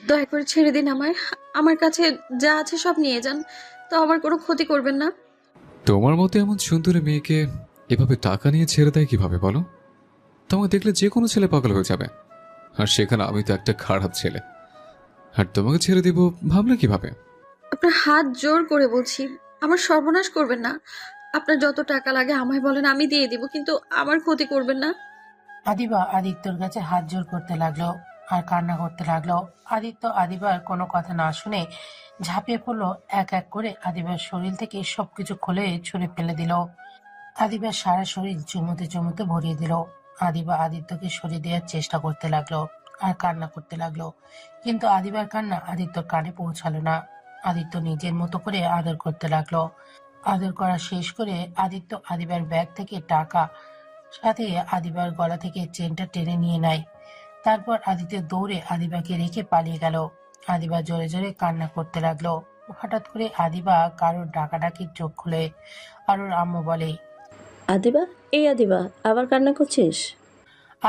দয়া করে ছেড়ে দিন আমায়। আমার কাছে যা আছে সব নিয়ে যান, তো আমার কোনো ক্ষতি করবেন না। তোমার মতো এমন সুন্দরী মেয়েকে এভাবে টাকা নিয়ে ছেড়ে দেয় কিভাবে বলো? তোমাকে দেখলে যে কোনো ছেলে পাগল হয়ে যাবে। আর সেখানে আমি তো একটা খারাপ ছেলে, আর তোমাকে ছেড়ে দেব ভাবলে কিভাবে? আপনার হাত জোর করে বলছি, আমার সর্বনাশ করবেন না। আপনার যত টাকা লাগে আমায় বলেন, আমি দিয়ে দিব, কিন্তু আমার ক্ষতি করবেন না। আদিবা আদিত্যর কাছে হাত জোর করতে লাগলো আর কান্না করতে লাগলো। আদিত্য আদিবার কোনো কথা না শুনে ঝাঁপিয়ে পড়লো। এক এক করে আদিবার শরীর থেকে সবকিছু খুলে ছুঁড়ে ফেলে দিল। আদিবার সারা শরীর চুমুতে চুমুতে ভরিয়ে দিল। আদিবা আদিত্যকে সরিয়ে দেওয়ার চেষ্টা করতে লাগলো আর কান্না করতে লাগলো, কিন্তু আদিবার কান্না আদিত্যর কানে পৌঁছালো না। আদিত্য নিজের মতো করে আদর করতে লাগলো। আদর করা শেষ করে আদিত্য আদিবার ব্যাগ থেকে টাকা, সাথে আদিবার গলা থেকে চেনটা টেনে নিয়ে নেয়। তারপর আদিত্য দৌড়ে আদিবাকে রেখে পালিয়ে গেল। আদিবা জোরে জোরে কান্না করতে লাগলো। হঠাৎ করে আদিবা কারোর ডাকাডাকির চোখ খুলে। আর ওর আম্মু বলে, আদিবা, এই আদিবা, আবার কান্না করছিস?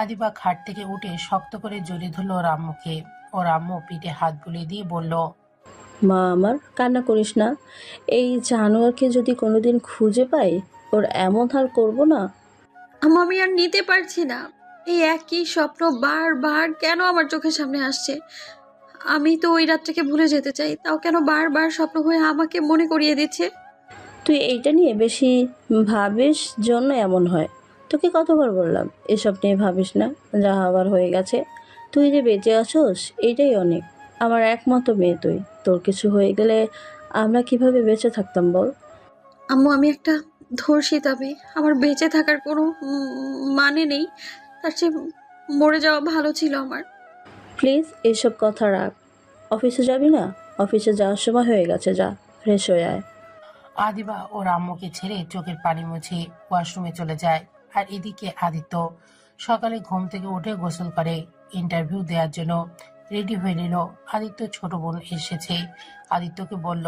আদিবা খাট থেকে উঠে শক্ত করে জড়িয়ে ধরল ওর আম্মুকে। ওর আম্মু পিঠে হাত বুলিয়ে দিয়ে বলল, মা আমার, কান্না করিস না। এই জানোয়ারকে যদি কোনোদিন খুঁজে পাই, ওর এমন হাল করব না। আমি আর নিতে পারছি না। এই একই স্বপ্ন বারবার কেন আমার চোখের সামনে আসছে? আমি তো ওই রাতটাকে ভুলে যেতে চাই, তাও কেন বারবার স্বপ্ন হয়ে আমাকে মনে করিয়ে দিচ্ছে? তুই এইটা নিয়ে বেশি ভাবিস জন্য এমন হয়। তোকে কতবার বললাম এসব নিয়ে ভাবিস না, যা হবার হয়ে গেছে। তুই যে বেঁচে আছোস এইটাই অনেক। আমার একমাত্র মেয়ে তুই, তোর কিছু হয়ে গেলে আমরা কিভাবে বেঁচে থাকতাম বল? আম্মু, আমি একটা ধর্ষিতা মেয়ে, আমার বেঁচে থাকার কোনো মানে নেই। তার চেয়ে মরে যাওয়া ভালো ছিল আমার। প্লিজ এসব কথা রাখ। অফিসে যাবি না? অফিসে যাওয়ার সময় হয়ে গেছে, যা ফ্রেশ হয়ে আয়। আদিবা ওর আম্মুকে ছেড়ে চোখের পানি মুছে ওয়াশরুমে চলে যায়। আর এদিকে আদিত্য সকালে ঘুম থেকে উঠে গোসল করে ইন্টারভিউ দেওয়ার জন্য রেডি হয়ে নিল। আদিত্য ছোট বোন এসেছে। আদিত্যকে বলল,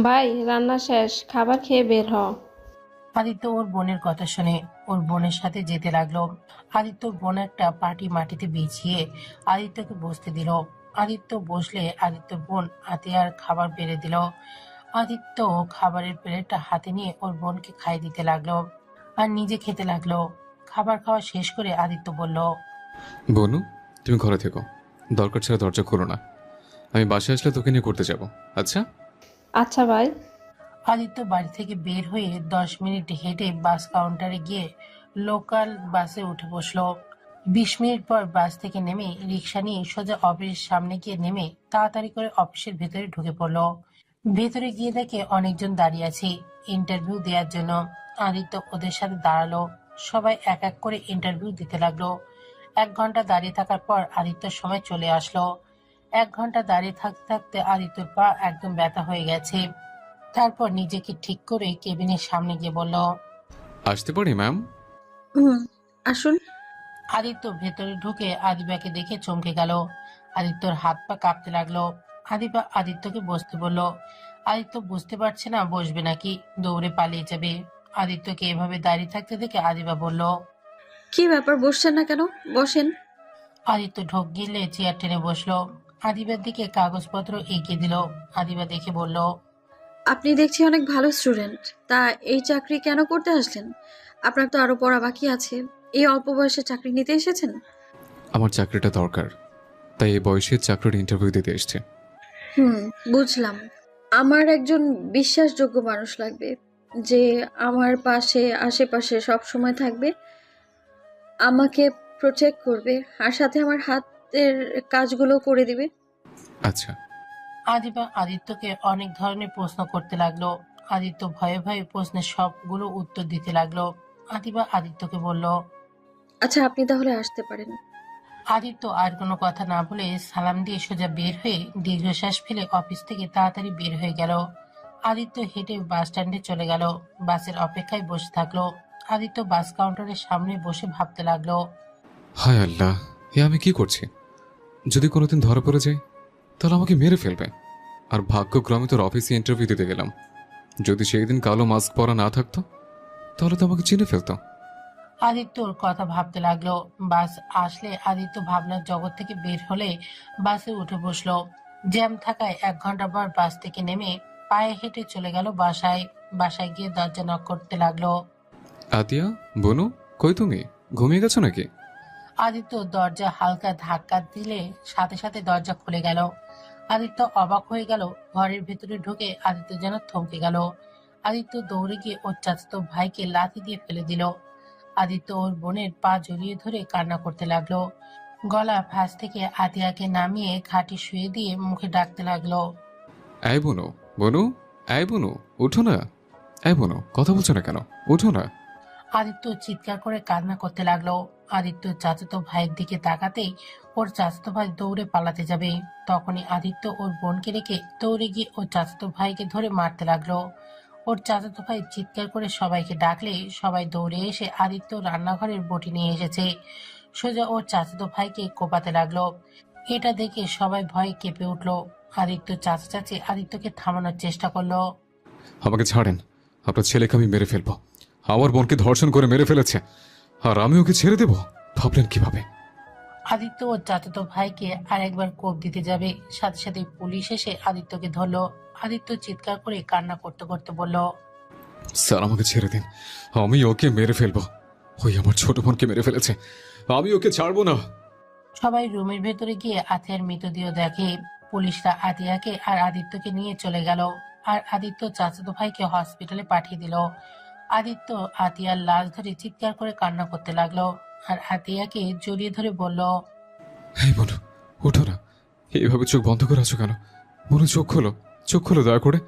ভাই, রান্না শেষ, খাবার খেয়ে বের হ। আদিত্য ওর বোনের কথা শুনে ওর বোনের সাথে যেতে লাগলো। আদিত্যর বোন একটা পাটি মাটিতে বিছিয়ে আদিত্যকে বসতে দিল। আদিত্য বসলে আদিত্যর বোন আতিয়ার খাবার বেড়ে দিল। আদিত্য খাবারের প্লেটটা হাতে নিয়ে ওর বোনকে খাইয়ে দিতে লাগলো আর নিজে খেতে লাগলো। খাবার খাওয়া শেষ করে আদিত্য বলল, বনু, তুমি ঘরে থেকো, দরকার ছাড়া দরজা খোলো না। আমি বাসায় আসলে তোকে নিয়ে করতে যাব। আচ্ছা? আচ্ছা ভাই। আদিত্য বাড়ি থেকে বের হয়ে 10 মিনিট হেঁটে বাস কাউন্টারে গিয়ে লোকাল বাসে উঠে বসলো। 20 মিনিট পর বাস থেকে নেমে রিক্সা নিয়ে সোজা অফিসের সামনে গিয়ে নেমে তাড়াতাড়ি করে অফিসের ভেতরে ঢুকে পড়লো। ভেতরে গিয়ে দেখে অনেকজন দাঁড়িয়ে আছে ইন্টারভিউ দেওয়ার জন্য। আদিত্য ওদের সাথে দাঁড়ালো। সবাই এক এক করে ইন্টারভিউ দিতে লাগলো। 1 ঘন্টা দাঁড়িয়ে থাকার পর আদিত্যর সময় চলে আসলো। 1 ঘন্টা দাঁড়িয়ে থাকতে থাকতে আদিত্যর পা একদম ব্যথা হয়ে গেছে। তারপর নিজেকে ঠিক করে কেবিনের সামনে গিয়ে বলল, আসতে পারি ম্যাম? হুম, আসুন। আদিত্য ভেতরে ঢুকে আদিবাকে দেখে চমকে গেল। আদিত্যর হাত পা কাঁপতে লাগলো। আদিবা আদিত্যকে বসতে বলল। আদিত্য বুঝতে পারছে না বসবে নাকি দৌড়ে পালিয়ে যাবে। আদিত্যকে এভাবে দাঁড়িয়ে থাকতে দেখে আদিবা বলল, কি ব্যাপার, বসছেন না কেন? বসেন। আদিত্য ঢোক গিলে চেয়ার টেনে বসলো। আদিবার দিকে কাগজপত্র এগিয়ে দিল। আদিবা দেখে বলল, আপনি দেখছি অনেক ভালো স্টুডেন্ট, তা এই চাকরি কেন করতে আসলেন? আপনার তো আরো পড়া বাকি আছে। এই অল্প বয়সে চাকরি নিতে এসেছেন? আমার চাকরিটা দরকার, তাই এই বয়সে চাকরির ইন্টারভিউ দিতে এসছে। হুম, বুঝলাম। আমার একজন বিশ্বাসযোগ্য মানুষ লাগবে, যে আমার পাশে আশেপাশে সব সময় থাকবে, আমাকে প্রোটেক্ট করবে, আর সাথে আমার হাতের কাজগুলো করে দিবে। আচ্ছা। আদিবা আদিত্যকে অনেক ধরনের প্রশ্ন করতে লাগলো। আদিত্য ভয়ে ভয়ে প্রশ্নের সবগুলো উত্তর দিতে লাগলো। আদিবা আদিত্যকে বলল, আচ্ছা, আপনি তাহলে আসতে পারেন। আদিত্য আর কোনো কথা না বলে সালাম দিয়ে সোজা বের হয়ে দীর্ঘশ্বাস ফেলে অফিস থেকে তাড়াতাড়ি বের হয়ে গেল। আদিত্য হেঁটে বাস স্ট্যান্ডে চলে গেল। বাসের অপেক্ষায় বসে থাকলো। আদিত্য বাস কাউন্টারের সামনে বসে ভাবতে লাগলো। হায় আল্লাহ, এ আমি কি করছি? যদি কোনোদিন ধরা পড়ে যাই তাহলে আমাকে মেরে ফেলবে। আর ভাগ্যক্রমে তোর অফিসে ইন্টারভিউ দিতে গেলাম, যদি সেই দিন কালো মাস্ক পরা না থাকতো তাহলে তো আমাকে চিনে ফেলতো। আদিত্যর কথা ভাবতে লাগলো। বাস আসলে আদিত্য ভাবনার জগৎ থেকে বের হলে বাসে উঠে বসলো। জ্যাম থাকায় 1 ঘন্টা পর বাস থেকে নেমে পায়ে হেঁটে চলে গেল বাসায়। বাসায় গিয়ে দরজা নক করতে লাগলো। আতিয়া, বনু, কই তুমি? ঘুমিয়ে গেছো নাকি? আদিত্য দরজা হালকা ধাক্কা দিলে সাথে সাথে দরজা খুলে গেল। আদিত্য অবাক হয়ে গেল। ঘরের ভেতরে ঢুকে আদিত্য যেন থমকে গেল। আদিত্য দৌড়ে গিয়ে ওর চাচাতো ভাইকে লাথি দিয়ে ফেলে দিল। আদিত্য ওর বোনের পা জড়িয়ে ধরে কান্না করতে লাগলো। গলা ফাঁস থেকে আতিয়াকে নামিয়ে খাটে শুয়ে দিয়ে মুখে ডাকতে লাগলো। এই বনু, বনু, এই বনু, উঠো না। এই বনু, কথা বলছো না কেন? উঠো না। আদিত্য চিৎকার করে কান্না করতে লাগলো। আদিত্য চাচাতো ভাইয়ের দিকে তাকাতেই ওর চাচাতো ভাই দৌড়ে পালাতে যাবে। তখনই আদিত্য ওর বোনকে রেখে দৌড়ে গিয়ে ওর চাচাতো ভাইকে ধরে মারতে লাগলো। ওর চাচাতো ভাই চিৎকার করে সবাইকে ডাকলে সবাই দৌড়ে এসে আদিত্য রান্নাঘরের বটি নিয়ে এসেছে। সোজা ওর চাচাতো ভাইকে কোপাতে লাগলো। এটা দেখে সবাই ভয়ে কেঁপে উঠলো। আদিত্য চাচা চাচি আদিত্যকে থামানোর চেষ্টা করলো। আমাকে ছাড়েন, আপনার ছেলেকে আমি মেরে ফেলবো। আমার বোনকে ধর্ষণ করে মেরে ফেলেছে, আর আমি ওকে ছেড়ে দেব? ভাবলেন কিভাবে? আদিত্য ওর চাচাতো ভাইকে আরেকবার কোপ দিতে যাবে, সাথে সাথে পুলিশ এসে আদিত্যকে ধরলো। আদিত্য চিৎকার করে কান্না করতে করতে বলল, স্যার, আমাকে ছেড়ে দিন, আমি ওকে মেরে ফেলবো। ওই আমার ছোট বোনকে মেরে ফেলেছে, আমি ওকে ছাড়বো না। সবাই রুমের ভেতরে গিয়ে আতিয়ার মৃতদেহ দেখে। পুলিশরা আতিয়াকে আর আদিত্যকে নিয়ে চলে গেল, আর আদিত্য চাচাতো ভাইকে হসপিটালে পাঠিয়ে দিল। আদিত্য আতিয়ার লাশ ধরে চিৎকার করে কান্না করতে লাগলো, আর আতিয়াকে জড়িয়ে ধরে বলল, এই বোন, ওঠো না। এইভাবে চোখ বন্ধ করে আছো কেন? বোন, চোখ খোলো, চোখ খোলো, দয়া করে।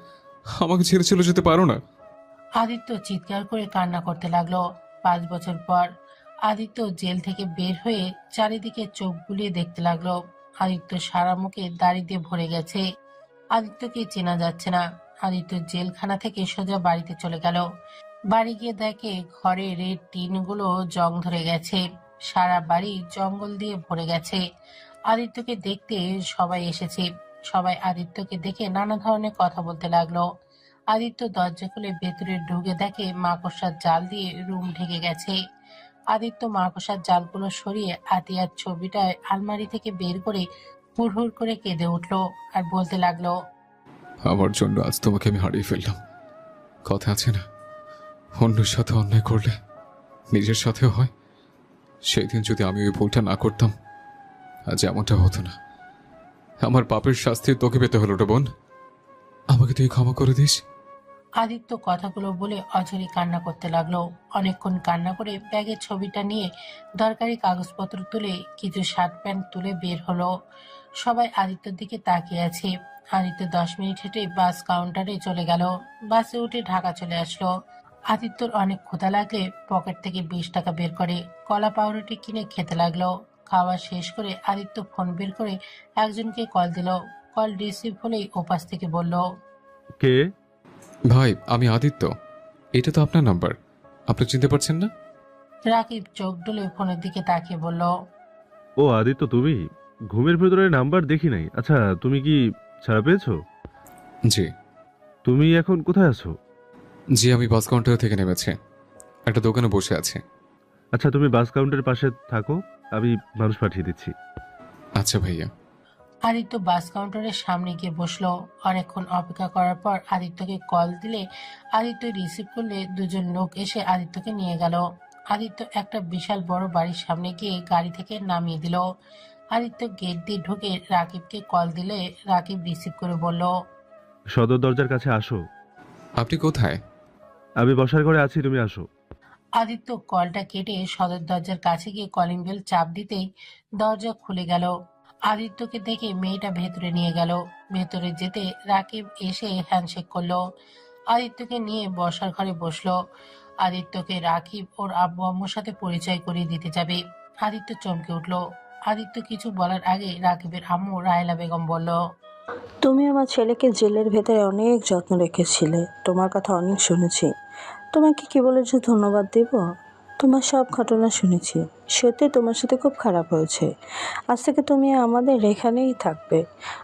আমাকে ছেড়ে চলে যেতে পারো না। আদিত্য চিৎকার করে কান্না করতে লাগলো। 5 বছর পর আদিত্য জেল থেকে বের হয়ে চারিদিকে চোখ বুলিয়ে দেখতে লাগলো। আদিত্য সারা মুখে দাড়ি দিয়ে ভরে গেছে। আদিত্যকে চেনা যাচ্ছে না। আদিত্য জেলখানা থেকে সোজা বাড়িতে চলে গেল। বাড়ি গিয়ে দেখে ঘরের টিনগুলো জং ধরে গেছে। সারা বাড়ি জঙ্গল দিয়ে ভরে গেছে। আদিত্যকে দেখতে সবাই এসেছে। সবাই আদিত্যকে দেখে নানা ধরনের কথা বলতে লাগলো। আদিত্য দরজা খুলে ভেতরে ঢুকে দেখে মাকড়সার জাল দিয়ে রুম ঢেকে গেছে। আদিত্য মাকড়সার জালগুলো সরিয়ে আতিয়ার ছবিটা আলমারি থেকে বের করে হুড়হুড় করে কেঁদে উঠলো, আর বলতে লাগলো, আমার জন্য আজ তোমাকে আমি হারিয়ে ফেললাম। কথা আছে না, অন্যের সাথে অন্যায় করলে নিজের সাথেও হয়। সেই দিন যদি আমি ওই ভুলটা না করতাম, আজ এমনটা হতো না। আমার পাপের শাস্তি তোকে পেতে হলো রে বোন। আমাকে তুই ক্ষমা করে দিস। আদিত্য কথাগুলো বলে অঝরে কান্না করতে লাগলো। অনেকক্ষণ কান্না করে ব্যাগের ছবিটা নিয়ে দরকারি কাগজপত্র তুলে কিছু শার্ট প্যান্ট তুলে বের হলো। সবাই আদিত্যর দিকে তাকিয়ে আছে। আদিত্য 10 মিনিট হেঁটে বাস কাউন্টারে চলে গেল। বাসে উঠে ঢাকা চলে আসলো। আদিত্যর অনেক ক্ষুধা লাগলে পকেট থেকে 20 টাকা বের করে কলা পাউরুটি কিনে খেতে লাগলো। খাওয়া শেষ করে আদিত্য ফোন বের করে একজনকে কল দিল। কল রিসিভ হলেই ওপাশ থেকে বলল, কে? ভাই, আমি আদিত্য। এটা তো আপনার নাম্বার, আপনি চিনতে পারছেন না? রাকিব চোখ ডুলে ফোনের দিকে তাকিয়ে বলল, ও আদিত্য, তুমি? ঘুমের ভেতরে নাম্বার দেখি নাই। আচ্ছা, তুমি কি ছাড়া পেয়েছো? জি। তুমি এখন কোথায় আছো? জি, আমি বাস কাউন্টার থেকে নেমেছি, একটা দোকানে বসে আছি। আচ্ছা, তুমি বাস কাউন্টারের পাশে থাকো, আমি মানুষ পাঠিয়ে দিচ্ছি। আচ্ছা ভাইয়া। আদিত্য বাস কাউন্টারের সামনে গিয়ে বসলো। অনেকক্ষণ অপেক্ষা করার পর আদিত্যকে কল দিলে আদিত্য রিসিভ করলে দুজন লোক এসে আদিত্যকে নিয়ে গেল। আদিত্য একটা বিশাল বড় বাড়ির সামনে গিয়ে গাড়ি থেকে নামিয়ে দিল। আদিত্য গেট দিয়ে ঢুকে রাকিবকে কল দিলে রাকিব রিসিভ করে বলল, সদর দরজার কাছে আসো। আপনি কোথায়? আমি বসার ঘরে আছি, তুমি আসো। আদিত্য কলটা কেটে সদর দরজার কাছে গিয়ে কলিং বেল চাপ দিতেই দরজা খুলে গেল। আদিত্যকে দেখে মেয়েটা ভেতরে নিয়ে গেল। ভেতরে যেতে রাকিব এসে হ্যান্ডশেক করলো। আদিত্যকে নিয়ে বসার ঘরে বসলো। আদিত্যকে রাকিব ওর আব্বু আম্মুর সাথে পরিচয় করিয়ে দিতে যাবে। আদিত্য চমকে উঠলো। আদিত্য কিছু বলার আগে রাকিবের আম্মু রাহেলা বেগম বলল, তুমি আমার ছেলেকে জেলের ভেতরে অনেক যত্ন রেখেছিলে, তোমার কথা অনেক শুনেছি। তোমাকে কি বলে যে ধন্যবাদ দেব? তোমার সব ঘটনা শুনেছি, সত্যি তোমার সাথে খুব খারাপ হয়েছে। আজ থেকে তুমি আমাদের এখানেই থাকবে,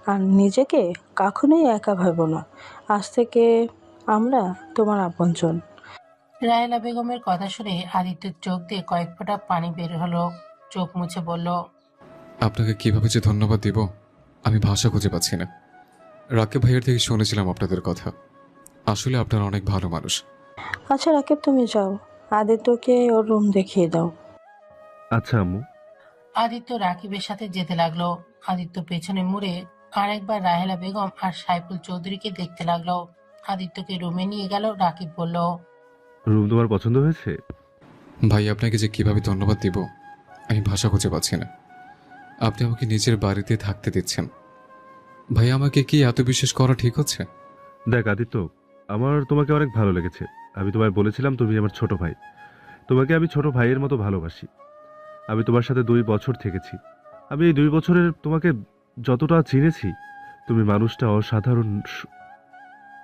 আর নিজেকে কখনোই একা ভাবো না। আজ থেকে আমরা তোমার আপনজন। রাহেলা বেগমের কথা শুনে আদিত্যের চোখ দিয়ে কয়েক ফোঁটা পানি বের হলো। চোখ মুছে বলল, আপনাকে কিভাবে যে ধন্যবাদ দিব আমি ভাষা খুঁজে পাচ্ছি না। রাকিব ভাইয়ের থেকে শুনেছিলাম আপনাদের কথা। আসলে আপনারা অনেক ভালো মানুষ। আচ্ছা রাকিব, তুমি যাও, আদিত্যকে ওর রুম দেখিয়ে দাও। আচ্ছা আম্মু। আদিত্য রাকিবের সাথে যেতে লাগলো। আদিত্য পেছনে মুড়ে আরেকবার রাহেলা বেগম আর সাইফুল চৌধুরীকে দেখতে লাগলো। আদিত্যকে রুমে নিয়ে গেল। রাকিব বলল, রুম তোমার পছন্দ হয়েছে? ভাই আপনাকে যে কিভাবে ধন্যবাদ দিব আমি ভাষা খুঁজে পাচ্ছি না। আপনি আমাকে নিজের বাড়িতে থাকতে দিচ্ছেন। ভাই আমাকে কি এত বিশ্বাস করা ঠিক হচ্ছে? দেখ আদিত্য, আমার তোমাকে অনেক ভালো লেগেছে। আমি তোমায় বলেছিলাম তুমি আমার ছোট ভাই। তোমাকে আমি ছোট ভাইয়ের মতো ভালোবাসি। আমি তোমার সাথে 2 বছর থেকেছি। আমি এই 2 বছরের তোমাকে যতটা চিনেছি, তুমি মানুষটা অসাধারণ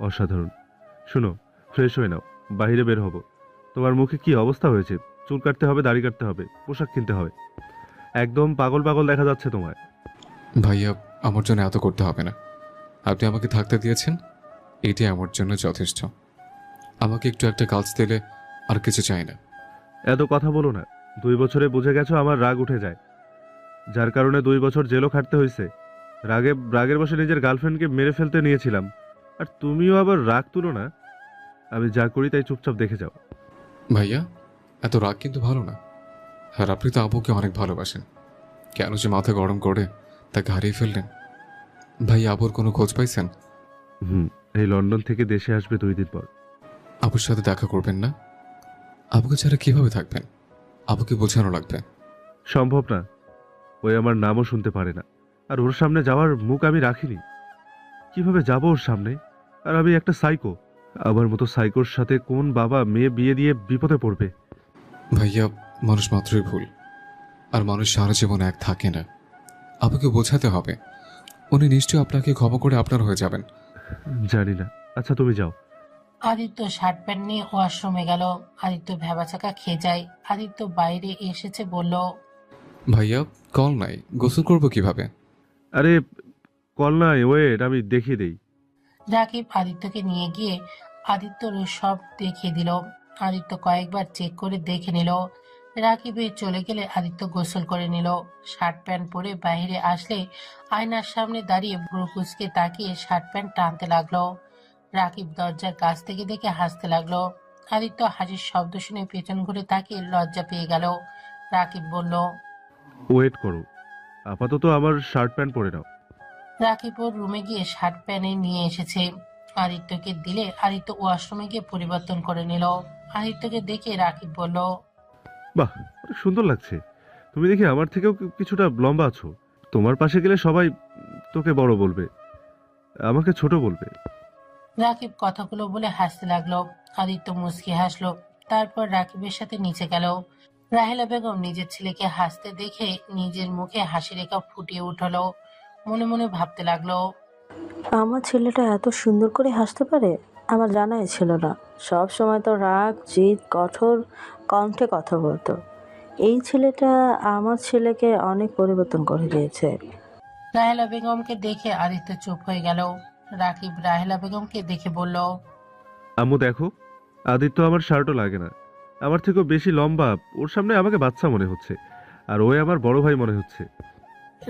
অসাধারণ। শুনো, ফ্রেশ হয়ে নাও, বাইরে বের হব। তোমার মুখে কি অবস্থা হয়েছে? চুল কাটতে হবে, দাড়ি কাটতে হবে, পোশাক কিনতে হবে। একদম পাগল পাগল দেখা যাচ্ছে তোমায়। ভাইয়া আমার জন্য এত করতে হবে না। আপনি আমাকে থাকতে দিয়েছেন, এটি আমার জন্য যথেষ্ট। আমাকে একটু একটা কাজ দিলে আর কিছু চাই না। এত কথা বলো না। 2 বছরে বুঝে গেছো আমার রাগ উঠে যায়, যার কারণে 2 বছর জেলও খাটতে হয়েছে। রাগের বসে নিজের গার্লফ্রেন্ডকে মেরে ফেলতে নিয়েছিলাম, আর তুমিও আবার রাগ তুলো না। আমি যা করি তাই চুপচাপ দেখে যাও। ভাইয়া এত রাগ কিন্তু ভালো না। আর আপনি তো আবুকে অনেক ভালোবাসেন, কেন যে মাথা গরম করে তাকে হারিয়ে ফেললেন? ভাই আবুর কোনো খোঁজ পাইছেন? এই লন্ডন থেকে দেশে আসবে 2 দিন পর। আবুর সাথে দেখা করবেন না? আবুকে ছাড়া কিভাবে থাকবেন? আবুকে বোঝানো লাগবে। সম্ভব না। ওই আমার নামও শুনতে পারে না, আর ওর সামনে যাওয়ার মুখ আমি রাখিনি। কিভাবে যাব ওর সামনে? আর আমি একটা সাইকো। আমার মতো সাইকোর সাথে কোন বাবা মেয়ে বিয়ে দিয়ে বিপদে পড়বে? ভাইয়া মানুষ মাত্রই ভুল, আর মানুষ সারা জীবন এক থাকে না। আবুকে বোঝাতে হবে। উনি নিশ্চয়ই আপনাকে ক্ষমা করে আপনার হয়ে যাবেন। জানি না। আচ্ছা তুমি যাও। আদিত্য শার্ট প্যান্ট নিয়ে ওয়াশরুমে গেল। আদিত্য ভ্যাবাচাকা খেয়ে যায়। আদিত্য বাইরে এসেছে বলল, ভাইয়া কল নাই, গোসল করবো কিভাবে? আরে কল নাই, ওয়েট, আমি দেখিয়ে দেই। রাকিব আদিত্যকে নিয়ে গিয়ে আদিত্যর সব দেখিয়ে দিল। আদিত্য কয়েকবার চেক করে দেখে নিল। রাকিবে চলে গেলে আদিত্য গোসল করে নিল। শার্ট প্যান্ট পরে বাইরে আসলে আয়নার সামনে দাঁড়িয়ে ভ্রু কুঁচকে তাকিয়ে শার্ট প্যান্ট টানতে লাগলো। রাকিব দরজার কাছ থেকে দেখে হাসতে লাগলো। আদিত্য হাসির শব্দ শুনে পেছন ঘুরে তাকিয়ে লজ্জা পেয়ে গেল। রাকিব বলল, ওয়েট করো, আপাতত আমার শার্ট প্যান্ট পরে নাও। রাকিব ওর রুমে গিয়ে শার্ট প্যান্ট নিয়ে এসেছে। আদিত্যকে দিলে আদিত্য ওয়াশরুমে গিয়ে পরিবর্তন করে নিল। আদিত্যকে দেখে রাকিব বলল, বাহ, অনেক সুন্দর লাগছে। তুমি দেখি আমার থেকেও কিছুটা লম্বা আছো। তোমার পাশে গেলে সবাই তোকে বড় বলবে, আমাকে ছোট বলবে। রাকিব কথাগুলো বলে হাসতে লাগলো। আদিত্য মুচকি হাসলো। তারপর রাকিবের সাথে নিচে গেল। রাহেলা বেগম নিজের ছেলেকে হাসতে দেখে নিজের মুখে হাসি রেখা ফুটিয়ে উঠলো। মনে মনে ভাবতে লাগলো, আমার ছেলেটা এত সুন্দর করে হাসতে পারে, আমার জানাই ছিল না। সব সময় তো রাগ জিদ কঠোর কণ্ঠে কথা বলতো। এই ছেলেটা আমার ছেলেকে অনেক পরিবর্তন করে দিয়েছে। রাহেলা বেগমকে দেখে আদিত্য চুপ হয়ে গেল। রাকিব রাহেলা বেগমকে দেখে বলল, আম্মু দেখো, আদিত্য আমার শার্টও লাগে না, আমার থেকেও বেশি লম্বা। ওর সামনে আমাকে বাচ্চা মনে হচ্ছে, আর ওই আমার বড় ভাই মনে হচ্ছে।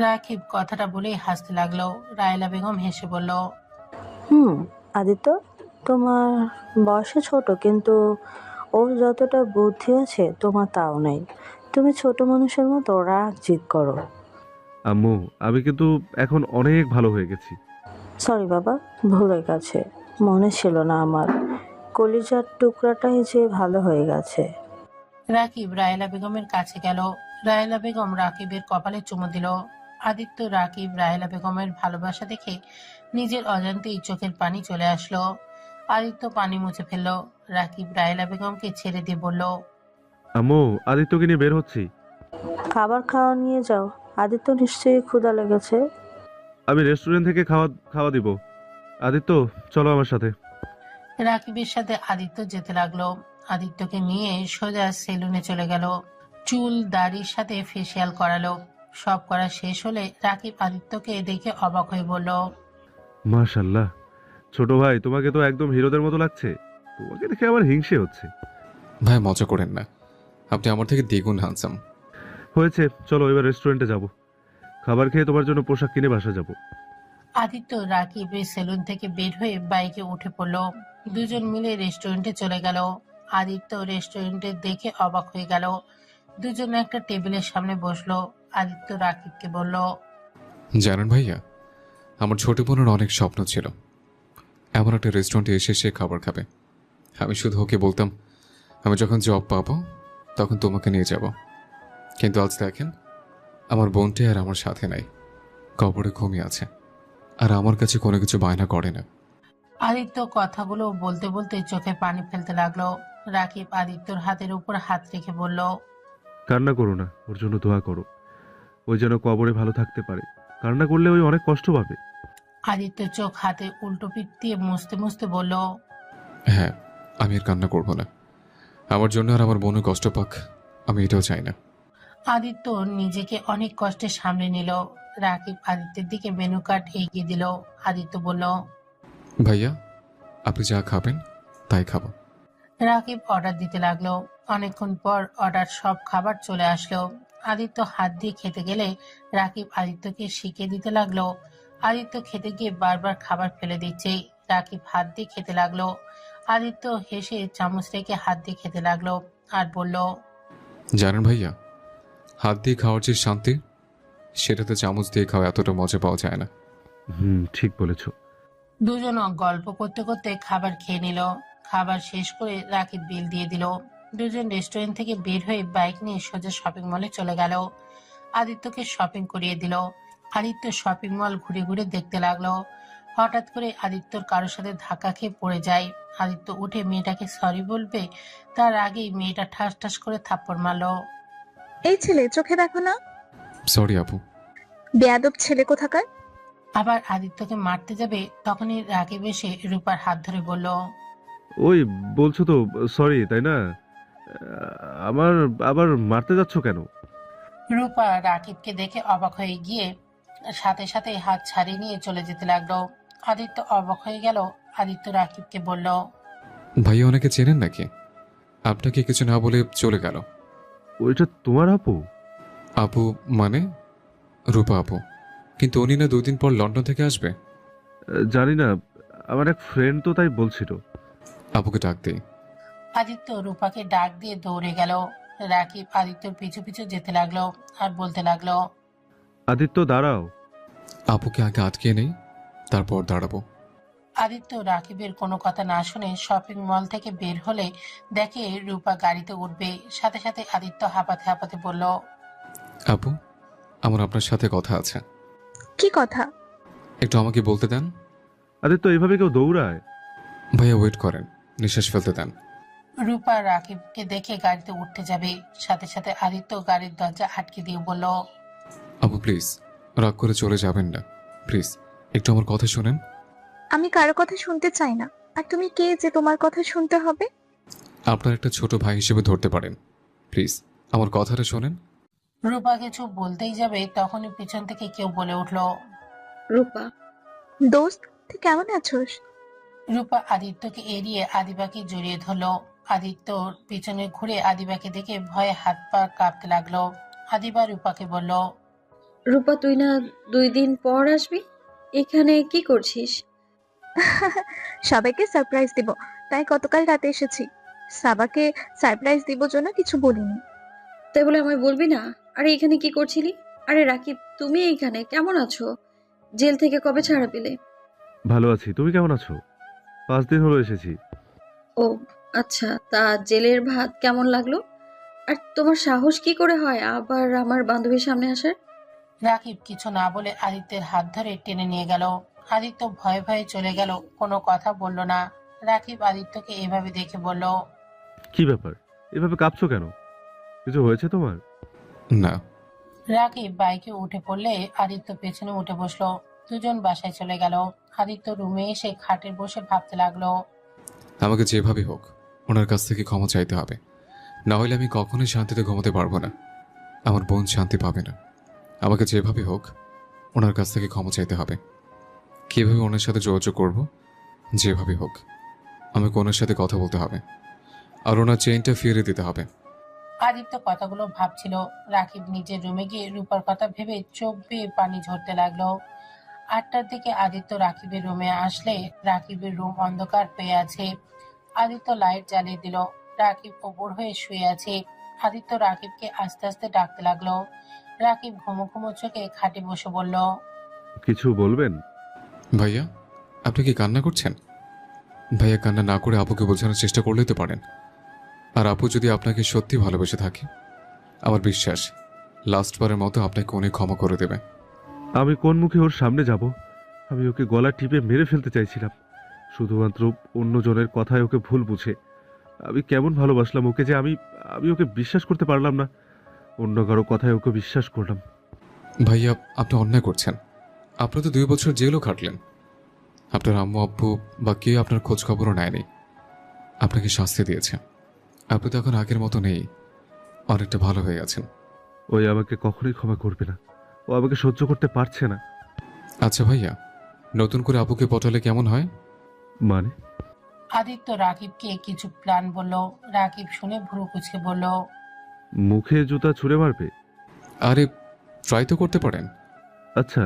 রাকিব কথাটা বলেই হাসতে লাগলো। রাহেলা বেগম হেসে বলল, হুম, আদিত্য তোমার বয়সে ছোট, কিন্তু ওর যতটা বুদ্ধি আছে তোমার তাও নেই। তুমি ছোট মানুষের মতো রাগ জিদ করো। আম্মু আমি কিন্তু এখন অনেক ভালো হয়ে গেছি। সরি বাবা, ভুল হয়ে গেছে, মনে ছিল না আমার। কলিজার টুকরাটাই যে ভালো হয়ে গেছে। রাকিব রাহেলা বেগমের কাছে গেল। রাহেলা বেগম রাকিবের কপালে চুমু দিল। আদিত্য রাকিব রাহেলা বেগমের ভালোবাসা দেখে নিজের অজান্তেই চোখের পানি চলে আসলো। আদিত্য পানি মুছে ফেললো। রাকিব রাহেলা বেগমকে ছেড়ে দিয়ে বলল, আম্মু আদিত্যকে নিয়ে বের হচ্ছি। খাবার খাওয়া নিয়ে যাও, আদিত্য নিশ্চয়ই ক্ষুধা লেগেছে। আমি রেস্টুরেন্ট থেকে খাওয়া খাওয়া দিব। আদিত্য চলো আমার সাথে। রাকিবের সাথে আদিত্য যেতে লাগলো। আদিত্যকে নিয়ে সোজা সেলুনে চলে গেল। চুল দাড়ির সাথে ফেসিয়াল করালো। সব করা শেষ হলে রাকিব আদিত্যকে দেখে অবাক হয়ে বলল, মাশাল্লাহ, ছোট ভাই তোমাকে তো একদম হিরোদের মতো লাগছে। তোমাকে দেখে আমার হিংসে হচ্ছে। ভাই মজা করেন না, আপনি আমার থেকে দ্বিগুণ হ্যান্ডসাম। হয়েছে, চলো এবার রেস্টুরেন্টে যাব। খাবার খেয়ে তোমার জন্য পোশাক কিনে বাসা যাব। আদিত্য রাকিবের সেলুন থেকে বের হয়ে বাইকে উঠে পড়লো। দুজন মিলে রেস্টুরেন্টে চলে গেল। আদিত্য রেস্টুরেন্টে দেখে অবাক হয়ে গেল। দুজন একটা টেবিলের সামনে বসলো। আদিত্য রাকিবকে বলল, জানেন ভাইয়া, আমার ছোট বোনের অনেক স্বপ্ন ছিল এমন একটা রেস্টুরেন্টে এসে সে খাবার খাবে। আমি শুধু ওকে বলতাম আমি যখন জব পাবো তখন তোমাকে নিয়ে যাব। কিন্তু আজ দেখেন, আমার বোনটি আর আমার সাথে নাই, কবরে ঘুমিয়ে আছে, আর আমার কাছে কোনো কিছু বায়না করে না। আদিত্য কথাগুলো বলতে বলতে চোখে পানি ফেলতে লাগলো। রাকিব আদিত্যর হাতের উপর হাত রেখে বলল, কান্না করো না, ওর জন্য দোয়া করো। ওই যেন কবরে ভালো থাকতে পারে। কান্না করলে ওই অনেক কষ্ট পাবে। আদিত্য চোখ হাতে উল্টো পিঠ দিয়ে মুছতে মুছতে বলল, হ্যাঁ, আমি আর কান্না করব না। আমার জন্য আর আমার বোনের কষ্ট পাক, আমি এটাও চাই না। আদিত্য নিজেকে অনেক কষ্টে সামলে নিল। রাকিব আদিত্যের দিকে মেনু কার্ড এগিয়ে দিল। আদিত্য বলল, ভাইয়া, আপনি যা খাবেন তাই খাবো। রাকিব অর্ডার দিতে লাগলো। অনেকক্ষণ পর অর্ডার সব খাবার চলে আসলো। আদিত্য হাত দিয়ে খেতে গেলে রাকিব আদিত্যকে শিখিয়ে দিতে লাগলো। আদিত্য খেতে গিয়ে বারবার খাবার ফেলে দিচ্ছে। রাকিব হাত দিয়ে খেতে লাগলো। আদিত্য হেসে চামচ রেখে হাত দিয়ে খেতে লাগলো আর বলল, জানেন ভাইয়া, হাত দিয়ে খাওয়ার যে শান্তি, সেটাতে চামচ দিয়ে খাওয়া এতটা মজা পাওয়া যায় না। ঠিক বলেছো। দুজন গল্প করতে করতে খাবার খেয়ে নিল। খাবার শেষ করে রাকিব বিল দিয়ে দিল। দুজন রেস্টুরেন্ট থেকে বের হয়ে বাইক নিয়ে সোজা শপিং মলে চলে গেল। আদিত্যকে শপিং করিয়ে দিল। আদিত্য শপিং মল ঘুরে ঘুরে দেখতে লাগলো। হঠাৎ করে আদিত্যর কারোর সাথে ধাক্কা খেয়ে পড়ে যায়। আদিত্য উঠে মেয়েটাকে সরি বলবে, তার আগেই মেয়েটা ঠাস ঠাস করে থাপ্পড় মারলো। এই ছেলে, চোখে দেখো না? সরি আপু। বেয়াদব ছেলে কোথাকার! আবার আদিত্যকে মারতে যাবে, তখনই রাকিব এসে রূপার হাত ধরে বলল, ওই বলছো তো সরি, তাই না? আমার আবার মারতে যাচ্ছ কেন? রূপা রাকিবকে দেখে অবাক হয়ে গিয়ে সাথে সাথে হাত ছাড়িয়ে নিয়ে চলে যেতে লাগলো। আদিত্য অবাক হয়ে গেল। আদিত্য রাকিবকে বলল, ভাইয়া ওনাকে চেনেন নাকি? আপনাকে কিছু না বলে চলে গেল। ওইটা তোমার আপু? আপু মানে? রূপা আপু। কিন্তু উনি না 2 দিন পর লন্ডন থেকে আসবে। জানি না, আমার এক ফ্রেন্ড তো তাই বলছিল। আপুকে ডাক দেই। আদিত্য রূপাকে ডাক দিয়ে দৌড়ে গেল। রাকিব আদিত্যর পিছু পিছু যেতে লাগলো আর বলতে লাগলো, আদিত্য দাঁড়াও। আপুকে আগে আটকে নেই, তারপর দাঁড়াবো। আদিত্য রাকিবের কোনো কথা না শুনে শপিং মল থেকে বের হলে দেখে রূপা গাড়িতে উঠবে। সাথে সাথে আদিত্য হাঁপাতে হাঁপাতে বলল, আপু, আমার আপনার সাথে কথা আছে। কি কথা? একটু আমাকে বলতে দেন। আদিত্য, এইভাবে কেউ দৌড়ায়? ভাইয়া ওয়েট করেন, নিঃশ্বাস ফেলতে দেন। রূপা রাকিবকে দেখে গাড়িতে উঠতে যাবে, সাথে সাথে আদিত্য গাড়ির দরজা আটকে দিয়ে বলল, আপু প্লিজ, রাগ করে চলে যাবেন না, প্লিজ একটু আমার কথা শুনেন। আমি কারো কথা শুনতে চাই না। আর তুমি কে যে তোমার কথা শুনতে হবে? আপনার একটা ছোট ভাই হিসেবে ধরতে পারেন, প্লিজ আমার কথাটা শোনেন। রূপা কিছু বলতেই যাবে, তখনই পিছন থেকে কেউ বলে উঠল, রূপা। দোস্ত, তুই কেমন আছোস? রূপা আদিত্যকে এড়িয়ে আদিবাকে জড়িয়ে ধরলো। আদিত্য পিছনে ঘুরে আদিবাকে দেখে ভয়ে হাত পা কাঁপতে লাগলো। আদিবা রূপাকে বলল, রূপা, তুই না 2 দিন পর আসবি? এখানে কি করছিস? সবাইকে সারপ্রাইজ দিব, তাই গতকাল রাতে এসেছি। সাবাকে সারপ্রাইজ দিব জন্য কিছু বলিনি। তাই বলে আমায় বলবি না? আরে এখানে কি করছিলি? আরে রাকিব, তুমি এইখানে কেমন আছো? জেল থেকে কবে ছাড়া পেলে? ভালো আছি, তুমি কেমন আছো? 5 দিন হলো এসেছি। ও আচ্ছা, তা জেলের ভাত কেমন লাগলো? আর তোমার সাহস কি করে হয় আবার আমার বান্ধবীর সামনে আসার? রাকিব কিছু না বলে আদিত্যের হাত ধরে টেনে নিয়ে গেল। আদিত্য ভয়ে ভয়ে চলে গেল, কোনো কথা বলল না। রাকিব আদিত্যকে এভাবে দেখে বলল, কি ব্যাপার, এভাবে কাঁপছো কেন? কিছু হয়েছে তোমার? না। রাকিব বাইকে উঠে পড়লে আদিত্য পেছনে উঠে বসলো। দুজন বাসায় চলে গেল। আদিত্য রুমে এসে খাটে বসে ভাবতে লাগলো। আমাকে যেভাবে হোক ওনার কাছ থেকে ক্ষমা চাইতে হবে, না হলে আমি কখনোই শান্তিতে ঘুমাতে পারবো না। আমার বোন শান্তি পাবে না। আমাকে যেভাবে হোক ওনার কাছ থেকে ক্ষমা চাইতে হবে। কীভাবে ওনার সাথে যোগাযোগ করব? যেভাবে হোক আমাকে ওনার সাথে কথা বলতে হবে। আর ওনার চেইনটা ফিরিয়ে দিতে হবে। আদিত্য কথাগুলো ভাবছিল। রাকিব নিজের রুমে গিয়ে রূপার কথা ভেবে চোখ বেয়ে পানি ঝরতে লাগলো। 8টার দিকে আদিত্য রাকিবের রুমে আসলে রাকিবের রুম অন্ধকার হয়ে আছে। আদিত্য লাইট জ্বালিয়ে দিল। রাকিব ওপর হয়ে শুয়ে আছে। আদিত্য রাকিবকে আস্তে আস্তে ডাকতে লাগলো। রাকিব ঘুমো ঘুমো চোখে খাটে বসে বলল, কিছু বলবেন? ভাইয়া, আপনি কি কান্না করছেন? ভাইয়া, কান্না না করে আপুকে বোঝানোর চেষ্টা করলেই তো পারেন। আর আপু যদি আপনাকে সত্যি ভালোবেসে থাকে, আমার বিশ্বাস লাস্টবারের মতো আপনাকে অনেক ক্ষমা করে দেবে। আমি কোন মুখে ওর সামনে যাব? আমি ওকে গলা টিপে মেরে ফেলতে চাইছিলাম, শুধুমাত্র অন্যজনের কথায় ওকে ভুল বুঝে। আমি কেমন ভালোবাসলাম ওকে যে আমি আমি ওকে বিশ্বাস করতে পারলাম না। অন্য কারো কথায় ওকে বিশ্বাস করলাম। ভাইয়া, আপনি অন্যায় করছেন। আপনি তো 2 বছর জেলও খাটলেন। আপনার আম্মু আব্বু বা কেউ আপনার খোঁজ খবরও নেয়নি, আপনাকে শাস্তি দিয়েছে। আপনি তো এখন আগের মতো নেই, অনেকটা ভালো হয়ে গেছেন। ওই আমাকে কখনোই ক্ষমা করবে না। ও আমাকে সহ্য করতে পারছে না। আচ্ছা ভাইয়া, নতুন করে আপুকে পটালে কেমন হয়? মানে? আদিত্য রাকিবকে কিছু প্ল্যান বলল। রাকিব শুনে ভ্রু কুচকে বলল, মুখে জুতা ছুঁড়ে মারবে? আরে, ট্রাই তো করতে পারেন। আচ্ছা।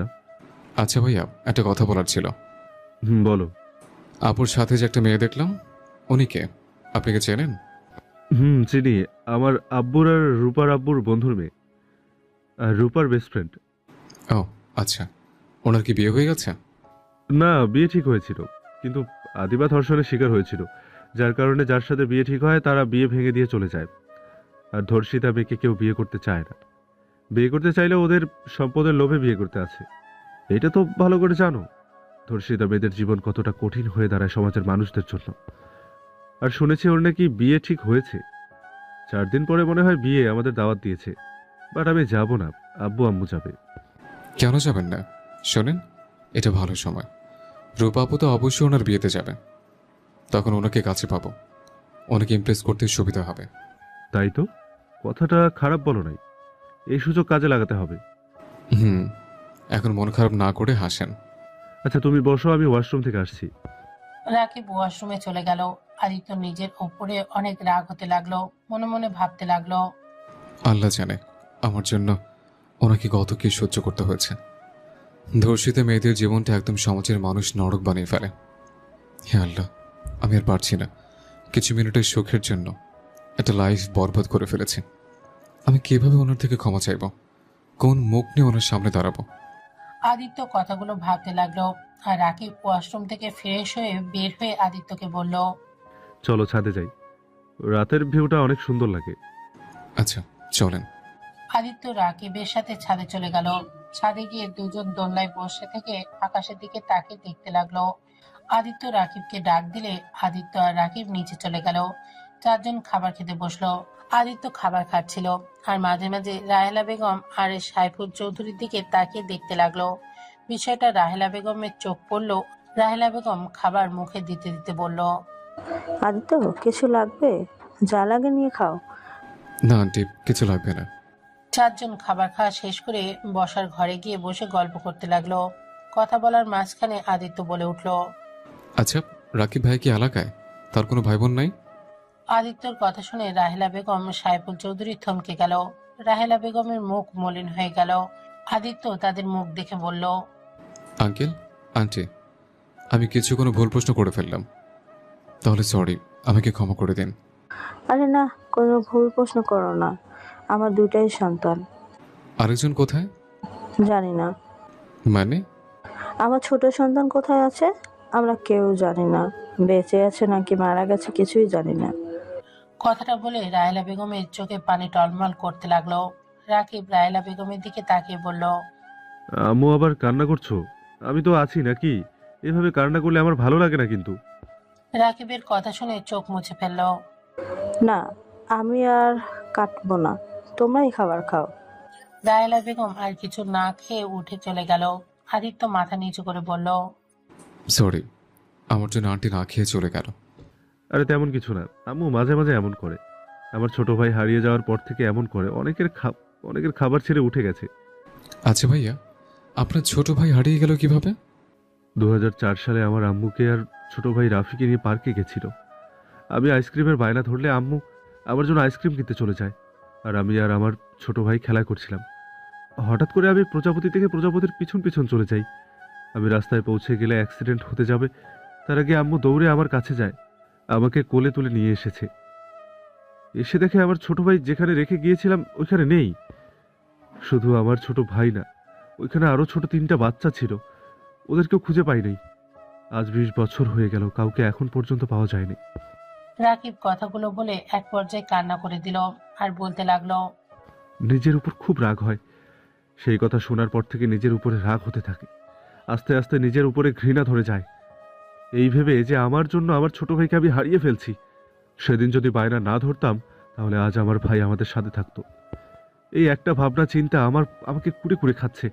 আচ্ছা ভাইয়া, একটা কথা বলার ছিল। বলো। আপুর সাথে যে একটা মেয়ে দেখলাম, উনি কে? আপনি কি চেনেন? চিনি। আমার আব্বুর আর রূপার আব্বুর বন্ধুর মেয়ে। আর রূপার বেস্ট ফ্রেন্ড। ও আচ্ছা, ওনার কি বিয়ে হয়ে গেছে? না, বিয়ে ঠিক হয়েছিল, কিন্তু আদিবা ধর্ষণের শিকার হয়েছিল, যার কারণে যার সাথে বিয়ে ঠিক হয় তারা বিয়ে ভেঙে দিয়ে চলে যায়। আর ধর্ষিতা মেয়েকে কেউ বিয়ে করতে চায় না। বিয়ে করতে চাইলে ওদের সম্পদের লোভে বিয়ে করতে আছে। এটা তো ভালো করে জানো। ধর্ষিতা মেয়েদের জীবন কতটা কঠিন হয়ে দাঁড়ায় সমাজের মানুষদের জন্য। আর শুনেছি ওর নাকি বিয়ে ঠিক হয়েছে। 4 দিন পরে মনে হয় বিয়ে, আমাদের দাওয়াত দিয়েছে। বাট আমি যাব না, আব্বু আম্মু যাবে। কেন যাবেন না? শোনেন, এটা ভালো সময়। রূপা আপু তো অবশ্যই ওনার বিয়েতে যাবে, তখন ওনাকে কাছে পাবো, ওনাকে ইমপ্রেস করতে সুবিধা হবে। তাই তো, কথাটা খারাপ বলো নাই। এই সুযোগ কাজে লাগাতে হবে। হুম, এখন মন খারাপ না করে হাসেন। আচ্ছা, তুমি বসো, আমি ওয়াশরুম থেকে আসছি। রাকিব ওয়াশরুমে চলে গেল। আদিত্য নিজের ওপরে অনেক রাগ হতে লাগলো। মনে মনে ভাবতে লাগলো, আল্লাহ জানে আমার জন্য ওনাকে কত কি সহ্য করতে হয়েছে। ধর্ষিত মেয়েদের জীবনটা একদম সমাজের মানুষ নরক বানিয়ে ফেলে। হে আল্লাহ, আমি আর পারছি না। কিছু মিনিটের সুখের জন্য একটা লাইফ বরবাদ করে ফেলেছি। আমি কিভাবে ওনার থেকে ক্ষমা চাইব? কোন মুখ নিয়ে ওনার সামনে দাঁড়াবো? আদিত্য কথাগুলো ভাবতে লাগলো। আর রাকিব ওয়াশরুম থেকে ফ্রেশ হয়ে বের হয়ে আদিত্যকে বলল, চলো ছাদে যাই, রাতের ভিউটা অনেক সুন্দর লাগে। আচ্ছা চলেন। আদিত্য রাকিবের সাথে ছাদে চলে গেল। ছাদে গিয়ে দুজন দোলনায় বসে থেকে আকাশের দিকে তাকিয়ে দেখতে লাগলো। আদিত্য রাকিবকে ডাক দিলে আদিত্য আর রাকিব নিচে চলে গেল। 4 জন খাবার খেতে বসলো। আদিত্য খাবার খাচ্ছিল আর মাঝে মাঝে রাহেলা বেগম আর সাইফুল চৌধুরীর দিকে তাকিয়ে দেখতে লাগলো। বিষয়টা রাহেলা বেগমের চোখ পড়লো। রাহেলা বেগম খাবার মুখে দিতে দিতে বলল, আদিত্য, কিছু লাগবে? যা লাগে নিয়ে খাও। না আন্টি, কিছু লাগবে না। 4 জন খাবার খাওয়া শেষ করে বসার ঘরে গিয়ে বসে গল্প করতে লাগলো। কথা বলার মাঝখানে আদিত্য বলে উঠল, আচ্ছা, রাকিব ভাই কি এলাকায়? তার কোনো ভাই বোন নাই? আদিত্যর কথা শুনে রাহেলা বেগম সাইফুল চৌধুরী থমকে গেল। রাহেলা বেগমের মুখ মলিন হয়ে গেল। আদিত্য তাদের মুখ দেখে বলল, আঙ্কেল, আন্টি, আমি কিছু কোনো ভুল প্রশ্ন করে ফেললাম, তাহলে সরি, আমাকে ক্ষমা করে দিন। আরে না, কোনো ভুল প্রশ্ন করো না। আমার 2টাই সন্তান। আরেকজন কোথায়? জানি না। মানে? আমার ছোট সন্তান কোথায় আছে আমরা কেউ জানি না। বেঁচে আছে নাকি মারা গেছে কিছুই জানি না। কথাটা বলে রাহেলা বেগমের চোখে পানি টলমল করতে লাগলো। রাকিব রাহেলা বেগমের দিকে তাকিয়ে বলল, আম্মু আবার কান্না করছো? আমি তো আছি নাকি? এভাবে কান্না করলে আমার ভালো লাগে না কিন্তু। রাকিবের কথা শুনে চোখ মুছে ফেলল। না, আমি আর কাটবো না, তোমরাই খাবার খাও। রাহেলা বেগম আর কিছু না খেয়ে উঠে চলে গেল। আদিত্য মাথা নিচু করে বলল, সরি, আমার জন্য আন্টি না খেয়ে চলে গেল। আরে তেমন কিছু না, আম্মু মাঝে মাঝে এমন করে। আমার ছোট ভাই হারিয়ে যাওয়ার পর থেকে এমন করে, অনেকের খাবার ছেড়ে উঠে গেছে। আচ্ছা ভাইয়া, আপনার ছোট ভাই হারিয়ে গেল কিভাবে? 2004 সালে আমার আম্মুকে আর ছোট ভাই রাফিকে নিয়ে পার্কে গেছিল। আমি আইসক্রিমের বায়না ধরলে আম্মু আমার জন্য আইসক্রিম কিনতে চলে যায়, আর আমি আর আমার ছোট ভাই খেলা করছিলাম। হঠাৎ করে আমি প্রজাপতি থেকে প্রজাপতির পিছন পিছন চলে যাই। আমি রাস্তায় পৌঁছে গেলে অ্যাক্সিডেন্ট হতে যাবে, তার আগে আম্মু দৌড়ে আমার কাছে যায়, আমাকে কোলে তুলে নিয়ে এসেছে। এসে দেখে আমার ছোট ভাই যেখানে রেখে গিয়েছিলাম ওইখানে নেই। শুধু আমার ছোট ভাই না, ওইখানে আরো ছোট 3টা বাচ্চা ছিল, ওদেরকেও খুঁজে পাই নাই। আজ 20 বছর হয়ে গেল, কাউকে এখন পর্যন্ত পাওয়া যায়নি। রাকিব কথাগুলো বলে এক পর্যায়ে কান্না করে দিল আর বলতে লাগলো, নিজের উপর খুব রাগ হয়। সেই কথা শোনার পর থেকে নিজের উপরে রাগ হতে থাকে, আস্তে আস্তে নিজের উপরে ঘৃণা ধরে যায়। এই ভেবে যে আমার জন্য আমার ছোট ভাইকে আমি হারিয়ে ফেলছি। সেদিন যদি বায়না না ধরতাম তাহলে আজ আমার ভাই আমাদের সাথে থাকতো। এই একটা ভাবনা চিন্তা আমাকে কুড়ে কুড়ে খাচ্ছে।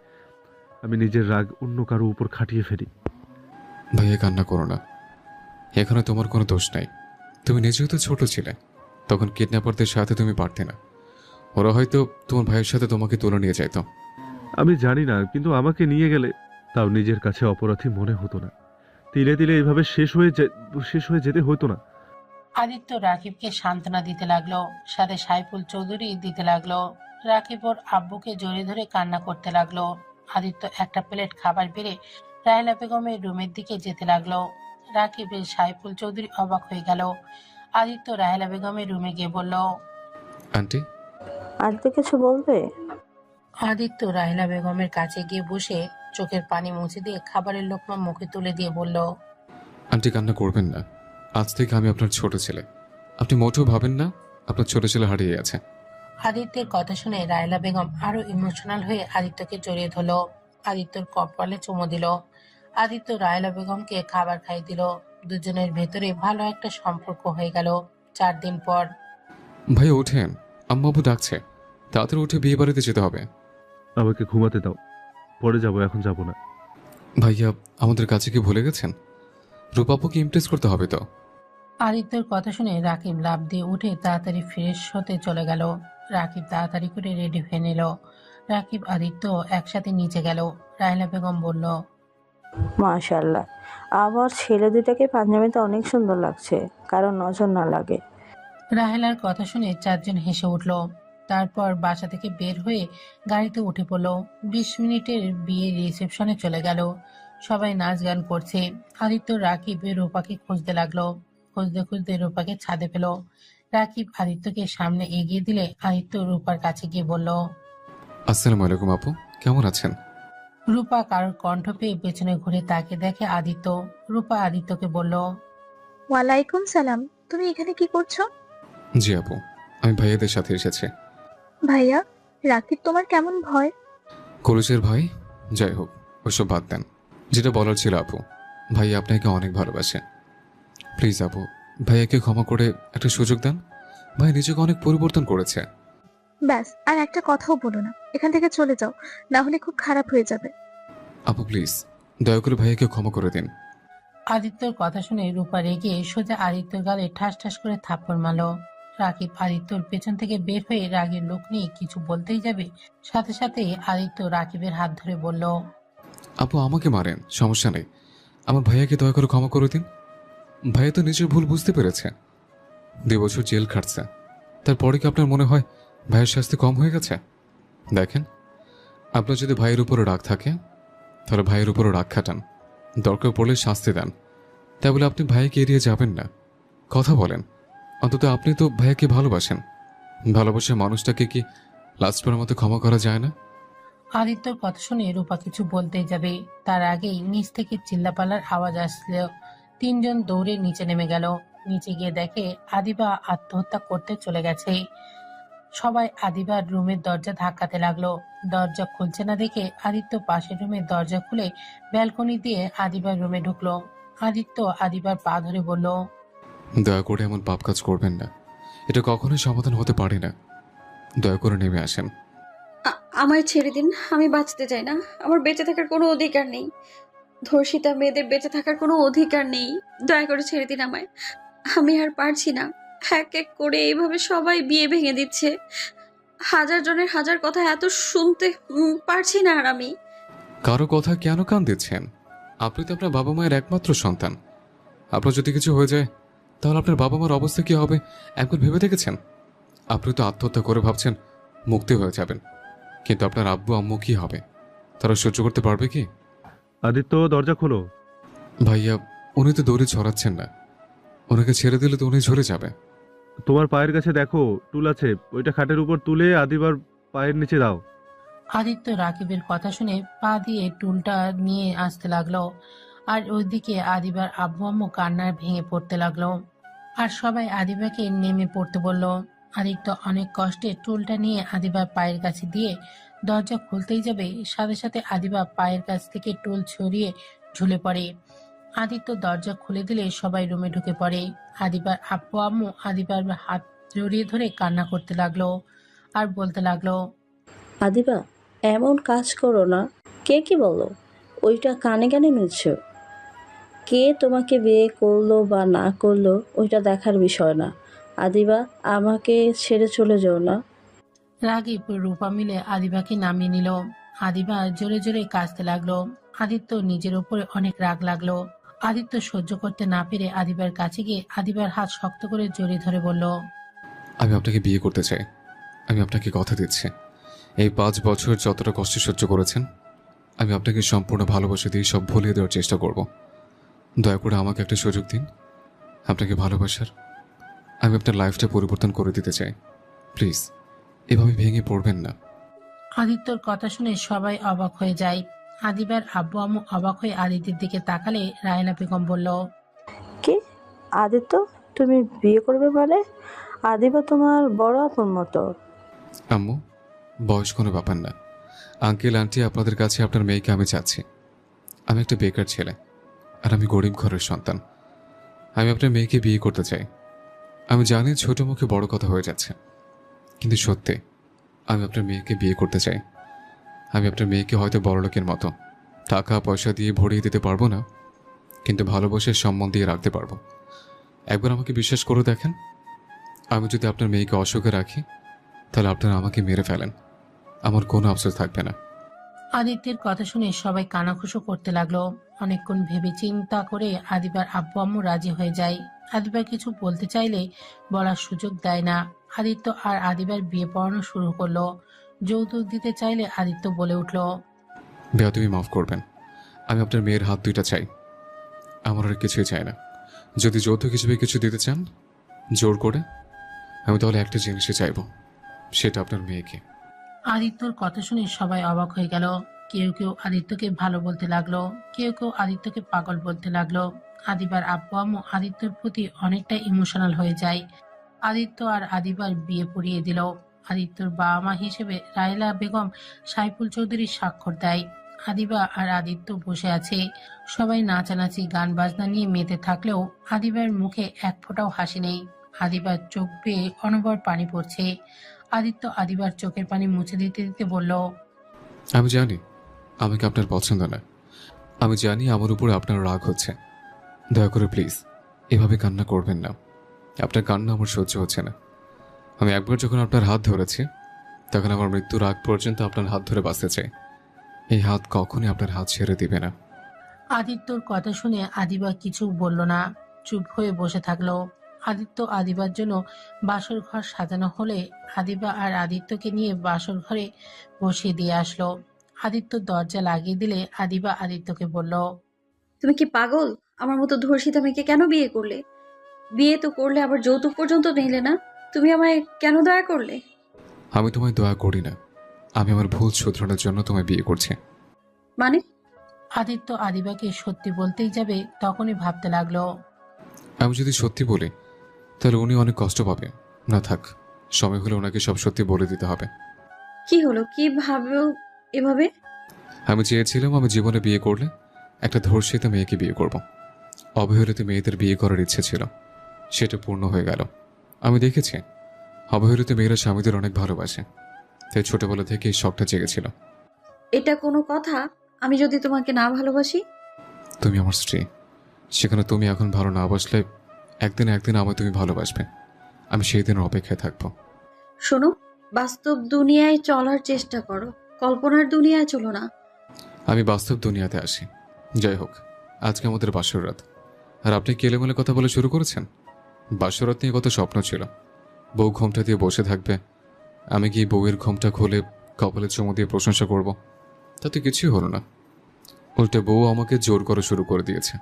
আমি নিজের রাগ অন্য কারো উপর খাটিয়ে ফেলি। ভাইয়া কান্না করো না, এখানে তোমার কোনো দোষ নাই। তুমি নিজেও তো ছোট ছিলে, তখন কিডন্যাপারদের সাথে তুমি পারতে না। ওরা হয়তো তোমার ভাইয়ের সাথে তোমাকে তুলে নিয়ে যাইতো। আমি জানি না, কিন্তু আমাকে নিয়ে গেলে তাও নিজের কাছে অপরাধী মনে হতো না। তিলে তিলে এইভাবে শেষ হয়ে যেতে হতো না। আদিত্য রাকিবকে সান্ত্বনা দিতে লাগলো, সাথে সাইফুল চৌধুরী দিতে লাগলো। রাকিব ওর আব্বুকে জড়িয়ে ধরে কান্না করতে লাগলো। আদিত্য একটা প্লেট খাবার বেড়ে রাহেলা বেগমের রুমের দিকে যেতে লাগলো। রাকিবের সাইফুল চৌধুরী অবাক হয়ে গেল। আদিত্য রাহেলা বেগমের রুমে গিয়ে বলল, আন্টি, আর তো কিছু বলবে? আদিত্য রাহেলা বেগমের কাছে গিয়ে বসে চোখের পানি মুছে দিয়ে খাবারের লোকমা মুখে তুলে দিয়ে বলল, আন্টি কান্না করবেন না। আজ থেকে আমি আপনার ছোট ছেলে। আপনি মোটেও ভাবেন না আপনার ছোট ছেলে হারিয়ে গেছে। আদিত্যের কথা শুনে রাহেলা বেগম আরো ইমোশনাল হয়ে আদিত্যকে জড়িয়ে ধরলো। আদিত্যর কপালে চুমো দিল। আদিত্য রাহেলা বেগমকে খাবার খাইয়ে দিল। দুজনের ভেতরে ভালো একটা সম্পর্ক হয়ে গেল। 4 দিন পর ভাই ওঠেন, আম্মা আব্বু ডাকছে, তাড়াতাড়ি উঠে বিয়ে বাড়িতে যেতে হবে। আমাকে ঘুমাতে দাও, পরে যাব, এখন যাব না। ভাইয়া আমাদের কাছে কি ভুলে গেছেন? রূপাপুকে ইমপ্রেস করতে হবে তো। আদিত্যর কথা শুনে রাকিব লাফ দিয়ে উঠে তাড়াতাড়ি ফ্রেশ হতে চলে গেল। রাকিব তাড়াতাড়ি করে রেডি হয়ে নিল। রাকিব আদিত্য একসাথে নিচে গেল। রাহেলা বেগম বলল, মাশাআল্লাহ, আবার ছেলে দুটাকে পাঞ্জাবিতে অনেক সুন্দর লাগছে, কারণ নজর না লাগে। রাহেলার কথা শুনে 4 জন হেসে উঠল। তারপর বাসা থেকে বের হয়ে গাড়িতে উঠে পড়ল। 20 মিনিটের বিয়ের রিসেপশনে চলে গেল। সবাই নাচ গান করছে। আদিত্য রাকিব রূপাকে খুঁজতে লাগলো। খুঁজতে খুঁজতে রূপাকে ছাদে পেল। রাকিব আদিত্যকে সামনে এগিয়ে দিলে আদিত্য রূপার কাছে গিয়ে বলল, আসসালামু আলাইকুম আপু, কেমন আছেন? রূপা কারোর কণ্ঠ পেয়ে পেছনে ঘুরে তাকে দেখে আদিত্য। রূপা আদিত্যকে বলল, ওয়ালাইকুম সালাম, তুমি এখানে কি করছো? জি আপু, আমি ভাইয়াদের সাথে এসেছি। ভাইয়া, রাকিব তোমার কেমন ভয়? কলেজের ভাই, যাই হোক ওসব বাদ দেন। যেটা বলার ছিল আপু, ভাইয়া আপনাকে অনেক ভালোবাসে। প্লিজ আপু, ভাইয়াকে ক্ষমা করে একটা সুযোগ দেন। ভাই নিজেকে অনেক পরিবর্তন করেছে। ব্যাস, আর একটা কথাও বলো না, এখান থেকে চলে যাও, না হলে খুব খারাপ হয়ে যাবে। আপু প্লিজ, দয়া করে ভাইয়াকে ক্ষমা করে দিন। আদিত্যর কথা শুনে রূপা রেগে সোজা আদিত্যর গালে ঠাস ঠাস করে থাপ্পড় মারল। রাকিব আদিত্যর পেছন থেকে বের হয়ে রাগের লোক নিয়ে কিছু বলতেই যাবে, সাথে সাথে আদিত্য রাকিবের হাত ধরে বলল, আপু আমাকে মারেন, সমস্যা নেই, আমার ভাইয়াকে দয়া করে ক্ষমা করে দিন। ভাইয়া তো নিজের ভুল বুঝতে পেরেছে, 2 বছর জেল খাটছে, তারপরে কি আপনার মনে হয় ভাইয়ের শাস্তি কম হয়ে গেছে? দেখেন, আপনার যদি ভাইয়ের উপরে রাগ থাকে তাহলে ভাইয়ের উপরে রাগ খাটান, দরকার পড়লে শাস্তি দেন। তাই বলে আপনি ভাইয়াকে এড়িয়ে যাবেন না, কথা বলেন। অন্তত আপনি তো ভাইয়াকে ভালোবাসেন, ভালোবাসার মানুষটাকে কি লাস্টবারের মতো ক্ষমা করা যায় না? আদিত্যর কথা শুনে রূপা কিছু বলতেই যাবে, তার আগেই নিচ থেকে চিল্লাপাল্লার আওয়াজ আসলো। 3 জন দৌড়ে নিচে নেমে গেল। নিচে গিয়ে দেখে আদিবা আত্মহত্যা করতে চলে গেছে। সবাই আদিবার রুমের দরজা ধাক্কাতে লাগলো। দরজা খুলছে না দেখে আদিত্য পাশের রুমের দরজা খুলে ব্যালকনি দিয়ে আদিবার রুমে ঢুকলো। আদিত্য আদিবার পা ধরে বলল, দয়া করে এমন পাপ কাজ করবেন না, এটা কখনোই সমাধান হতে পারে না। দয়া করে নেমে আসেন। আমায় ছেড়ে দিন, আমি বাঁচতে চাই না। আমার বেঁচে থাকার কোনো অধিকার নেই। ধর্ষিতা মেয়েদের বেঁচে থাকার কোনো অধিকার নেই। দয়া করে ছেড়ে দিন আমায়। আমি আর পারছি না। এক এক করে এইভাবে সবাই বিয়ে ভেঙে দিচ্ছে। 1000 জনের 1000 কথা এত শুনতে পারছি না আর আমি। কারো কথা কেন কান দিচ্ছেন? আপনি তো আপনার বাবা মায়ের একমাত্র সন্তান। আপনার যদি কিছু হয়ে যায় তাহলে আপনার বাবা মার অবস্থা কি হবে একবার ভেবে দেখেছেন? আপনি তো আত্মহত্যা করে ভাবছেন মুক্তি হয়ে যাবেন, কিন্তু আপনার আব্বু আম্মু কি হবে? তারা সহ্য করতে পারবে কি? আদিত্য, দরজা খোলো। ভাইয়া, উনি তো দৌড়ে ছড়াচ্ছেন না। ওনাকে ছেড়ে দিলে তো উনি ঝরে যাবে। তোমার পায়ের কাছে দেখো টুল আছে, ওইটা খাটের উপর তুলে আদিবার পায়ের নিচে দাও। আদিত্য রাকিবের কথা শুনে পা দিয়ে টুলটা নিয়ে আসতে লাগলো। আর ওইদিকে আদিবার আব্বু আম্মু কান্নার ভেঙে পড়তে লাগলো। আর সবাই আদিবাকে নেমে পড়তে বলল। আদিত্য অনেক কষ্টে টুলটা নিয়ে আদিবার পায়ের কাছে দিয়ে দরজা খুলতেই যাবে, সাথে সাথে আদিবা পায়ের কাছ থেকে টুল ছড়িয়ে ঝুলে পড়ে। আদিত্য দরজা খুলে দিলে সবাই রুমে ঢুকে পড়ে। আদিবার আব্বু আম্মু আদিবার হাত জড়িয়ে ধরে কান্না করতে লাগলো আর বলতে লাগলো। আদিবা, এমন কাজ করো না। কে কি বলো, ওইটা কানে কানে নিচ্ছ। কে তোমাকে বিয়ে করলো বা না করলো ওইটা দেখার বিষয় না। আদিবা, আমাকে ছেড়ে চলে যাও না। রাগীব রূপা মিলে আদিবাকে নামিয়ে নিল। আদিবা জোরে জোরে কাঁদতে লাগলো। আদিত্য নিজের উপরে অনেক রাগ লাগলো। আদিত্য সহ্য করতে না পেরে আদিবার কাছে গিয়ে আদিবার হাত শক্ত করে জড়িয়ে ধরে বলল। আমি আপনাকে বিয়ে করতে চাই। আমি আপনাকে কথা দিচ্ছি, এই 5 বছর যতটা কষ্ট সহ্য করেছেন, আমি আপনাকে সম্পূর্ণ ভালোবাসা দিয়ে সব ভুলিয়ে দেওয়ার চেষ্টা করব। দয়া করে আমাকে একটা সুযোগ দিন আপনাকে ভালোবাসার। আমি আপনার লাইফটা পরিবর্তন করে দিতে চাই। প্লিজ, এভাবে ভেঙে পড়বেন না। আদিত্যর কথা শুনে সবাই অবাক হয়ে যায়। আদিবার আব্বু আম্মু অবাক হয়ে আদিত্যের দিকে তাকালে রায়না বেগম বলল। কে? আদিত্য, তুমি বিয়ে করবে মানে? আদিবা তোমার বড় আপন মতো। আম্মু, বয়স কোনো ব্যাপার না। আঙ্কেল আন্টি, আপনাদের কাছে আপনার মেয়েকে আমি চাচ্ছি। আমি একটা বেকার ছেলে, আর আমি গরিব ঘরের সন্তান। আমি আপনার মেয়েকে বিয়ে করতে চাই। আমি জানি ছোট মুখে বড় কথা হয়ে যাচ্ছে, কিন্তু সত্যি আমি আপনার মেয়েকে বিয়ে করতে চাই। আমি আপনার মেয়েকে হয়তো বড়লোকের মতো টাকা পয়সা দিয়ে ভরিয়ে দিতে পারবো না, কিন্তু ভালোবাসার সম্মান দিয়ে রাখতে পারবো। একবার আমাকে বিশ্বাস করে দেখেন। আমি যদি আপনার মেয়েকে অসুখে রাখি, তাহলে আপনারা আমাকে মেরে ফেলেন, আমার কোনো আফসোস থাকবে না। আদিত্যের কথা শুনে সবাই কানাঘুষো করতে লাগলো। অনেকক্ষণ ভেবে চিন্তা করে আদিবার আব্বু আম্মু রাজি হয়ে যায়। আদিবার কিছু বলতে চাইলে বলার সুযোগ দেয় না। আদিত্য আর আদিবার বিয়ে পড়ানো শুরু করলো। যৌতুক দিতে চাইলে আদিত্য বলে উঠল। বেয়া, তুমি মাফ করবেন। আমি আপনার মেয়ের হাত দুইটা চাই, আমার আর কিছুই চাই না। যদি যৌতুক হিসেবে কিছু দিতে চান জোর করে, আমি তাহলে একটা জিনিসই চাইবো, সেটা আপনার মেয়েকে। আদিত্যর কথা শুনে সবাই অবাক হয়ে গেল। কেউ কেউ আদিত্যকে ভালো বলতে লাগলো, কেউ কেউ আদিত্যকে পাগল বলতে লাগলো। আদিবার আব্বু আম্মু আদিত্যর প্রতি অনেকটা ইমোশনাল হয়ে যায়। আদিত্য আর আদিবার বিয়ে পড়িয়ে দিল। আদিত্যর বাবা মা হিসেবে রায়লা বেগম সাইফুল চৌধুরী স্বাক্ষর দেয়। আদিবা আর আদিত্য বসে আছে। সবাই নাচানাচি গান বাজনা নিয়ে মেতে থাকলেও আদিবার মুখে এক ফোঁটাও হাসি নেই। আদিবার চোখ বেয়ে অনবর পানি পড়ছে। আদিত্য আদিবার চোখের পানি মুছে দিতে দিতে বলল। আমি জানি আমাকে আপনার পছন্দ না, আমি জানি আমার উপরে আপনার রাগ হচ্ছে। দয়া করে প্লিজ এভাবে কান্না করবেন না। আপনার কান্না আমার সহ্য হচ্ছে না। আমি একবার যখন আপনার হাত ধরেছি, তখন আমার মৃত্যুর আগ পর্যন্ত আপনার হাত ধরে বাঁচতে চাই। এই হাত কখনই আপনার হাত ছেড়ে দিবে না। আদিত্যর কথা শুনে আদিবা কিছু বলল না, চুপ হয়ে বসে থাকলো। আদিত্য আদিবার জন্য বাসর ঘর সাজানো হলে আদিবা আর আদিত্যকে নিয়ে বাসর ঘরে বসিয়ে দিয়ে আসলো। আদিত্য দরজা লাগিয়ে দিলে আদিবা আদিত্যকে বলল। তুমি কি পাগল? আমার মতো ধর্ষিতা মেয়েকে কেন বিয়ে করলে? বিয়ে তো করলে, আবার যৌতুক পর্যন্ত নিলে না। তুমি আমায় কেন দয়া করলে? আমি তোমায় দয়া করি না, আমি আমার ভুল শুধরানোর জন্য তোমায় বিয়ে করছি। মানে? আদিত্য আদিবাকে সত্যি বলতেই যাবে তখনই ভাবতে লাগলো। আমি যদি সত্যি বলি তাহলে উনি অনেক কষ্ট পাবে। না থাক, সময় হলে ওনাকে সব সত্যি বলে দিতে হবে। কি হলো? কি ভাবো এভাবে? আমি চেয়েছিলাম আমি জীবনে বিয়ে করলে একটা ধর্ষিত মেয়েকে বিয়ে করব। অবহেলিত মেয়েদের বিয়ে করার ইচ্ছে ছিল, সেটা পূর্ণ হয়ে গেল। আমি দেখেছি অবহেলিত মেয়েরা স্বামীদের অনেক ভালোবাসে, তাই ছোটবেলা থেকে এই শখটা জেগেছিল। এটা কোনো কথা? আমি যদি তোমাকে না ভালোবাসি? তুমি আমার স্ত্রী, সেখানে তুমি এখন ভালো না বাসলে একদিন একদিন আমায় তুমি ভালোবাসবে। আমি সেই দিনের অপেক্ষায় থাকবো। শোনো, বাস্তব দুনিয়ায় চলার চেষ্টা করো, কল্পনার দুনিয়ায় চলো না। আমি বাস্তব দুনিয়াতে আসি। যাই হোক, আজকে আমাদের বাসর রাত, আর আপনি কেলেমেলে কথা বলে শুরু করেছেন। বাসরাত নিয়ে কত স্বপ্ন ছিল। বউ ঘোমটা দিয়ে বসে থাকবে, আমি গিয়ে বউয়ের ঘোমটা খুলে কপালে চুমু দিয়ে প্রশংসা করব। তাতে কিছুই হলো না, উল্টে বউ আমাকে জোর করা শুরু করে দিয়েছে।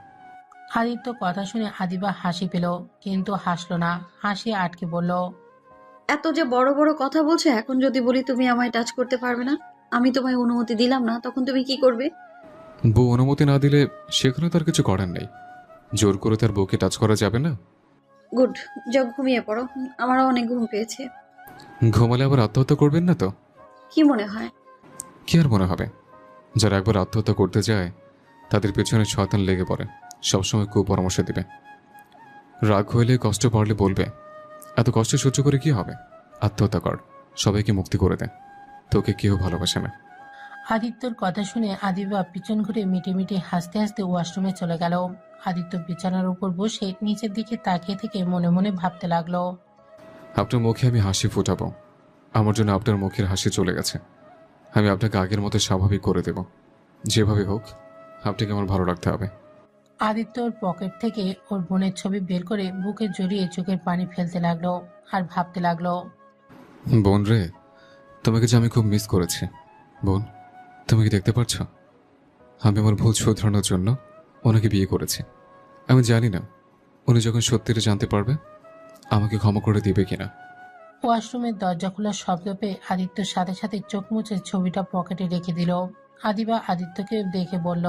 আদিত্য কথা শুনে আদিবা হাসি পেল, কিন্তু হাসলো না, হাসি আটকে বলল, এত যে বড় বড় কথা বলছো, এখন যদি বলি তুমি আমায় টাচ করতে পারবে না, আমি তোমায় অনুমতি দিলাম না, তখন তুমি কি করবে? বউ অনুমতি না দিলে সেখানে তার কিছু করার নেই। জোর করে তার বউকে টাচ করা যাবে না। গুড, যাও ঘুমিয়ে পড়ো, আমারও অনেক ঘুম পেয়েছে। ঘুমালে আবার আত্মহত্যা করবেন না তো? কি মনে হয়? কি আর মনে হবে, যারা একবার আত্মহত্যা করতে যায় তাদের পেছনে শয়তান লেগে পড়ে, সবসময় কুপরামর্শ দিবে। রাগ হইলে, কষ্ট পড়লে বলবে, এত কষ্ট সহ্য করে কি হবে, আত্মহত্যা কর, সবাইকে মুক্তি করে দে, তোকে কেউ ভালোবাসে না। আদিত্যর কথা শুনে আদিবা পিছন ঘুরে মিটে মিটে হাসতে হাসতে ওয়াশরুমে চলে গেল। আদিত্য বিছানার উপর বসে নিচের দিকে তাকিয়ে থেকে মনে মনে ভাবতে লাগলো। আপনার মুখে আমি হাসি ফোটাবো, আমার জন্য আপনার মুখের হাসি চলে গেছে। আমি আপনাকে আগের মতো স্বাভাবিক করে দেব, যেভাবে হোক আপনাকে আমার ভালো রাখতে হবে। আদিত্য ওর পকেট থেকে ওর বোনের ছবি বের করে বুকে জড়িয়ে চোখের পানি ফেলতে লাগলো আর ভাবতে লাগলো। বোন রে, তোমাকে যে আমি খুব মিস করেছি। বোন, তুমি কি দেখতে পাচ্ছ, আমি আমার ভুল শোধরানোর জন্য ওনাকে বিয়ে করেছি। আমি জানি না উনি যখন সত্যিটা জানতে পারবে আমাকে ক্ষমা করে দিবে কিনা। ওয়াশরুমের দরজা খোলার শব্দ পেয়ে আদিত্যর সাথে সাথে চোখ মুছে ছবিটা পকেটে রেখে দিল। আদিবা আদিত্যকে দেখে বলল,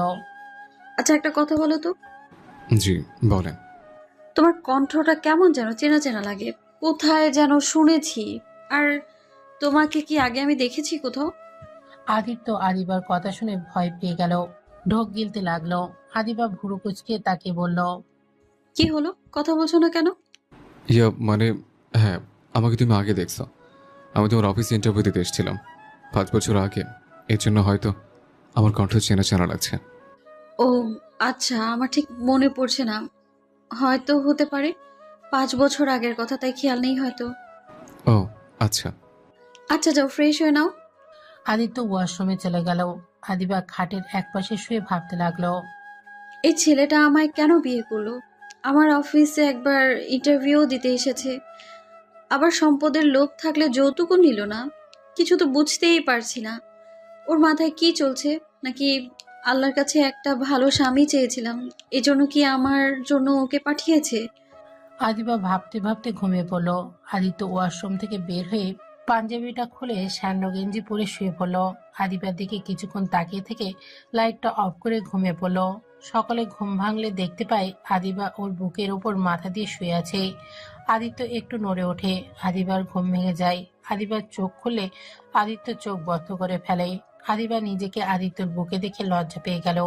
আচ্ছা, একটা কথা বলো তো, জি বলেন। তোমার কণ্ঠটা কেমন যেন চেনা চেনা লাগে, কোথায় যেন শুনেছি। আর তোমাকে কি আগে আমি দেখেছি কোথাও? আদিত্য আদিবার কথা শুনে ভয় পেয়ে গেল, ঢোক গিলতে লাগলো। আদিবা ভুরু কুচকে তাকে বলল, কি হলো, কথা বলছো না কেন? ইয়া মানে, হ্যাঁ, আমাকে তুমি আগে দেখছো। আমি তোমার অফিসে ইন্টারভিউ দিতে এসেছিলাম 5 বছর আগে, এর জন্য হয়তো আমার কণ্ঠ চেনা চেনা লাগছে। ও আচ্ছা, আমার ঠিক মনে পড়ছে না, হয়তো হতে পারে 5 বছর আগের কথা, তাই খেয়াল নেই হয়তো। ও আচ্ছা। আচ্ছা, যাও ফ্রেশ হয়ে নাও। আদিত্য ওয়াশরুমে চলে গেল। আদিবা খাটের একপাশে শুয়ে ভাবতে লাগলো। এই ছেলেটা আমায় কেন বিয়ে করলো? আমার অফিসে একবার ইন্টারভিউ দিতে এসেছে, আবার সম্পদের লোভ থাকলে যৌতুকও নিল না। কিছু তো বুঝতেই পারছি না, ওর মাথায় কি চলছে? নাকি আল্লাহর কাছে একটা ভালো স্বামী চেয়েছিলাম, এজন্য কি আমার জন্য ওকে পাঠিয়েছে? আদিবা ভাবতে ভাবতে ঘুমিয়ে পড়লো। আদিত্য ওয়াশরুম থেকে বের হয়ে পাঞ্জাবিটা খুলে স্যান্ডো গেঞ্জি পরে শুয়ে পড়লো। আদিবার দিকে কিছুক্ষণ তাকিয়ে থেকে লাইটটা অফ করে ঘুমিয়ে পড়লো। সকালে ঘুম ভাঙলে দেখতে পায় আদিবা ওর বুকের ওপর মাথা দিয়ে শুয়ে আছে। আদিত্য একটু নড়ে ওঠে, আদিবার ঘুম ভেঙে যায়। আদিবার চোখ খুলে আদিত্য চোখ বন্ধ করে ফেলে। আদিবা নিজেকে আদিত্যর বুকে দেখে লজ্জা পেয়ে গেল,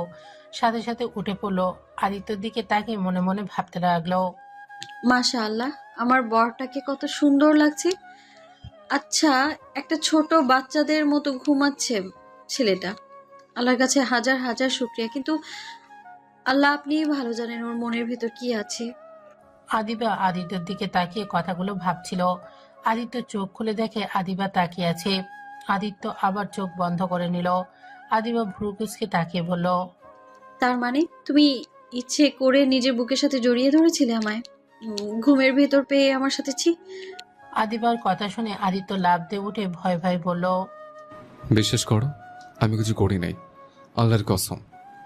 সাথে সাথে উঠে পড়লো। আদিত্যর দিকে তাকিয়ে মনে মনে ভাবতে লাগলো। মাশাআল্লাহ, আমার বরটাকে কত সুন্দর লাগছে। আচ্ছা, একটা ছোট বাচ্চাদের মতো ঘুমাচ্ছে ছেলেটা। আল্লাহর কাছে হাজার হাজার শুকরিয়া, কিন্তু আল্লাহ আপনিই ভালো জানেন ওর মনের ভেতর কি আছে। আদিবা আদিত্যর দিকে তাকিয়ে কথাগুলো ভাবছিল। আদিত্য চোখ খুলে দেখে আদিবা তাকিয়ে আছে। আদিত্য আবার চোখ বন্ধ করে নিল। আদিবা ভ্রু কুঁচকে তাকিয়ে বলল, তার মানে তুমি ইচ্ছে করে নিজের বুকের সাথে জড়িয়ে ধরেছিলে আমায়, ঘুমের ভেতর পেয়ে আমার সাথে? ছি! আদিবার কথা শুনে আদিত্য লাফ দিয়ে উঠে ভয় ভয় বলল, বিশ্বাস করো, আমি কিছু করি নাই, আল্লাহর কসম।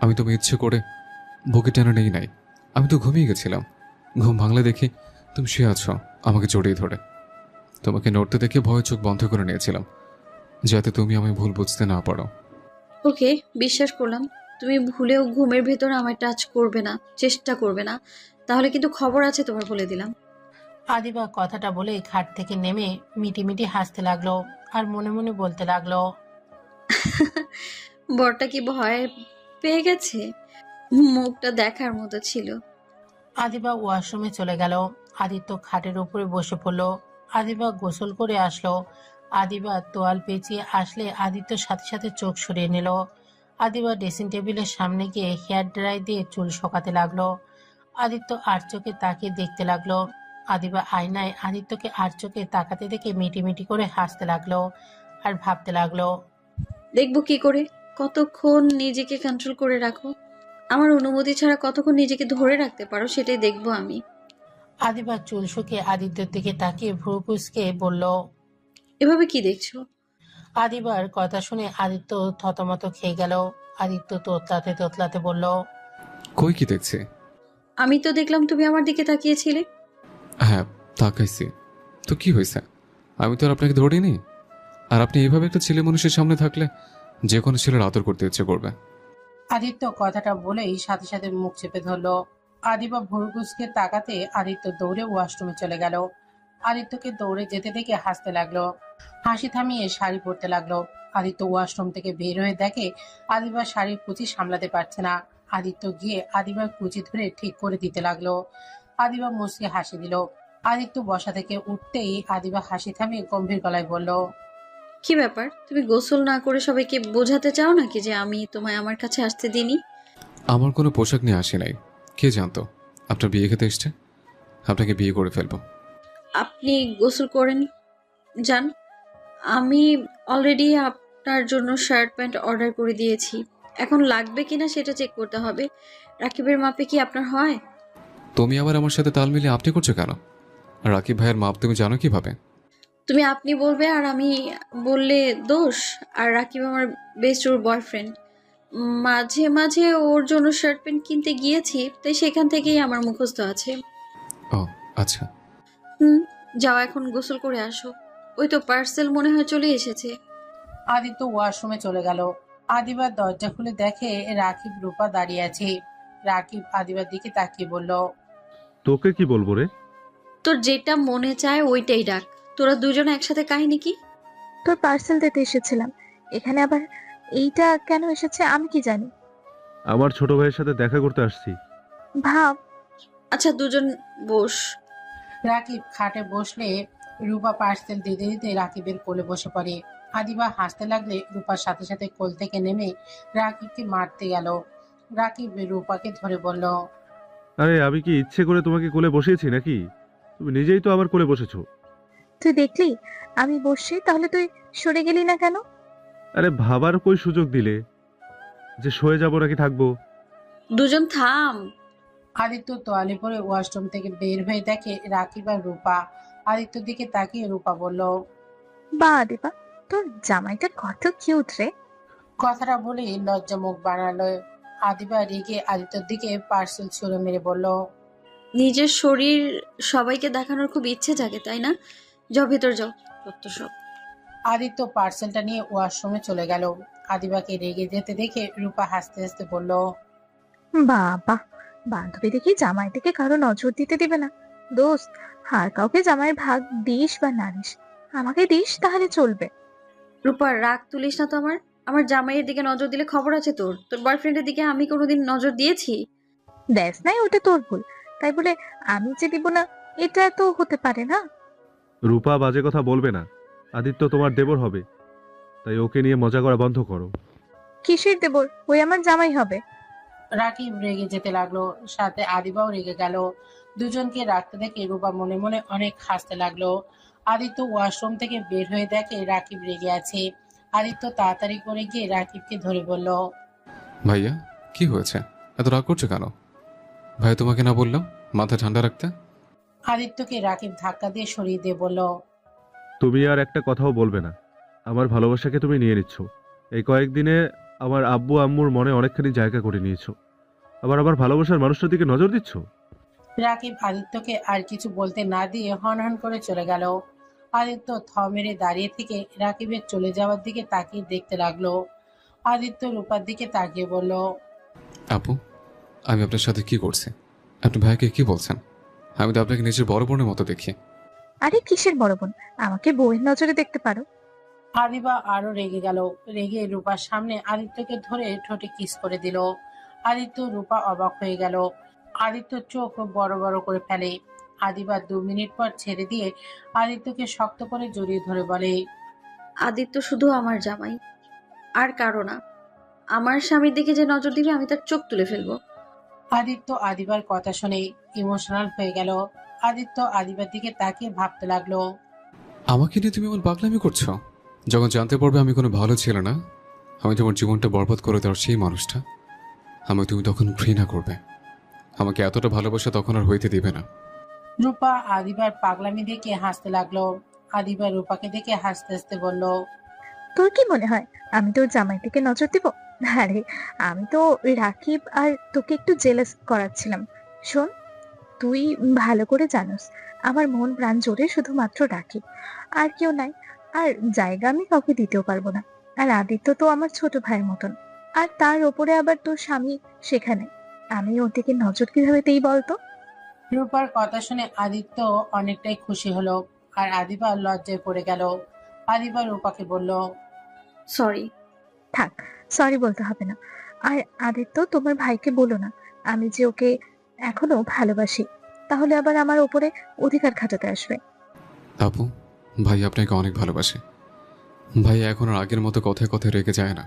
আমি তুমি ইচ্ছে করে বুকে টেনে নেই নাই, আমি তো ঘুমিয়ে গেছিলাম। ঘুম ভাঙলে দেখি তুমি শুয়ে আছো আমাকে জড়িয়ে ধরে। তোমাকে নড়তে দেখে ভয়ে চোখ বন্ধ করে নিয়েছিলাম, যাতে তুমি আমায় ভুল বুঝতে না পারো। ওকে, বিশ্বাস করলাম। তুমি ভুলেও ঘুমের ভেতর আমায় টাচ করবে না, চেষ্টা করবে না, তাহলে কিন্তু খবর আছে তোমার, বলে দিলাম। আদিবা কথাটা বলে খাট থেকে নেমে মিটিমিটি হাসতে লাগলো আর মনে মনে বলতে লাগলো, বরটা কি ভয় পেয়ে গেছে? মুখটা দেখার মতো ছিল। আদিবা ওয়াশরুমে চলে গেল। আদিত্য খাটের উপরে বসে পড়লো। আদিবা গোসল করে আসলো। আদিবা তোয়াল পেঁচিয়ে আসলে আদিত্য সাথে সাথে চোখ সরিয়ে নিল। আদিবা ড্রেসিং টেবিলের সামনে গিয়ে হেয়ার ড্রাই দিয়ে চুল শোকাতে লাগলো। আদিত্য আর চোখে তাকিয়ে দেখতে লাগলো। আদিবা আয়নায় আদিত্যকে আর চোখে তাকাতে দেখে মিটিমিটি করে হাসতে লাগলো আর ভাবতে লাগলো। দেখবো কি করে, কতক্ষণ নিজেকে কন্ট্রোল করে রাখো, আমার অনুমতি ছাড়া কতক্ষণ নিজেকে ধরে রাখতে পারো, সেটাই দেখবো আমি। আদিবা চুল শুকিয়ে আদিত্যর দিকে তাকিয়ে ভ্রু কুঁচকে বলল। এভাবে কি দেখছো? আদিবার কথা শুনে আদিত্য থতমত খেয়ে গেল। আদিত্য তোতলাতে তোতলাতে বলল। কই কি দেখছি? আমি তো দেখলাম তুমি আমার দিকে তাকিয়েছিলে। হ্যাঁ, তাকাইছি। তো কি হয়েছে? আমি তো আর আপনাকে ধরিনি। আর আপনি এইভাবে একটা ছেলে মানুষের সামনে থাকলে যে কোনো ছেলের আদর করতে ইচ্ছে করবে। আদিত্য কথাটা বলেই সাথে সাথে মুখ চেপে ধরল। আদিবা ভ্রু কুঁচকে তাকাতে আদিত্য দৌড়ে ওয়াশরুমে চলে গেল। আদিত্যকে দৌড়ে যেতে দেখে হাসতে লাগলো। হাসি থামিয়ে শাড়ি পরতে লাগলো। আদিত্য ওয়াশরুম থেকে বের হয়ে দেখে আদিবার শাড়ির কুচি সামলাতে পারছে না। আদিত্য গিয়ে আদিবার কুচি ধরে ঠিক করে দিতে লাগলো। আদিবা মুচকে হাসি দিল। আদিত্য বসা থেকে উঠতেই আদিবা হাসি থামিয়ে গম্ভীর গলায় বলল। কি ব্যাপার, তুমি গোসল না করে সবাইকে বোঝাতে চাও নাকি যে আমি তোমায় আমার কাছে আসতে দিইনি? আমার কোনো পোশাক নিয়ে আসে নাই। কে জানতো আপনার বিয়ে খেতে এসছে? আপনাকে বিয়ে করে ফেলবো। আপনি গোসল করেন যান। আমি অলরেডি আপনার জন্য শার্ট প্যান্ট অর্ডার করে দিয়েছি। এখন লাগবে কিনা সেটা চেক করতে হবে। রাকিবের মাপে কি আপনার হয়? তুমি আবার আমার সাথে তাল মিলিয়ে আপনি করছো কেন? আর রাকিব ভাইয়ের মাপ তুমি জানো কিভাবে? তুমি আপনি বলবে আর আমি বললে দোষ? আর রাকিব আমার বেস্ট ওর বয়ফ্রেন্ড। মাঝে মাঝে ওর জন্য শার্ট প্যান্ট কিনতে গিয়েছি, তাই সেখান থেকেই আমার মুখস্থ আছে। ও আচ্ছা। হুম, যাও এখন গোসল করে আসো। ওই তো পার্সেল মনে হয় চলে এসেছে। আদিত্য ওয়াশরুমে চলে গেল। আদিবার দরজা খুলে দেখে রাকিব রূপা দাঁড়িয়ে আছে। রাকিব আদিবার দিকে তাকিয়ে বলল। তোকে কি বলবো রে? তোর যেটা মনে চায় ওইটাই ডাক। তোরা দুজনে একসাথে কাহিনী কি? তোর পার্সেল দিতে এসেছিলাম, এখানে আবার এইটা কেন এসেছে আমি কি জানি। আমার ছোট ভাইয়ের সাথে দেখা করতে আসছি। ভাব। আচ্ছা দুজন বস। রাকিব খাটে বসলে রূপা পার্সেল দিতে দিতে রাকিবের কোলে বসে পড়ে। আদিবা হাসতে লাগলে রূপার সাথে সাথে কোল থেকে নেমে রাকিবকে মারতে গেল। রাকিব রূপাকে ধরে বলল। আরে আমি কি ইচ্ছে করে তোমাকে কোলে বসিয়েছি নাকি? তুমি নিজেই তো আমার কোলে বসেছো। তুই দেখলি আমি বসছি, তাহলে তুই সরে গেলি না কেন? আরে ভাবার কই সুযোগ দিলে যে সয়ে যাবো নাকি থাকবো? দুজন থাম। আদিত্য তোয়ালে পরে ওয়াশরুম থেকে বের হয়ে দেখে রাকিব আর রূপা। আদিত্যর দিকে তাকিয়ে রূপা বলল। বা দিবা, তোর জামাইটা কত কিউট রে। কথাটা বলে লজ্জা মুখ বানালো। আদিবা রেগে আদিত্যর দিকে পার্সেল ছুঁড়ে মেরে বলল। নিজের শরীর সবাইকে দেখানোর খুব ইচ্ছে জাগে, তাই না? যাও ভেতর যাও, তত্ত্ব সব। আদিত্য পার্সেলটা নিয়ে ওয়াশরুমে চলে গেল। আদিবাকে রেগে যেতে দেখে রূপা হাসতে হাসতে বলল। বাবা, বান্ধবী দেখি জামাইটাকে কারো নজর দিতে দিবে না। দোস্ত, আর কাউকে জামাইয়ের ভাগ দিস বা না দিস, আমাকে দিস তাহলে চলবে। রূপা রাগ তুলিস না তো আমার। আমার জামাইয়ের দিকে নজর দিলে খবর আছে তোর। তোর বয়ফ্রেন্ডের দিকে আমি কোনোদিন নজর দিয়েছি? দেখ নাই, ওটা তোর ভুল, তাই বলে আমি যে দিব না এটা তো হতে পারে না। রূপা বাজে কথা বলবে না। আদিত্য তোমার দেবর হবে, তাই ওকে নিয়ে মজা করা বন্ধ করো। কিসের দেবর? ওই আমার জামাই হবে। রাকিব রেগে যেতে লাগলো, সাথে আদিবাও রেগে গেল। দুজনকে রাখতে দেখে রূপা মনে মনে অনেক হাসতে লাগলো। আদিত্য ওয়াশরুম থেকে বের হয়ে দেখে রাকিব রেগে আছে। আদিত্য তাড়াতাড়ি করে গিয়ে রাকিবকে ধরে বলল। ভাইয়া কি হয়েছে? এত রাগ করছো কেন? ভাই তোমাকে না বললাম মাথা ঠান্ডা রাখতে? আদিত্যকে রাকিব ধাক্কা দিয়ে সরিয়ে দিয়ে বলল। তুমি আর একটা কথাও বলবে না। আমার ভালোবাসাকে তুমি নিয়ে নিচ্ছ। এই কয়েকদিনে আমার আব্বু আম্মুর মনে অনেকখানি জায়গা করে নিয়েছো। আবার আমার ভালোবাসার মানুষটার দিকে নজর দিচ্ছ। রাকিব আদিত্যকে আর কিছু বলতে না দিয়ে হন হন করে চলে গেল। আদিত্য থ মেরে দাঁড়িয়ে থেকে রাকিবের চলে যাওয়ার দিকে তাকিয়ে দেখতে লাগলো। আদিত্য রূপার দিকে তাকিয়ে বলল। আপু, আমি আপনার সাথে কি করছি? আপনি ভাইকে কি বলছেন? আমি তো আপনাকে নিজের বড় বোনের মতো দেখি। আরে কিসের বড় বোন? আমাকে বউয়ের নজরে দেখতে পারো। আদিবা আরো রেগে গেল। রেগে রূপার সামনে আদিত্যকে ধরে ঠোঁটে কিস করে দিল। আদিত্য রূপা অবাক হয়ে গেল। আদিত্য চোখ বড় বড় করে ফেলে। আদিবা 2 মিনিট পর ছেড়ে দিয়ে আদিত্যকে শক্ত করে জড়িয়ে ধরে বলে। আদিত্য শুধু আমার জামাই, আর কারো না। আমার স্বামীর দিকে যে নজর দিবে আমি তার চোখ তুলে ফেলবো। আদিত্য আদিবার কথা শুনে ইমোশনাল হয়ে গেল। আদিত্য আদিবার দিকে তাকিয়ে ভাবতে লাগলো। আমাকে নিয়ে তুমি এমন পাগলামি করছো? যখন জানতে পারবে আমি কোনো ভালো ছিল না, আমি তোমার জীবনটা বরবাদ করে দেওয়ার সেই মানুষটা, আমাকে তুমি তখন ঘৃণা করবে। আমাকে এতটা ভালোবাসা তখন আর হইতে দিবে না। রূপা আদিবার পাগলামি দেখে হাসতে লাগলো। আদিবা রূপাকে দেখে হাসতে হাসতে বলল, তোর কি মনে হয় আমি তোর জামাই থেকে নজর দিব? আরে, আমি তো রাকিব আর তোকে একটু জেলাস করাচ্ছিলাম। শোন, তুই ভালো করে জানোস আমার মন প্রাণ জোরে শুধুমাত্র রাকিব, আর কেউ নাই। আর জায়গা আমি কাউকে দিতেও পারবো না। আর আদিত্য তো আমার ছোট ভাইয়ের মতন, আর তার ওপরে আবার তোর স্বামী সেখানে। আমি ওর দিকে নজর কিভাবে দেই বলতো? রূপার কথা শুনে আদিত্য অনেকটাই খুশি হলো। আর আদিবা লজ্জায় পড়ে গেল। আদিবা রূপাকে বলল, সরি। থাক, সরি বলতে হবে না। আর আদিত্য, তোমার ভাইকে বলো না আমি যে ওকে এখনো ভালোবাসি, তাহলে আবার আমার ওপরে অধিকার খাটাতে আসবে। আপু, ভাই আপনাকে অনেক ভালোবাসে। ভাই এখন আর আগের মতো কথায় কথায় রেগে যায় না।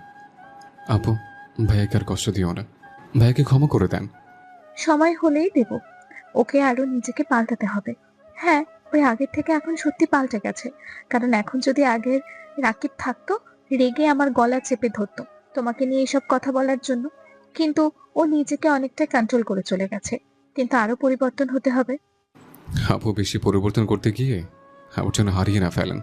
আপু, ভাইয়াকে আর কষ্ট দিও না, ভাইয়াকে ক্ষমা করে দেন। সময় হলেই দেব। ওকে আরো নিজেকে পাল্টাতে হবে। হ্যাঁ, ওই আগের থেকে এখন সত্যি পাল্টে গেছে। কারণ এখন যদি আগের রাকিব থাকতো, রেগে আমার গলা চেপে ধরতো তোমাকে নিয়ে এসব কথা বলার জন্য। কিন্তু ও নিজেকে অনেকটা কন্ট্রোল করে চলে গেছে। কিন্তু আরো পরিবর্তন হতে হবে। আপু বেশি পরিবর্তন করতে গিয়ে আমার জন্য হারিয়ে না ফেলেন।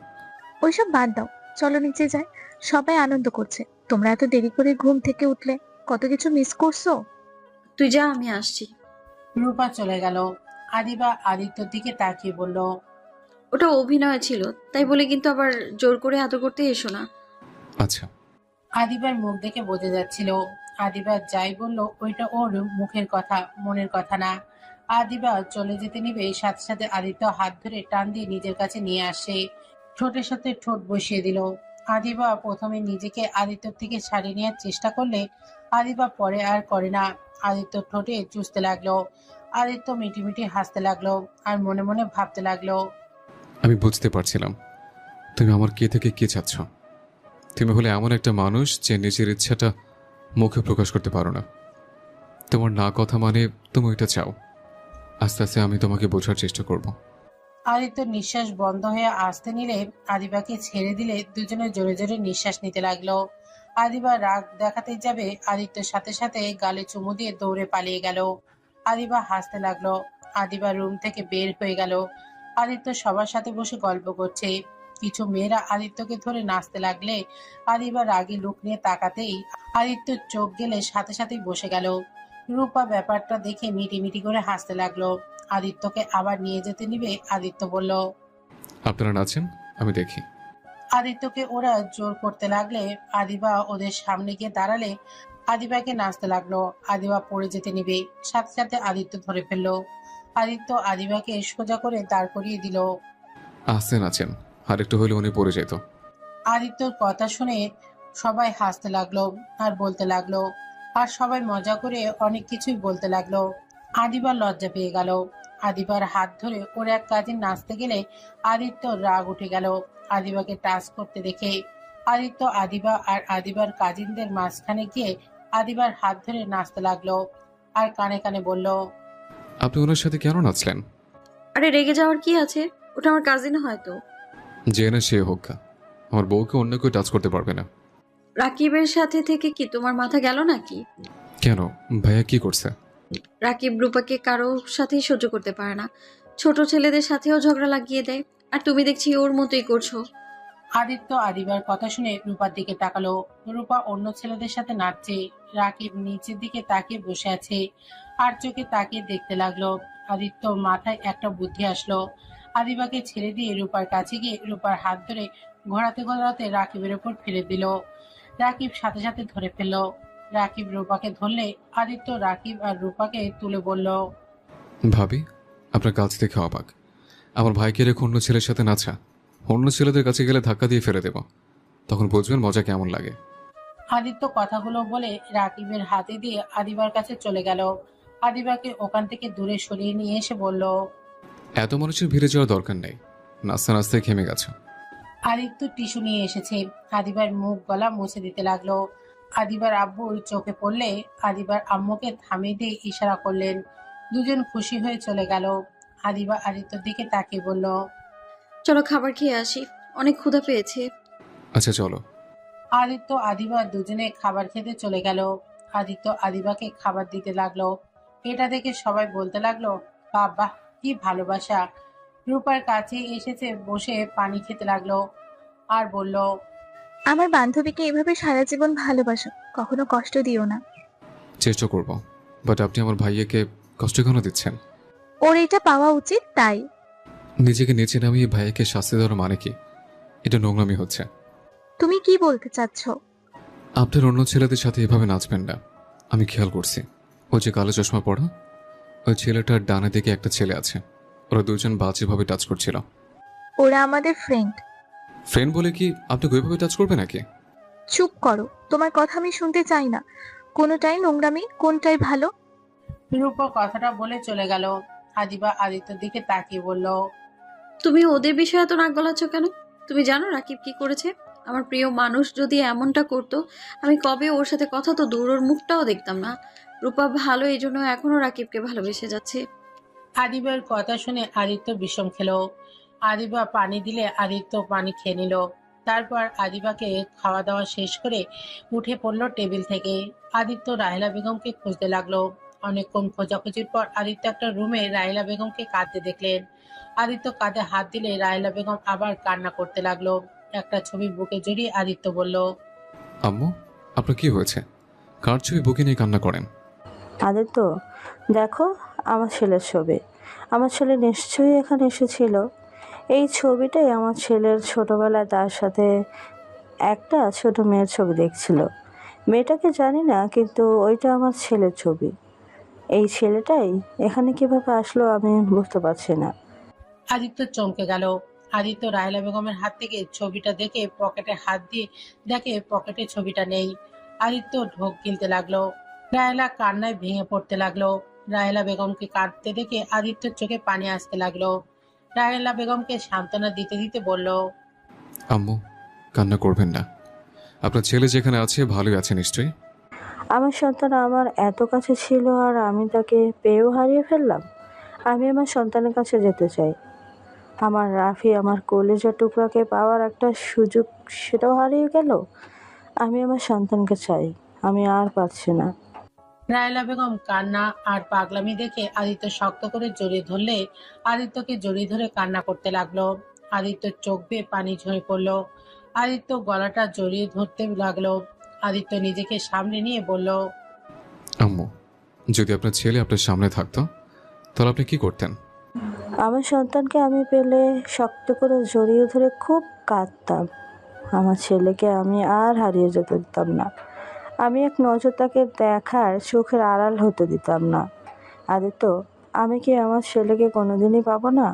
ওইসব বাদ দাও, চলো নিচে যাই। সবাই আনন্দ করছে, তোমরা এত দেরি করে ঘুম থেকে উঠলে কত কিছু মিস করছো। তুই যা, আমি আসছি। রূপা চলে গেল। আদিবা আদিত্যর দিকে তাকিয়ে বলল, ওটা অভিনয় ছিল, তাই বলে কিন্তু আবার জোর করে আদর করতে এসো না। আচ্ছা। আদিবার মুখ দেখে বোঝা যাচ্ছিল আদিবা যাই বলল ওইটা ওর মুখের কথা, মনের কথা না। আদিবা চলে যেতে নিবে, সাথে সাথে আদিত্য হাত ধরে টান দিয়ে নিজের কাছে নিয়ে আসে। ঠোঁটের সাথে ঠোঁট বসিয়ে দিল। আদিবা প্রথমে নিজেকে আদিত্যর থেকে ছাড়িয়ে নেওয়ার চেষ্টা করলে আদিবা পরে আর করে না। আদিত্য ঠোঁটে চুষতে লাগলো। আদিত্য মিটিমিটি হাসতে লাগলো আর মনে মনে ভাবতে লাগলো, আমি বুঝতে পারছিলাম তুমি আমার কে থেকে কি চাচ্ছ। তুমি হলে এমন একটা মানুষ যে নিজের ইচ্ছাটা মুখে প্রকাশ করতে পারো না। তোমার না কথা মানে তুমি ওইটা চাও। আস্তে আস্তে আমি তোমাকে বোঝার চেষ্টা করব। আদিত্য নিঃশ্বাস বন্ধ হয়ে আসতে নিলে আদিবাকে ছেড়ে দিলে দুজনে জোরে জোরে নিঃশ্বাস নিতে লাগলো। আদিবা রাগ দেখাতে যাবে, আদিত্যর সাথে সাথে গালে চুমু দিয়ে দৌড়ে পালিয়ে গেল। আদিবা হাসতে লাগলো। আদিবা রুম থেকে বের হয়ে গেল। আদিত্য সবার সাথে বসে গল্প করছে। কিছু মেয়েরা আদিত্যকে ধরে নাচতে লাগলে আদিবা রাগী লুক নিয়ে তাকাতেই আদিত্যর চোখ গেলে সাথে সাথেই বসে গেল। রূপা ব্যাপারটা দেখে মিটিমিটি করে হাসতে লাগলো। আদিত্যকে আবার নিয়ে যেতে নিবে, আদিত্য বলল, আপনারা নাচেন, আমি দেখি। আদিত্যকে ওরা জোর করতে লাগলে আদিবা ওদের সামনে গিয়ে দাঁড়ালে আদিবাকে নাচতে লাগলো। আদিবা পড়ে যেতে নিবে, সাথে সাথে আদিত্য ধরে ফেললো। আদিত্য আদিবাকে সোজা করে দাঁড় করিয়ে দিল। আস্তে নাচেন, আর একটু হলে উনি পড়ে যেত। আদিত্যর কথা শুনে সবাই হাসতে লাগলো আর বলতে লাগলো, আর সবাই মজা করে অনেক কিছুই বলতে লাগলো। আদিবার লজ্জা পেয়ে গেল। আদিবার হাত ধরে ওর এক কাজিন নাচতে গেলে আদিত্যর রাগ উঠে গেল আদিবাকে টাচ করতে দেখে। আদিত্য আদিবা আর আদিবার কাজিনদের মাঝখানে গিয়ে আদিবার হাত ধরে নাচতে লাগলো আর কানে কানে বলল, আপনি ওনার সাথে কেন নাচলেন? আরে রেগে যাওয়ার কি আছে, ওটা আমার কাজিন হয়তো। যে না সে হোক গা, আমার বউকে অন্য কেউ টাচ করতে পারবে না। রাকিবের সাথে থেকে কি তোমার মাথা গেল নাকি? কেন, ভাইয়া কি করছে? রাকিব রূপাকে কারো সাথেই সহ্য করতে পারে না, ছোট ছেলেদের সাথেও ঝগড়া লাগিয়ে দেয়। আর তুমি দেখছি ওর মতোই করছো। আদিত্য আদিবার কথা শুনে রূপার দিকে তাকালো। রূপা অন্য ছেলেদের সাথে নাচছে। রাকিব নিচের দিকে তাকিয়ে বসে আছে আর চোখে তাকিয়ে দেখতে লাগলো। আদিত্য মাথায় একটা বুদ্ধি আসলো। আদিবাকে ছেড়ে দিয়ে রূপার কাছে গিয়ে রূপার হাত ধরে ঘোরাতে ঘোরাতে রাকিবের উপর ফেলে দিল। রাকিব সাথে সাথে ধরে ফেললো। রাকিব রূপাকে ধরলে আদিত্য রাকিব আর রূপাকে তুলে বলল, ভাবি, আপনার কাছ থেকে অবাক। আমার ভাইকে রেখে অন্য ছেলের সাথে নাচা, অন্য ছেলেদের কাছে গেলে ধাক্কা দিয়ে ফেলে দেব, তখন বুঝবেন মজা কেমন লাগে। আদিত্য কথাগুলো বলে রাকিবের হাতে দিয়ে আদিবার কাছে চলে গেল। আদিবাকে ওখান থেকে দূরে সরিয়ে নিয়ে এসে বলল, এত মানুষের ভিড়ে যাওয়ার দরকার নেই, নাচতে নাচতে ঘেমে গেছে। আদিত্য টিস্যু নিয়ে এসেছে। আদিবার মুখ গলা মুছে দিতে লাগলো। আদিবার আব্বুর চোখে পড়লে আদিবার আম্মুকে থামিয়ে দিয়ে ইশারা করলেন। দুজন খুশি হয়ে চলে গেল। আদিবা আদিত্যর দিকে তাকিয়ে বলল, চলো খাবার খেয়ে আসি, অনেক ক্ষুধা পেয়েছে। আচ্ছা চলো। আদিত্য আদিবা দুজনে খাবার খেতে চলে গেল। আদিত্য আদিবাকে খাবার দিতে লাগলো। এটা দেখে সবাই বলতে লাগলো, বাহ, কি কি ভালোবাসা। রূপার কাছে এসেছে, বসে পানি খেতে লাগলো আর বলল, আমার বান্ধবীকে এভাবে সারা জীবন ভালোবাসো, কখনো কষ্ট দিও না। চেষ্টা করব, বাট আপনি আমার ভাইয়াকে কষ্ট কেন দিচ্ছেন? ওর এটা পাওয়া উচিত তাই। নিজেকে নিচে নামিয়ে ভাইয়াকে শাস্তি দেওয়ার মানে কি? এটা নোংরামি হচ্ছে। তুমি কি বলতে চাচ্ছ? আপনার অন্য ছেলেদের সাথে এভাবে নাচবেন না। আমি খেয়াল করছি, ওই যে কালো চশমা পড়া, ওই ছেলেটার ডানে দিকে একটা ছেলে আছে। ওরা দুজন বাজেভাবে টাচ করছিল। ওরা আমাদের ফ্রেন্ড। ফ্রেন্ড বলে কি আপনি ওইভাবে টাচ করবে নাকি? চুপ করো, তোমার কথা আমি শুনতে চাই না। কোনোটাই নোংরামি, কোনটাই ভালো? রূপা কথাটা বলে চলে গেল। আদিবা আদিত্যর দিকে তাকিয়ে বলল, তুমি ওদের বিষয়ে এত নাক গলাচ্ছ কেন? তুমি জানো রাকিব কি করেছে? আমার প্রিয় মানুষ যদি এমনটা করতো, আমি কবে ওর সাথে কথা তো দূর, ওর মুখটাও দেখতাম না। রূপা ভালো, এই জন্য এখনো রাকিবকে ভালোবেসে যাচ্ছে। আদিবার কথা শুনে আদিত্য বিষম খেলো। আদিবা পানি দিলে আদিত্য পানি খেয়ে নিল। তারপর আদিবাকে খাওয়া দাওয়া শেষ করে উঠে পড়লো টেবিল থেকে। আদিত্য রাহেলা বেগমকে খুঁজতে লাগলো। অনেকক্ষণ খোঁজাখুঁজির পর আদিত্য একটা রুমে রাহেলা বেগমকে কাঁদতে দেখলেন। আদিত্য কাঁধে হাত দিলে রাহেলা বেগম আবার কান্না করতে লাগলো। একটা ছবি বুকে জড়িয়ে আদিত্য বলল, আম্মু, আপনার কি হয়েছে? কার ছবি বুকে নিয়ে কান্না করেন? আদিত্য, দেখো আমার ছেলের ছবি। আমার ছেলে নিশ্চয়ই এখানে এসেছিল। এই ছবিটাই আমার ছেলের ছোটবেলায় তার সাথে একটা ছোট মেয়ের ছবি দেখছিল। মেয়েটাকে জানি না, কিন্তু ওইটা আমার ছেলের ছবি। এই ছেলেটাই এখানে কিভাবে আসলো আমি বুঝতে পারছি না। আদিত্য চমকে গেল। আদিত্য রাহেলা বেগমের হাত থেকে ছবিটা দেখে পকেটে হাত দিয়ে দেখে পকেটে ছবিটা নেই। আদিত্য ঢোক গিলতে লাগলো। রাহেলা কান্নায় ভেঙে পড়তে লাগলো। রাহেলা বেগমকে কাঁদতে দেখে আদিত্যর চোখে পানি আসতে লাগলো। রাহেলা বেগমকে সান্ত্বনা দিতে দিতে বলল, আম্মু, কান্না করবেন না। আপনার ছেলে যেখানে আছে ভালোই আছে নিশ্চয়ই। আমার সন্তান আমার এত কাছে ছিল আর আমি তাকে পেয়েও হারিয়ে ফেললাম। আমি আমার সন্তানের কাছে যেতে চাই। আমার রাফি, আমার কলেজের টুকরাকে পাওয়ার একটা সুযোগ, সেটাও হারিয়ে গেল। আমি আমার সন্তানকে চাই, আমি আর পারছি না। রাহেলা বেগম কান্না আর পাগলামি দেখে আদিত্য শক্ত করে জড়িয়ে ধরলে আদিত্যকে জড়িয়ে ধরে কান্না করতে লাগলো। আদিত্যর চোখ বেয়ে পানি ঝরে পড়লো। আদিত্য গলাটা জড়িয়ে ধরতে লাগলো। আদিত্য নিজেকে সামনে নিয়ে বলল, আম্মু, যদি আপনার ছেলে আপনার সামনে থাকতো তাহলে আপনি কি করতেন? আমার সন্তানকে আমি পেলে শক্ত করে জড়িয়ে ধরে খুব কাঁদতাম। আমার ছেলেকে আমি আর হারিয়ে যেতে দিতাম না। আমি এক নজর তাকে দেখার চোখের আড়াল হতে দিতাম না। আদিত্য, আমি কি আমার ছেলেকে কোনোদিনই পাবো না?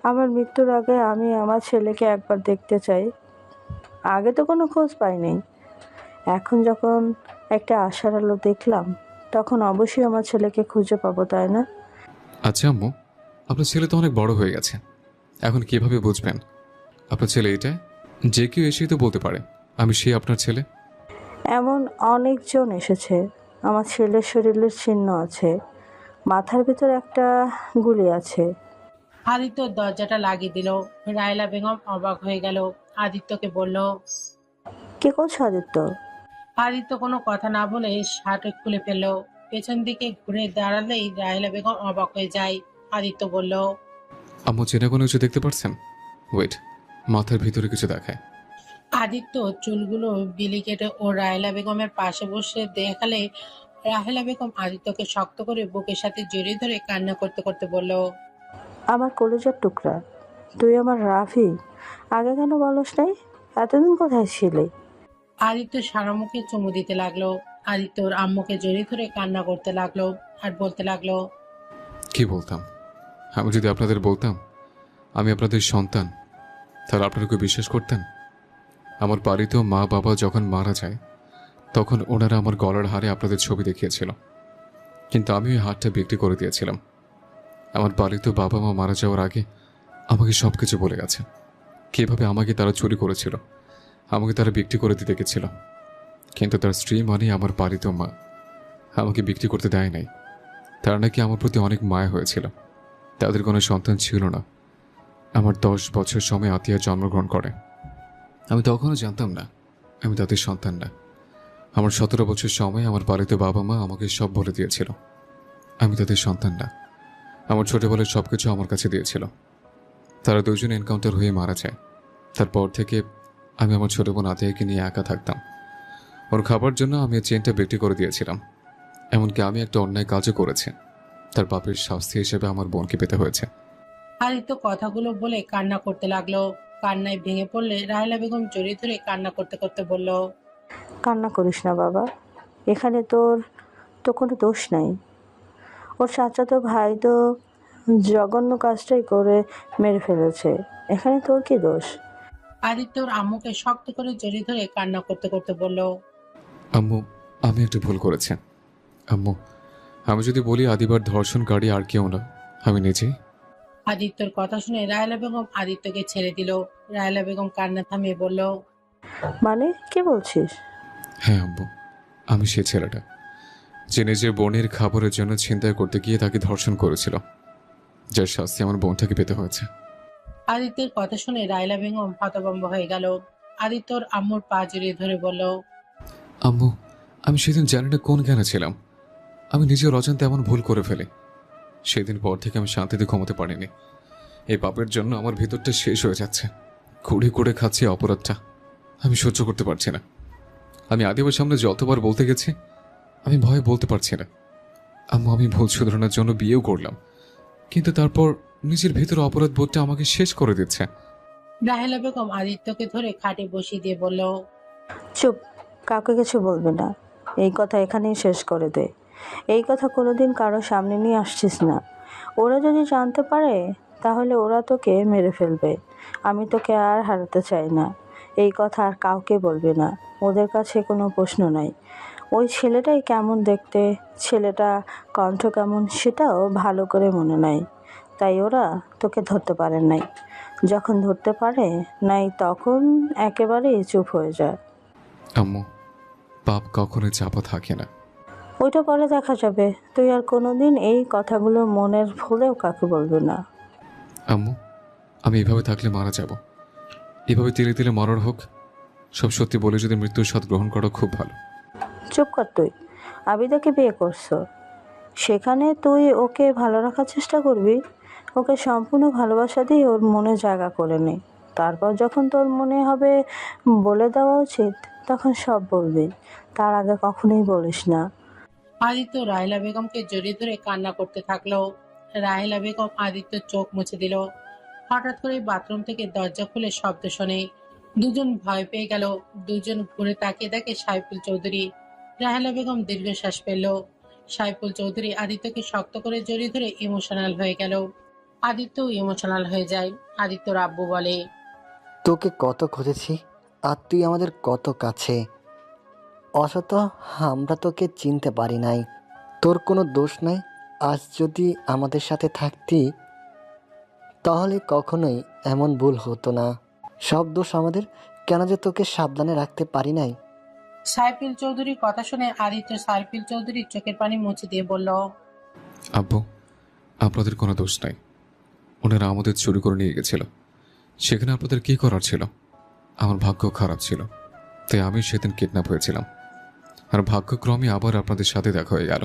আমার মৃত্যুর আগে আমি আমার ছেলেকে একবার দেখতে চাই। আগে তো কোনো খোঁজ পাইনি, এখন যখন একটা আশার আলো দেখলাম, তখন অবশ্যই আমার ছেলেকে খুঁজে পাবো, তাই না? আচ্ছা আম্মু, আপনার ছেলে তো অনেক বড় হয়ে গেছে, এখন কিভাবে বুঝবেন আপনার ছেলে এটা? যে কেউ এসেই তো বলতে পারে আমি সেই আপনার ছেলে। এমন অনেকজন এসেছে। আমার ছেলের শরীরের চিহ্ন আছে, মাথার ভিতর একটা গুলি আছে। আদিত্য দরজাটা লাগিয়ে দিল। রায়লা বেগম অবাক হয়ে গেল। আদিত্যকে বলল, কে করছো আদিত্য? আদিত্য কোনো কথা না বলে শার্ট খুলে ফেলল। পেছন দিকে ঘুরে দাঁড়ালেই রায়লা বেগম অবাক হয়ে যায়। আদিত্য বলল, আম্মু, চেনা কোনো কিছু দেখতে পারছেন? ওয়েট, মাথার ভিতরে কিছু দেখায়। আদিত্য চুলগুলো বিলি কেটে ও রাহেলা বেগমের পাশে বসে দেখালে রাহেলা বেগম আদিত্যকে শক্ত করে বুকের সাথে জড়িয়ে ধরে কান্না করতে করতে বলল, আমার কলেজের টুকরা, তুই আমার রাফি। আগে কেন বলস নাই? এতদিন কোথায় ছিলি? আদিত্য সারা মুখে চুমু দিতে লাগলো। আদিত্যর আম্মুকে জড়িয়ে ধরে কান্না করতে লাগলো আর বলতে লাগলো, কি বলতাম? আমি যদি আপনাদের বলতাম আমি আপনাদের সন্তান, তাহলে আপনারা কেউ বিশ্বাস করতেন? আমার বাড়িতে মা বাবা যখন মারা যায় তখন ওনারা আমার গলার হারে আপনাদের ছবি দেখিয়েছিল, কিন্তু আমি ওই হারটা বিক্রি করে দিয়েছিলাম। আমার বাড়িতে বাবা মা মারা যাওয়ার আগে আমাকে সব কিছু বলে গেছে, কীভাবে আমাকে তারা চুরি করেছিল, আমাকে তারা বিক্রি করে দিতে গেছিল। কিন্তু তার স্ত্রী মানে আমার বাড়িতেও মা আমাকে বিক্রি করতে দেয় নাই। তারা নাকি আমার প্রতি অনেক মায়া হয়েছিল। তাদের কোনো সন্তান ছিল না। আমার 10 বছর সময় আতিয়া জন্মগ্রহণ করে। আমি তখনও জানতাম না আমি তাদের সন্তান না। আমার 17 বছর সময় আমার বাড়িতে বাবা মা আমাকে সব বলে দিয়েছিল আমি তাদের সন্তান না। আমার ছোটবেলার সবকিছু আমার কাছে দিয়েছিল। তারা দুজন এনকাউন্টার হয়ে মারা যায়। তারপর থেকে আমি আমার ছোট বোন আতিয়াকে নিয়ে একা থাকতাম। ওর খাবার জন্য আমি এই চেনটা বিক্রি করে দিয়েছিলাম। এমনকি আমি একটা অন্যায় কাজও করেছি। তার পাপের শাস্তি হিসেবে আমার বোনকে পেতে হয়েছে। আদিত্য কথাগুলো বলে কান্না করতে লাগলো। কান্নায় ভেঙে পড়লে রাহেলা বেগম জড়িয়ে ধরে কান্না করতে করতে বলল, কান্না করিস না বাবা, এখানে তোর তো কোনো দোষ নাই। ওর চাচাতো ভাই তো জঘন্য কাজটাই করে মেরে ফেলেছে, এখানে তোর কি দোষ? আদিত্যর আম্মুকে শক্ত করে জড়িয়ে ধরে কান্না করতে করতে বলল, আম্মু, আমি একটা ভুল করেছি। আম্মু, আমি যদি বলি আদিবার ধর্ষণকারী আর কেউ না, আমি নিজেই। আদিত্যর কথা শুনে রাহেলা বেগম আদিত্যকে ছেড়ে দিল। রাহেলা বেগম কান্না থামিয়ে বলল, মানে কি বলছিস? হ্যাঁ আম্মু, আমি সে ছেলেটা যে নিজের বোনের খাবারের জন্য ছিনতাই করতে গিয়ে তাকে ধর্ষণ করেছিল, যার শাস্তি আমার বোনটাকে পেতে হয়েছে। আদিত্যের কথা শুনে রাহেলা বেগম হতভম্ব হয়ে গেল। আদিত্যর আম্মুর পা জড়িয়ে ধরে বলল, আম্মু, আমি সেদিন জানি না কোন জ্ঞানে ছিলাম, আমি নিজের অজান্তে এমন ভুল করে ফেলি। সেদিন পর থেকে আমি শান্তিতে ঘুমোতে পারিনি। এই পাপের জন্য আমার ভিতরটা শেষ হয়ে যাচ্ছে। কুড়ে কুড়ে খাচ্ছি অপরাধটা, আমি সহ্য করতে পারছি না। আমি আদিবার সামনে যতবার বলতে গেছি, আমি ভয়ে বলতে পারছি না। আম্মু, আমি ভুল শুধরানোর জন্য বিয়েও করলাম, কিন্তু তারপর নিজের ভিতরে অপরাধ বোধটা আমাকে শেষ করে দিচ্ছে। রাহেলা বেগম আদিত্যকে ধরে খাটে বসিয়ে দিয়ে বলল, চুপ, কাউকে কিছু বলবি না। এই কথা এখানেই শেষ করে দে। এই কথা কোনোদিন কারো সামনে নিয়ে আসছিস না। ওরা যদি জানতে পারে তাহলে ওরা তোকে মেরে ফেলবে। আমি তোকে আর হারাতে চাই না। এই কথা আর কাউকে বলবি না। ওদের কাছে কোনো প্রশ্ন নাই। ওই ছেলেটাই কেমন দেখতে, ছেলেটা কণ্ঠ কেমন সেটাও ভালো করে মনে নাই, তাই ওরা তোকে ধরতে পারে নাই। যখন ধরতে পারে নাই তখন একেবারেই চুপ হয়ে যায়। আম্মু, পাপ কখনোই চাপা থাকে না। ওইটা পরে দেখা যাবে। তুই আর কোনোদিন এই কথাগুলো মনের ভুলেও কাকে বলবি না। আম্মু, আমি এভাবে থাকলে মারা যাব। এভাবে তিলে তিলে মরার হোক, সব সত্যি বলে যদি মৃত্যুর স্বাদ গ্রহণ করা খুব ভালো। চুপ কর তুই। আবিদাকে বিয়ে করছো, সেখানে তুই ওকে ভালো রাখার চেষ্টা করবি। ওকে সম্পূর্ণ ভালোবাসা দিয়ে ওর মনে জায়গা করে নে। তারপর যখন তোর মনে হবে বলে দেওয়া উচিত তখন সব বলবি। তার আগে কখনোই বলিস না। আদিত্য রাহেলা বেগমকে জড়িয়ে ধরে কান্না করতে থাকলো। রাহেলা বেগম আদিত্যর চোখ মুছে দিল। হঠাৎ করে বাথরুম থেকে দরজা খুলে শব্দ শোনে। দুজন ভয় পেয়ে গেল। দুজন ঘুরে তাকিয়ে দেখে সাইফুল চৌধুরী। রাহেলা বেগম দীর্ঘশ্বাস ফেলল। সাইফুল চৌধুরী আদিত্যকে শক্ত করে জড়িয়ে ধরে ইমোশনাল হয়ে গেল। আদিত্য ইমোশনাল হয়ে যায়। আদিত্যর আব্বু বলে, তোকে কত খুঁজেছি, আর তুই আমাদের কত কাছে, অথচ আমরা তোকে চিনতে পারি নাই। তোর কোনো দোষ নাই। আজ যদি আমাদের সাথে থাকতি তাহলে কখনোই এমন ভুল হতো না। সব দোষ আমাদের। কেন যে তোকে সাবধানে রাখতে পারি নাই। সাইফুল চৌধুরীর কথা শুনে আদিত্য সাইফুল চৌধুরীর চোখের পানি মুছে দিয়ে বলল, আব্বু, আপনাদের কোনো দোষ নাই। ওনারা আমাদের চুরি করে নিয়ে গেছিল। সেখানে আপনাদের কি করার ছিল? আমার ভাগ্য খারাপ ছিল, তাই আমি সেদিন কিডন্যাপ হয়েছিলাম। আর ভাগ্যক্রমে আবার আপনাদের সাথে দেখা হয়ে গেল।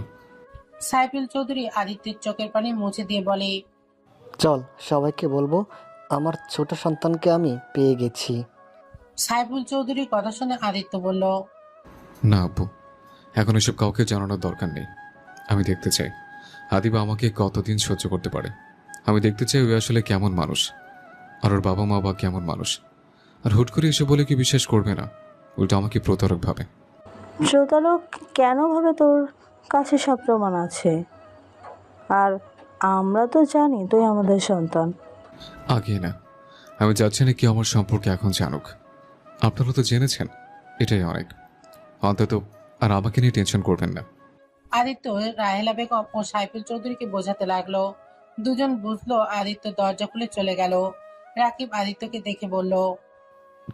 সাইফুল চৌধুরী আদিত্যের চোখের পানি মুছে দিয়ে বলে, চল সবাইকে বলবো আমার ছোট সন্তানকে আমি পেয়ে গেছি। সাইফুল চৌধুরীর কথা শুনে আদিত্য বলল, না আব্বু, এখন এসব কাউকে জানানোর দরকার নেই। আমি দেখতে চাই আদিবা আমাকে কতদিন সহ্য করতে পারে। আমি দেখতে চাই ওই আসলে কেমন মানুষ, আর ওর বাবা মা বা কেমন মানুষ। আর হুট করে এসে বলে কি বিশ্বাস করবে না, উল্টো আমাকে প্রতারক ভাবে। শ্রোতালোক কেন ভাবে তোর কাছে সব প্রমাণ আছে? আর আমরা তো জানি তুই আমাদের সন্তান। আগে না, আমি যাচ্ছি না কেউ আমার সম্পর্কে এখন জানুক। আপনারা তো জেনেছেন, এটাই অনেক। অন্তত আর আমাকে নিয়ে টেনশন করবেন না। আদিত্য রাহেলা বেগম ও সাইফুল চৌধুরীকে বোঝাতে লাগলো। দুজন বুঝলো। আদিত্য দরজা খুলে চলে গেল। রাকিব আদিত্যকে দেখে বলল,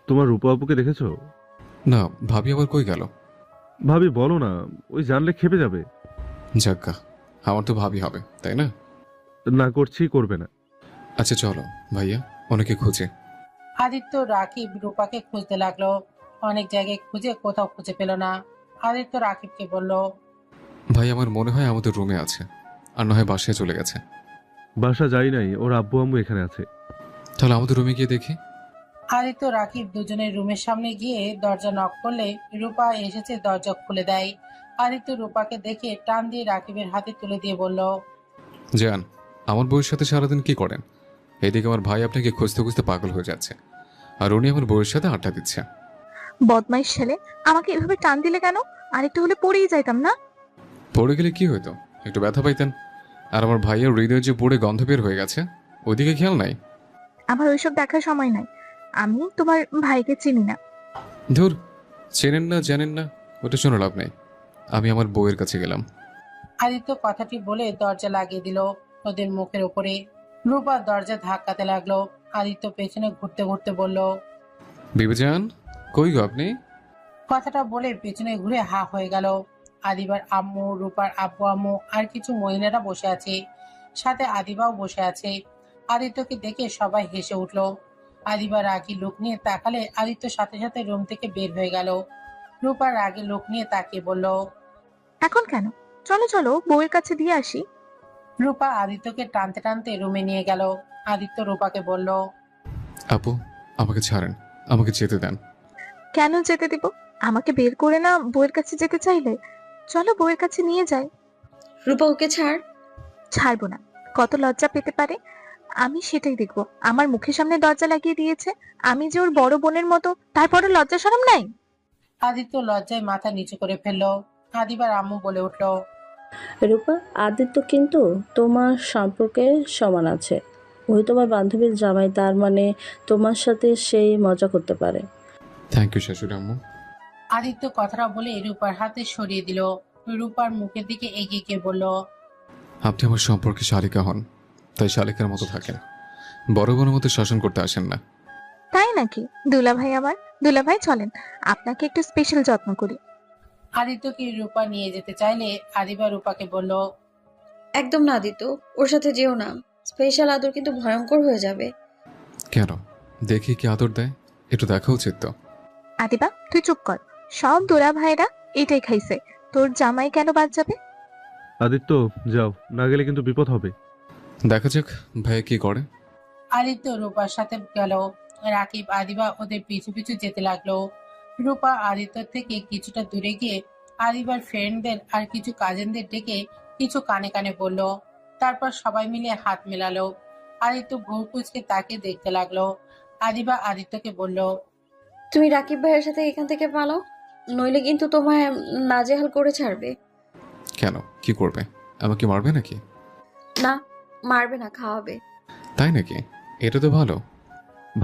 তোমার রূপা আপুকে দেখেছো? না, ভাবি আবার কই গেল? ভাবি বলো না, ওই জানলে খেপে যাবে। যাক্কা, আমার তো ভাবি হবে, তাই না? না করছি, করবে না। আচ্ছা চলো ভাইয়া, অনেকে খুঁজে। আদিত্য রাকিব রূপাকে খুঁজতে লাগলো। অনেক জায়গায় খুঁজে কোথাও খুঁজে পেল না। আদিত্য রাকিবকে বলল, ভাই, আমার মনে হয় আমাদের রুমে আছে, আর না হয় বাসায় চলে গেছে। বাসা যাই নাই, ওর আব্বু আম্মু এখানে আছে। তাহলে আমাদের রুমে গিয়ে দেখি। আদিত্য রাকিব দুজনের রুমের সামনে গিয়ে দরজা নক করলে রূপা এসেছে, দরজা খুলে দেয়। আদিত্য রূপাকে দেখে টান দিয়ে রাকিবের হাতে তুলে দিয়ে বলল, যান, আমার বউয়ের সাথে সারাদিন কি করেন? এদিকে আমার ভাই আপনাকে খুঁজতে খুঁজতে পাগল হয়ে যাচ্ছে, আর উনি আমার বউয়ের সাথে আড্ডা দিচ্ছে। বদমাইশ ছেলে, আমাকে এভাবে টান দিলে কেন? আরেকটু হলে পড়েই যাইতাম না? পড়ে গেলে কি হতো? একটু ব্যথা পাইতেন। আর আমার ভাইয়ের হৃদয় যে পড়ে গন্ধ বের হয়ে গেছে, ওদিকে খেয়াল নাই? আমার ওইসব দেখার সময় নাই। আমি তোমার ভাইকে চিনি না। ধুর, চেনেন না জানেন না, ওটা শুনে লাভ নেই। আমি আমার বউয়ের কাছে গেলাম। আদিত্য কথাটি বলে দরজা লাগিয়ে দিল ওদের মুখের উপরে। রূপা দরজা ধাক্কাতে লাগলো। আদিত্য পেছনে ঘুরতে ঘুরতে বলল, বিবেজান, কই গো আপনি? কথাটা বলে পেছনে ঘুরে হা হয়ে গেল। আদিবার আম্মু, রূপার আব্বু আম্মু আর কিছু মহিলারা বসে আছে, সাথে আদিবাও বসে আছে। আদিত্যকে দেখে সবাই হেসে উঠল। আদিবা রাগী লোক নিয়ে তাকালে আদিত্য সাথে সাথে রুম থেকে বের হয়ে গেল। রূপা রাগী লোক নিয়ে তাকিয়ে বলল, এখন কেন? চলো চলো, বউয়ের কাছে দিয়ে আসি। রূপা আদিত্যকে টানতে টানতে রুমে নিয়ে গেল। আদিত্য রূপাকে বলল, আপু, আমাকে ছাড়েন, আমাকে যেতে দেন। কেন যেতে দিব? আমাকে বের করে না বউয়ের কাছে যেতে চাইলে? চলো বউয়ের কাছে নিয়ে যাই। রূপা, ওকে ছাড়। ছাড়বো না। কত লজ্জা পেতে পারে, আমি সেটাই দেখবো। আমার মুখের সামনে দরজা লাগিয়ে দিয়েছে, আমি যে ওর বড় বোনের মতো, তারপরে লজ্জা শরম নাই? আদিত্য লজ্জায় মাথা নিচু করে ফেলল। আদিবার আম্মু বলে উঠল, রূপা, আদিত্য কিন্তু তোমার সম্পর্কে সমান আছে। ওই তোমার বান্ধবীর জামাই, তার মানে তোমার সাথে সেই মজা করতে পারে। থ্যাংক ইউ শাশুড়ি আম্মু। আদিত্য কথাটা বলে রূপার হাতে সরিয়ে দিল। রূপার মুখের দিকে এগিয়ে গিয়ে বলল, আপনি আমার সম্পর্কে শালিকা হন, তাই শালিকার মতো থাকেন, বড় বোনের মতো শাসন করতে আসেন না। তাই নাকি? দুলাভাই আমার, দুলাভাই চলেন আপনাকে একটু স্পেশাল যত্ন করি। আদিত্যকে রূপা নিয়ে যেতে চাইলে আদিবা রূপাকে বলল, একদম না আদিত্য, ওর সাথে যেও না। স্পেশাল আদর কিন্তু ভয়ঙ্কর হয়ে যাবে। কেন? দেখি কি আদর দেয়, একটু দেখা উচিত তো। আদিবা তুই চুপ কর। সব দুলাভাইরা এটাই খাইছে, তোর জামাই কেন বাদ যাবে? আদিত্য, যাও, না গেলে কিন্তু বিপদ হবে। দেখা যাক ভাইয়া কি করে। আদিত্য রূপার সাথে গেল। রাকিব আদিবা ওদের পিছু পিছু যেতে লাগলো। রূপা আদিত্যর থেকে কিছুটা দূরে গিয়ে আদিবার ফ্রেন্ডদের আর কিছু কাজিনদের ডেকে কিছু কানে কানে বলল। তারপর সবাই মিলে হাত মেলালো। আদিত্য ভোর কুচকে তাকে দেখতে লাগলো। আদিবা আদিত্যকে বলল, তুমি রাকিব ভাইয়ের সাথে এখান থেকে পালাও, নইলে কিন্তু তোমায় নাজেহাল করে ছাড়বে। কেন, কি করবে? আমাকে মারবে নাকি? না, মারবে না, খাওয়াবে। তাই নাকি? এটা তো ভালো।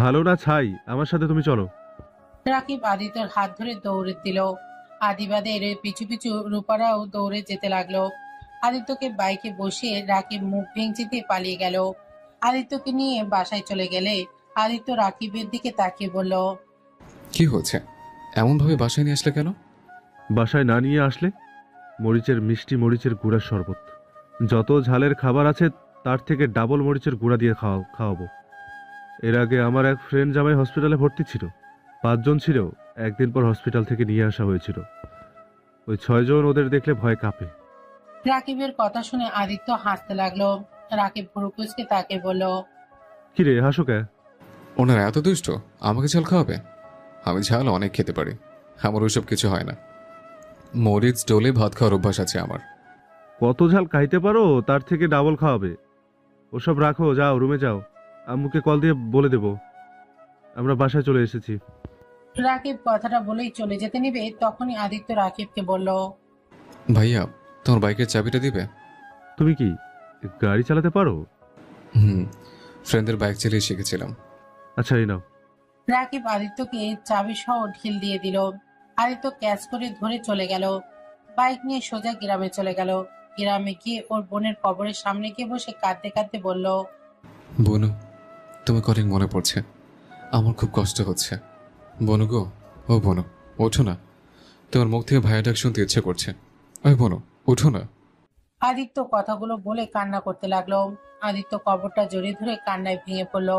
ভালো না ছাই, আমার সাথে তুমি চলো। রাকিব আদিত্যর হাত ধরে দৌড়ে দিল। আদিবাদের পিছু পিছু রূপারাও দৌড়ে যেতে লাগলো। আদিত্যকে বাইকে বসিয়ে রাকিব মুখ ভেঙচি দিয়ে পালিয়ে গেল। আদিত্যকে নিয়ে বাসায় চলে গেলে আদিত্য রাকিবের দিকে তাকিয়ে বলল, কি হচ্ছে? এমনভাবে বাসায় নিয়ে আসলে কেন? বাসায় না নিয়ে আসলে? মিষ্টি মরিচের গুঁড়ার শরবত, যত ঝালের খাবার আছে তার থেকে ডাবল মরিচের গুঁড়া দিয়ে খাওয়াবো। এর আগে আমার এক ফ্রেন্ড জামাই হসপিটালে ভর্তি ছিল, 5 জন ছিল। একদিন পর হসপিটাল থেকে নিয়ে আসা হয়েছিল। ওই 6 জন ওদের দেখলে ভয় কাঁপে। রাকিবের কথা শুনে আদিত্য হাসতে লাগলো। রাকিব ভুরুকুচকে তাকে বলল, কিরে হাসো কে? ওনারা এত দুষ্ট, আমাকে ঝাল খাওয়াবে? আমি ঝাল অনেক খেতে পারি, আমার ওইসব কিছু হয় না। মরিচ ডোলে ভাত খাওয়ার অভ্যাস আছে আমার। কত ঝাল খাইতে পারো, তার থেকে ডাবল খাওয়াবে। ওসব রাখো, যাও রুমে যাও, আম্মুকে কল দিয়ে বলে দেব আমরা বাসায় চলে এসেছি। রাকিব কথাটা বলেই চলে যেতে নিবে, তখনই আদিত্য রাকিবকে বলল, ভাইয়া, তোমার বাইকের চাবিটা দিবে? তুমি কি গাড়ি চালাতে পারো? হুম, ফ্রেন্ডের বাইক চালিয়ে শিখেছিলাম। আচ্ছা, এই নাও। রাকিব আদিত্যকে চাবি সহ ঢিল দিয়ে দিল। আদিত্য ক্যাচ করে ধরে চলে গেল। বাইক নিয়ে সোজা গ্রামে চলে গেল। গ্রামে গিয়ে ওর বোনের কবরের সামনে গিয়ে বসে কাঁদতে কাঁদতে বলল, বনু, তোমাকে অনেক মনে পড়ছে, আমার খুব কষ্ট হচ্ছে। বনু গো, ও বনু, ওঠো না, তোমার মুখ থেকে ভাইয়া ডাক শুনতে ইচ্ছে করছে। ওই বনু, ওঠো না। আদিত্য কথাগুলো বলে কান্না করতে লাগলো। আদিত্য কবরটা জড়িয়ে ধরে কান্নায় ভেঙে পড়ল।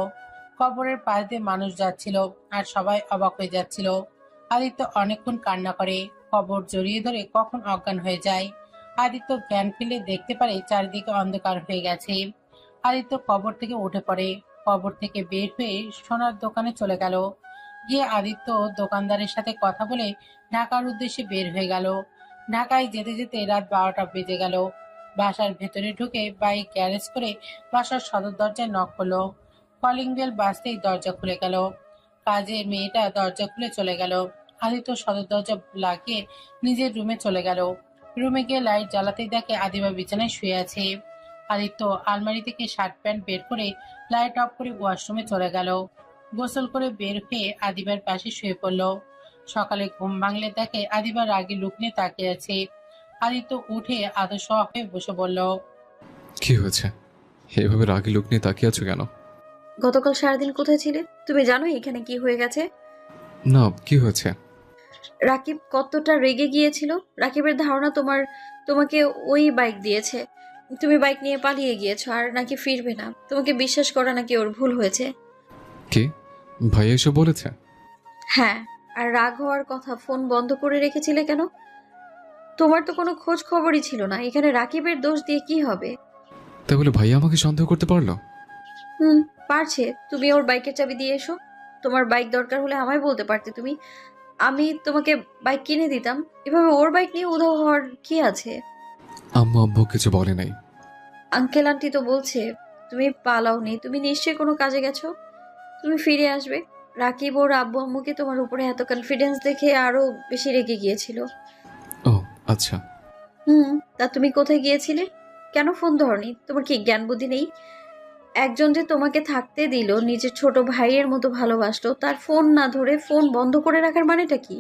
কবরের পাশ দিয়ে মানুষ যাচ্ছিল আর সবাই অবাক হয়ে যাচ্ছিল। আদিত্য অনেকক্ষণ কান্না করে, কবর জড়িয়ে ধরে কখন অজ্ঞান হয়ে যায়। আদিত্য জ্ঞান ফিরে দেখতে পারে চারিদিকে অন্ধকার হয়ে গেছে। আদিত্য কবর থেকে উঠে পড়ে। কবর থেকে বের হয়ে সোনার দোকানে চলে গেল। গিয়ে আদিত্য দোকানদারের সাথে কথা বলে ঢাকার উদ্দেশ্যে বের হয়ে গেল। ঢাকায় যেতে যেতে রাত 12টা বেজে গেল। বাসার ভেতরে ঢুকে বাইক গ্যারেজ করে বাসার সদর দরজায় নক করলো। কলিং বেল বাজতেই দরজা খুলে গেল। কাজের মেয়েটা দরজা খুলে চলে গেল। আদিত্য সদর দরজা লাগিয়ে নিজের রুমে চলে গেল। রুমে গিয়ে লাইট জ্বালাতেই দেখে আদিবা বিছানায় শুয়ে আছে। আদিত্য আলমারি থেকে শার্ট প্যান্ট বের করে লাইট অফ করে ওয়াশরুমে চলে গেল। গোসল করে বের হয়ে আদিবার পাশে শুয়ে পড়ল। সকালে ঘুম ভাঙলে দেখে আদিবা রাগে লুক নিয়ে তাকিয়ে আছে। আদিত্য উঠে আদর্শ হয়ে বসে বলল, কি হয়েছে? এভাবে রাগি লোক নিয়ে তাকিয়ে আছো কেন? গতকাল সারাদিন কোথায় ছিলে? তুমি জানো এখানে কি হয়ে গেছে? না, কি হয়েছে? রাকিব কতটা রেগে গিয়েছিল। রাকিবের ধারণা তোমাকে ওই বাইক দিয়েছে। তুমি বাইক নিয়ে পালিয়ে গিয়েছো আর নাকি ফিরবে না। তোমাকে বিশ্বাস করা নাকি ওর ভুল হয়েছে। কি ভাইয়া এসব বলেছে? হ্যাঁ, আর রাগ হওয়ার কথা, ফোন বন্ধ করে রেখেছিলে কেন? তোমার তো কোনো খোঁজ খবরই ছিল না। এখানে রাকিবের দোষ দিয়ে কি হবে? তাই বলে ভাইয়া আমাকে সন্দেহ করতে পারলো? হুম, পারছে। তুমি ওর বাইকের চাবি দিয়ে এসো। তোমার বাইক দরকার হলে আমায় বলতে পারতে তুমি। আমি তোমাকে বাইক কিনে দিতাম। এভাবে ওর বাইক নিয়ে উধাও হওয়ার কি আছে? আম্মু কিছু বলে নাই। আঙ্কেল আন্টি তো বলছে তুমি পালাওনি, তুমি নিশ্চয়ই কোনো কাজে গেছো। তুমি ফিরে আসবে। রাকিব ওর আব্বু আম্মুকে তোমার উপরে এত কনফিডেন্স দেখে আরো বেশি রেগে গিয়েছিল। ও আচ্ছা। তা তুমি কোথায় গিয়েছিলে? কেন ফোন ধরনি? তোমার কি জ্ঞান বুদ্ধি নেই? একজন যে তোমাকে থাকতে দিল, নিজের ছোট ভাইয়ের মতো ভালোবাসলো, তার ফোন না ধরে ফোন বন্ধ করে রাখার মানেটা কি?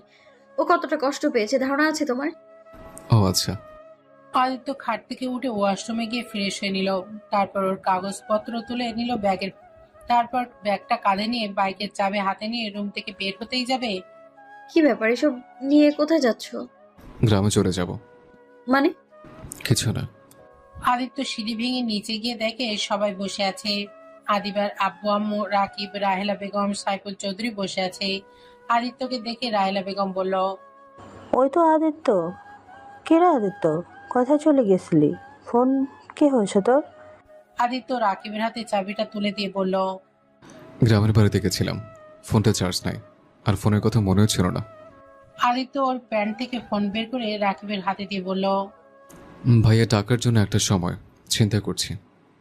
ও কতটা কষ্ট পেয়েছে ধারণা আছে তোমার? ও আচ্ছা। আদিত্য খাট থেকে উঠে ওয়াশরুমে গিয়ে ফ্রেশ হয়ে নিল। তারপর ওর কাগজপত্র তুলে নিল ব্যাগের। তারপর ব্যাগটা কাঁধে নিয়ে বাইকের চাবি হাতে নিয়ে রুম থেকে বের হতেই যাবে। কি ব্যাপার, এসব নিয়ে কোথায় যাচ্ছ? গ্রামে চলে যাব। মানে? কিছু না। আদিত্য সিঁড়ি ভেঙে নিচে গিয়ে দেখে সবাই বসে আছে। আদিবার আব্বু আম্মু, রাকিব, রাহেলা বেগম, সাইফুল চৌধুরী বসে আছে। আদিত্যকে দেখে রাহেলা বেগম বলল, ওই তো আদিত্য। কে রে আদিত্য? কোথায় চলে গেছিলি? ফোন কে হয়েছে তোর? আদিত্য রাকিবের হাতে চাবিটা তুলে দিয়ে বলল, গ্রামের বাড়িতে গেছিলাম, ফোনটা চার্জ নাই, আর ফোনের কথা মনেও ছিল না। আদিত্য ওর প্যান্ট থেকে ফোন বের করে রাকিবের হাতে দিয়ে বলল, ভাইয়া টাকার জন্য একটা সময় চিন্তা করছি,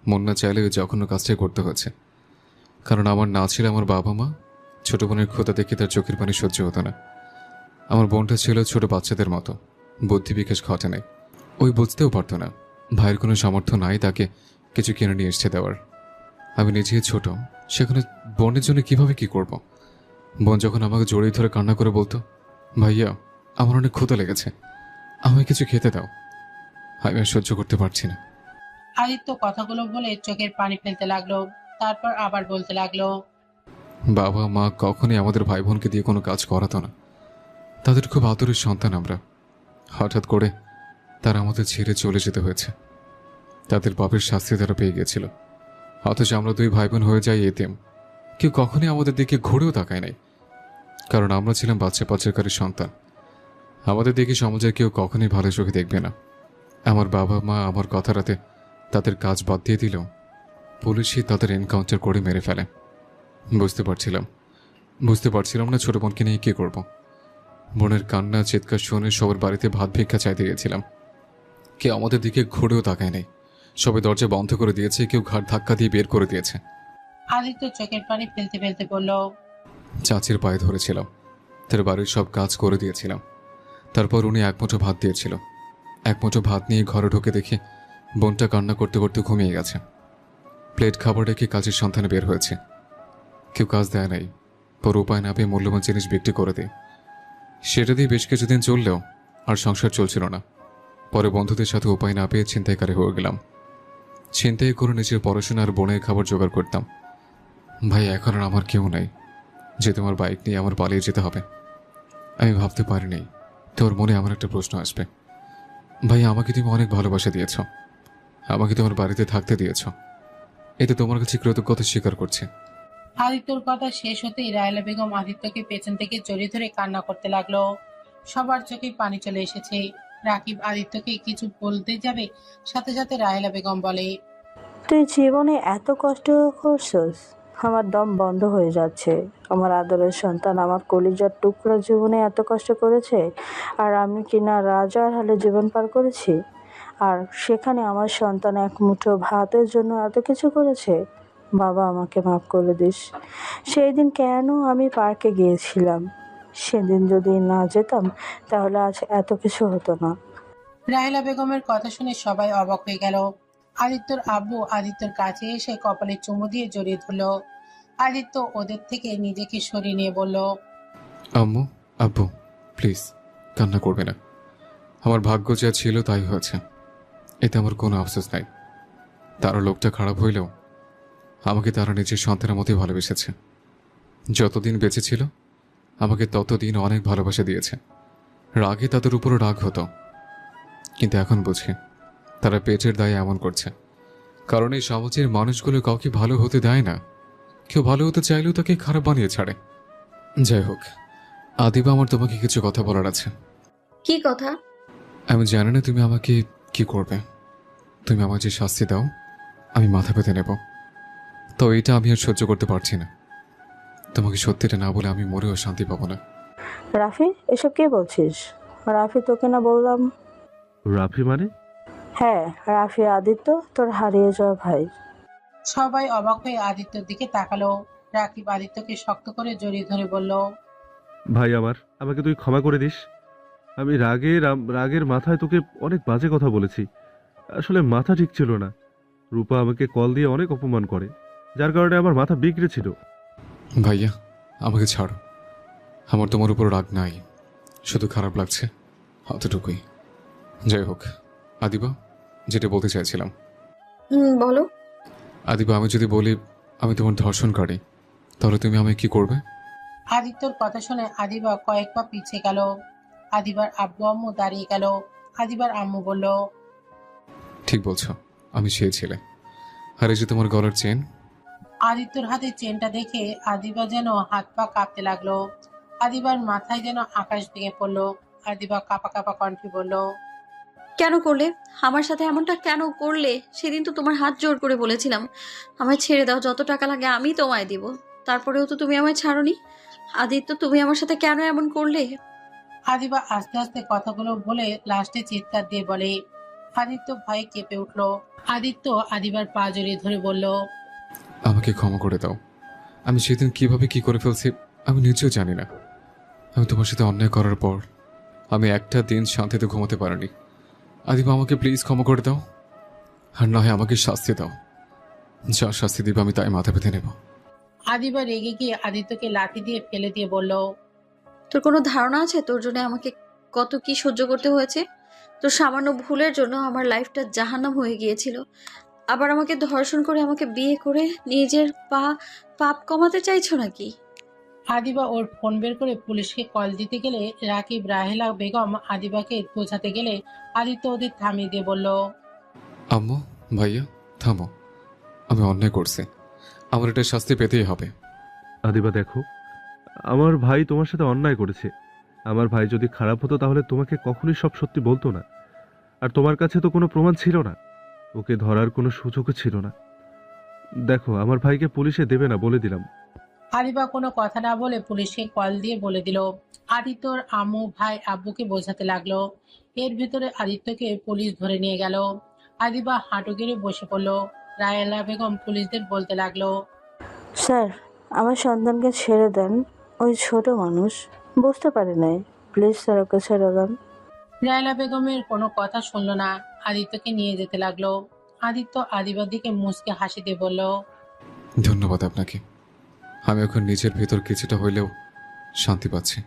মন না চাইলে ওই জঘন্য কাজটাই করতে হয়েছে। কারণ আমার না ছিল আমার বাবা মা, ছোট বোনের ক্ষুধা দেখে তার চোখের পানি সহ্য হতো না। আমার বোনটা ছিল ছোট বাচ্চাদের মতো, বুদ্ধি বিকাশ ঘটে নাই। ওই বুঝতেও পারতো না ভাইয়ের কোনো সামর্থ্য নাই তাকে কিছু কিনে নিয়ে এসে দেওয়ার। আমি নিজেই ছোট, সেখানে বোনের জন্য কিভাবে কি করব। বোন যখন আমাকে জড়িয়ে ধরে কান্না করে বলতো, ভাইয়া আমার অনেক ক্ষুধা লেগেছে, আমায় কিছু খেতে দাও, আমি আর সহ্য করতে পারছি না। আদিত্য কথাগুলো বলে চোখের পানি ফেলতে লাগলো। তারপর আবার বলতে লাগলো, বাবা মা কখনই আমাদের ভাই বোনকে দিয়ে কোনো কাজ করাতো না। তাদের খুব আদরের সন্তান আমরা। হঠাৎ করে তারা আমাদের ছেড়ে চলে যেতে হয়েছে। তাদের পাপের শাস্তি তারা পেয়ে গিয়েছিল, অথচ আমরা দুই ভাই বোন হয়ে যাই এতিম। কেউ কখনই আমাদের দিকে ঘুরেও তাকায় নাই, কারণ আমরা ছিলাম বাচ্চা পাচারকারীর সন্তান। আমাদের দিকে সমাজের কেউ কখনই ভালো চোখে দেখবে না। আমার বাবা মা আমার কথা রাতে তাদের কাজ বাদ দিয়ে দিলেও পুলিশই তাদের এনকাউন্টার করে মেরে ফেলে। বুঝতে পারছিলাম না ছোট বোনকে নিয়ে কী করব। বোনের কান্না চিৎকার শুনে সবার বাড়িতে ভাত ভিক্ষা চাইতে গেছিলাম। কেউ আমাদের দিকে ঘুরেও তাকায় নাই, সবাই দরজা বন্ধ করে দিয়েছে, কেউ ঘাট ধাক্কা দিয়ে বের করে দিয়েছে। আদিত্য চোখের পানি ফেলতে ফেলতে বলল, চাচির পায়ে ধরেছিলাম, তার বাড়ির সব কাজ করে দিয়েছিলাম। তারপর উনি এক মুঠো ভাত দিয়েছিল। এক মুঠো ভাত নিয়ে ঘরে ঢুকে দেখি বোনটা কান্না করতে করতে ঘুমিয়ে গেছে। প্লেট খাবার রেখে কাজের সন্ধানে বের হয়েছে। কেউ কাজ দেয় নাই, পর উপায় না পেয়ে মূল্যবান জিনিস বিক্রি করে দেয়। সেটা দিয়ে বেশ কিছুদিন চললেও আর সংসার চলছিল না। পরে বন্ধুদের সাথে উপায় না পেয়ে ছিনতাইকারী হয়ে গেলাম। ছিনতাই করে নিজের পড়াশোনা আর বোনের খাবার জোগাড় করতাম। ভাই এখন আর আমার কেউ নাই যে তোমার বাইক নিয়ে আমার পালিয়ে যেতে হবে। আমি ভাবতে পারিনি তোর মনে আমার একটা প্রশ্ন আসবে। ভাই আমাকে তুমি অনেক ভালোবাসা দিয়েছ, আমাকে তোমার বাড়িতে থাকতে দিয়েছ, এতে তোমার কাছে কৃতজ্ঞতা স্বীকার করছে। আদিত্যর কথা শেষ হতেই রায়লা বেগম আদিত্যকে পেছন থেকে জড়িয়ে ধরে কান্না করতে লাগলো। সবার চোখে পানি চলে এসেছে। রাকিব আদিত্যকে কিছু বলতে যাবে, সাথে সাথে রাহেলা বেগম বলে, তুই জীবনে এত কষ্ট করছস, আমার দম বন্ধ হয়ে যাচ্ছে। আমার আদরের সন্তান, আমার কলিজার টুকরা জীবনে এত কষ্ট করেছে, আর আমি কিনা রাজার হালে জীবন পার করেছি। আর সেখানে আমার সন্তান এক মুঠো ভাতের জন্য এত কিছু করেছে। বাবা, আমাকে মাফ করে দিস। সেই দিন কেন আমি পার্কে গিয়েছিলাম? সেদিন যদি না যেতাম তাহলে আজ এত কিছু হতো না। রাহেলা বেগমের কথা শুনে সবাই অবাক হয়ে গেল। আদিত্যর আব্বু আদিত্যর কাছে এসে কপালে চুমু দিয়ে জড়িয়ে ধরল। আদিত্য ওদের থেকে নিজেকে সরিয়ে নিয়ে বলল, আম্মু, আব্বু, প্লিজ কান্না করবে না। আমার ভাগ্য যা ছিল তাই হয়েছে, এতে আমার কোনো আফসোস নাই। তারা লোকটা খারাপ হইলেও আমাকে তারা নিজের সন্তানের মতোই ভালোবেসেছে। যতদিন বেঁচে ছিল আমাকে ততদিন অনেক ভালোবাসা দিয়েছে। রাগে তাদের উপরও রাগ হতো, কিন্তু এখন বুঝি তারা পেটের দায়ে এমন করছে, কারণ এই সমাজের মানুষগুলো কাউকে ভালো হতে দেয় না। কেউ ভালো হতে চাইলেও তাকে খারাপ বানিয়ে ছাড়ে। যাই হোক, আদিবা, আমার তোমাকে কিছু কথা বলার আছে। কি কথা? আমি জানি না তুমি আমাকে কি করবে। তুমি আমার যে শাস্তি দাও আমি মাথা পেতে নেব, তো এটা আমি আর সহ্য করতে পারছি না। তোমাকে সত্যিটা না বলে আমি মরেও শান্তি পাবো না। রাফি, এসব কে বলছিস? রাফি তোকে না বললাম? রাফি মানে? হ্যাঁ, রাফি আদিত্য, তোর হারিয়ে যাওয়া ভাই। সবাই অবাক হয়ে আদিত্যর দিকে তাকালো। রাকিব আদিত্যকে শক্ত করে জড়িয়ে ধরে বলল, ভাই আমার, আমাকে তুই ক্ষমা করে দিস। আমি রাগের মাথায় তোকে অনেক বাজে কথা বলেছি। আসলে মাথা ঠিক ছিল না। রূপা আমাকে কল দিয়ে অনেক অপমান করে, যার কারণে আমার মাথা বিগড়েছিল। ভাইয়া, আমাকে ছাড়ো। আমার তোমার উপর রাগ নাই, শুধু খারাপ লাগছে, অতটুকুই। যাই হোক আদিবা, যেটা বলতে চাইছিলাম। বলো। আদিবা, আমি যদি বলি আমি তোমার ধর্ষণকারী, তাহলে তুমি আমায় কি করবে? আদিত্যর কথা শুনে আদিবা কয়েক পা পিছিয়ে গেল। আদিবার আব্বু আম্মু দাঁড়িয়ে গেল। আদিবার আম্মু বলল, ঠিক বলছো, আমি সেই ছেলে। আর এই যে তোমার গলার চেন। আদিত্যর হাতে চেনটা দেখে আদিবা যেন হাত পা কাঁপতে লাগলো। আদিবার মাথায় যেন আকাশ ভেঙে পড়লো। আদিবা কাঁপা কাঁপা কণ্ঠে বলল, কেন করলে? আমার সাথে এমনটা কেন করলে? সেদিন তো তোমার হাত জোর করে বলেছিলাম আমায় ছেড়ে দাও, যত টাকা লাগে আমি তোমায় দিব। তারপরেও তো তুমি আমায় ছাড়োনি। আদিত্য, তুমি আমার সাথে কেন এমন করলে? আদিবা আস্তে আস্তে কথাগুলো বলে লাস্টে চিৎকার দিয়ে বলে। আদিত্য ভয়ে কেঁপে উঠল। আদিত্য আদিবার পা জড়িয়ে ধরে বলল, আমাকে ক্ষমা করে দাও। আমি সেদিন কিভাবে কি করে ফেলছি আমি নিজেও জানি না। আমি তোমার সাথে অন্যায় করার পর আমি একটা দিন শান্তিতে ঘুমাতে পারিনি। আদিবা, আমাকে প্লিজ ক্ষমা করে দাও, আর না হয় আমাকে শাস্তি দাও। যা শাস্তি দিবে আমি তাই মাথা পেতে নেব। আদিবা রেগে গিয়ে আদিত্যকে লাঠি দিয়ে ফেলে দিয়ে বলল, তোর কোনো ধারণা আছে তোর জন্য আমাকে কত কি সহ্য করতে হয়েছে? তোর সামান্য ভুলের জন্য আমার লাইফটা জাহান্নাম হয়ে গিয়েছিল। আবার আমাকে ধর্ষণ করে আমাকে বিয়ে করে নিজের পাপ কমাতে চাইছো নাকি? আদিবা ওর ফোন বের করে পুলিশকে কল দিতে গেলে রাকিব রাহেলা বেগম আদিবাকে বোঝাতে গেলে আদিত্য ওদের থামিয়ে দিয়ে বলল, আম্মু, ভাইয়া, থামো। আমি অন্যায় করছি, আমার এটা শাস্তি পেতেই হবে। আদিবা দেখো, আমার ভাই তোমার সাথে অন্যায় করেছে। আমার ভাই যদি খারাপ হতো তাহলে তোমাকে কখনোই সব সত্যি বলতো না। আর তোমার কাছে তো কোনো প্রমাণ ছিল না, ওকে ধরার কোনো সুযোগও ছিল না। দেখো, আমার ভাইকে পুলিশে দেবে না বলে দিলাম। আদিবা কোনো কথা না বলে পুলিশকে কল দিয়ে বলে দিল। আদিত্যর আম্মু ভাই আব্বুকে বোঝাতে লাগলো। এর ভিতরে আদিত্যকে পুলিশ ধরে নিয়ে গেল। আদিবা হাঁটু গেড়ে বসে পড়লো। রায়েলা বেগম পুলিশদের বলতে লাগলো, স্যার, আমার সন্তানকে ছেড়ে দেন। ওই ছোট মানুষ, বুঝতে পারে নাই। প্লিজ স্যার, ওকে ছেড়ে দেন। রায়েলা বেগমের কোনো কথা শুনলো না, আদিত্যকে নিয়ে যেতে লাগলো। আদিত্য আদিবার দিকে মুচকে হাসি দিয়ে বলল, ধন্যবাদ আপনাকে। আমি এখন নিজের ভেতর কিছুটা হইলেও শান্তি পাচ্ছি।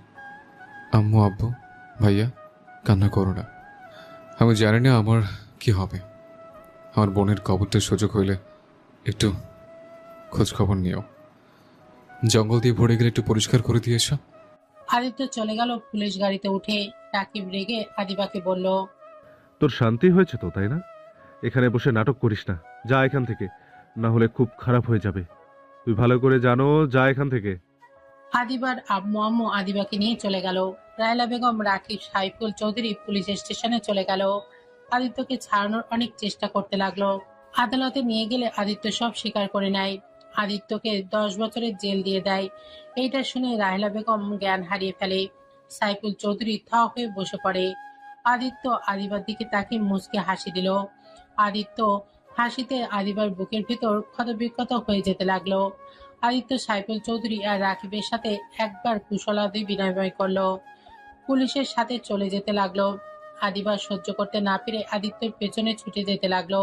আম্মু, আব্বু, ভাইয়া, কান্না করো না। আমি জানি না আমার কি হবে। আমার বোনের কবরটার সুযোগ হইলে একটু খোঁজ খবর নিও। জঙ্গল দিয়ে ভরে গেলে একটু পরিষ্কার করে দিয়ে এসো। আদিত্য চলে গেল পুলিশ গাড়িতে উঠে। রাকিব রেগে আদিবাকে বলল, তোর শান্তি হয়েছে তো, তাই না? এখানে বসে নাটক করিস না, যা এখান থেকে, না হলে খুব খারাপ হয়ে যাবে। তুই ভালো করে জানো, যা এখান থেকে। আদিবার আম্মু আম্মু আদিবাকে নিয়ে চলে গেল। রায়লা বেগম রাকিব সাইফুল চৌধুরী পুলিশ স্টেশনে চলে গেল। আদিত্যকে ছাড়ানোর অনেক চেষ্টা করতে লাগলো, আদালতে নিয়ে গেলে আদিত্য সব স্বীকার করে নেয়। আদিত্যকে 10 বছরের জেল দিয়ে দেয়। এইটা শুনে রাহেলা বেগম জ্ঞান হারিয়ে ফেলে। সাইফুল চৌধুরী থ হয়ে বসে পড়ে। আদিত্য আদিবার দিকে তাকে মুচকে হাসি দিল। আদিত্য হাসিতে আদিবার বুকের ভিতর ক্ষতবিক্ষত হয়ে যেতে লাগলো। আদিত্য সাইফুল চৌধুরী আর রাকিবের সাথে একবার কুশলাদি বিনিময় করলো। পুলিশের সাথে চলে যেতে লাগলো। আদিবার সহ্য করতে না পেরে আদিত্যের পেছনে ছুটে যেতে লাগলো।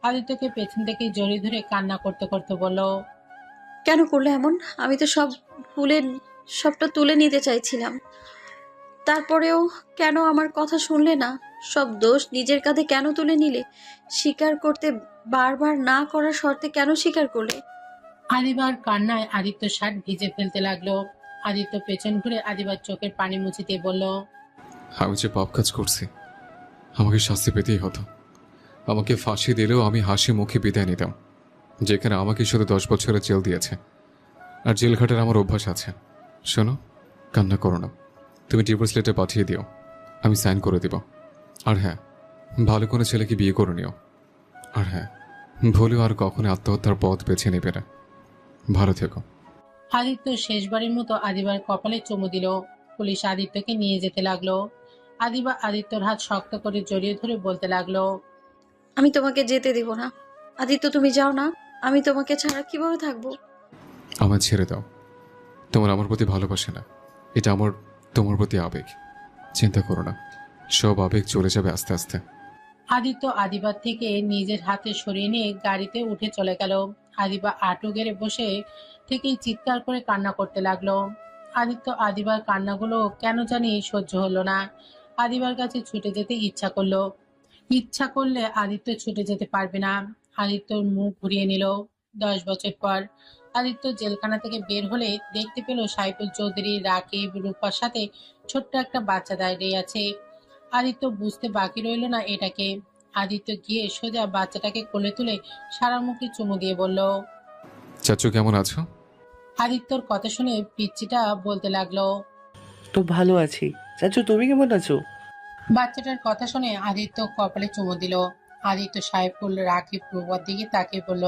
আদিত্যকে পেছন থেকে জড়িয়ে ধরে কান্না করতে করতে বলল, কেন করলে এমন? আমি তো সবটা তুলে নিতে চাইছিলাম। তারপরেও কেন আমার কথা শুনলে না? সব দোষ নিজের কাঁধে কেন তুলে নিলে? স্বীকার করতে বারবার না করার শর্তে কেন স্বীকার করলে? আদিবার কান্নায় আদিত্য শার্ট ভিজে ফেলতে লাগলো। আদিত্য পেছন ঘুরে আদিবার চোখের পানি মুছে দিয়ে বলল, আমি যে পাপ কাজ করছি, আমাকে শাস্তি পেতেই হতো। আমাকে ফাঁসি দিলেও আমি হাসি মুখে বিদায় নিতাম, যেখানে আমাকে শুধু 10 বছরের জেল দিয়েছে। আর জেল খাটার আমার অভ্যাস আছে। শোনো, কান্না করো না। তুমি ডিভোর্স লেটার পাঠিয়ে দিও, আমি সাইন করে দিব। আর হ্যাঁ, ভালো কোনো ছেলেকে বিয়ে করে নিও। আর হ্যাঁ, ভুলেও আর কখনো আত্মহত্যার পথ বেছে নেবে না। ভালো থেকো। আদিত্য শেষবারের মতো আদিবার কপালে চুমু দিল। পুলিশ আদিত্যকে নিয়ে যেতে লাগলো। আদিবা আদিত্যর হাত শক্ত করে জড়িয়ে ধরে বলতে লাগলো, আমি তোমাকে যেতে দিব না। আদিত্য, তুমি যাও না। আমি তোমাকে ছাড়া কিভাবে থাকবো? আমার ছেড়ে দাও। তোমার আমার প্রতি ভালোবাসে না, এটা আমার তোমার প্রতি আবেগ। চিন্তা করো না, সব আবেগ চলে যাবে আস্তে আস্তে। আদিত্য আদিবার থেকে নিজের হাতে সরিয়ে নিয়ে গাড়িতে উঠে চলে গেল। আদিবা আটু গেড়ে বসে থেকেই চিৎকার করে কান্না করতে লাগলো। আদিত্য আদিবার কান্নাগুলো কেন জানি সহ্য হলো না। আদিবার কাছে ছুটে যেতে ইচ্ছা করলে আদিত্য ছুটে যেতে পারবে না। আদিত্যর মুখ ঘুরিয়ে নিল। 10 বছর পর আদিত্য জেলখানা থেকে বের হলে দেখতে পেল সাইফুল চৌধুরী, রাকিব, রূপার সাথে ছোট্ট একটা বাচ্চা দাঁড়িয়ে আছে। আদিত্য বুঝতে বাকি রইল না এটাকে। আদিত্য গিয়ে সোজা বাচ্চাটাকে কোলে তুলে সারা মুখে চুমু দিয়ে বলল, চাচু কেমন আছো? আদিত্যর কথা শুনে পিচ্চিটা বলতে লাগলো, তো ভালো আছি। চাচু তুমি কেমন আছো? বাচ্চাটার কথা শুনে আদিত্য কপালে চুমু দিল। আদিত্য সাইফুল, রাকিব, রূপার দিকে তাকিয়ে বলল,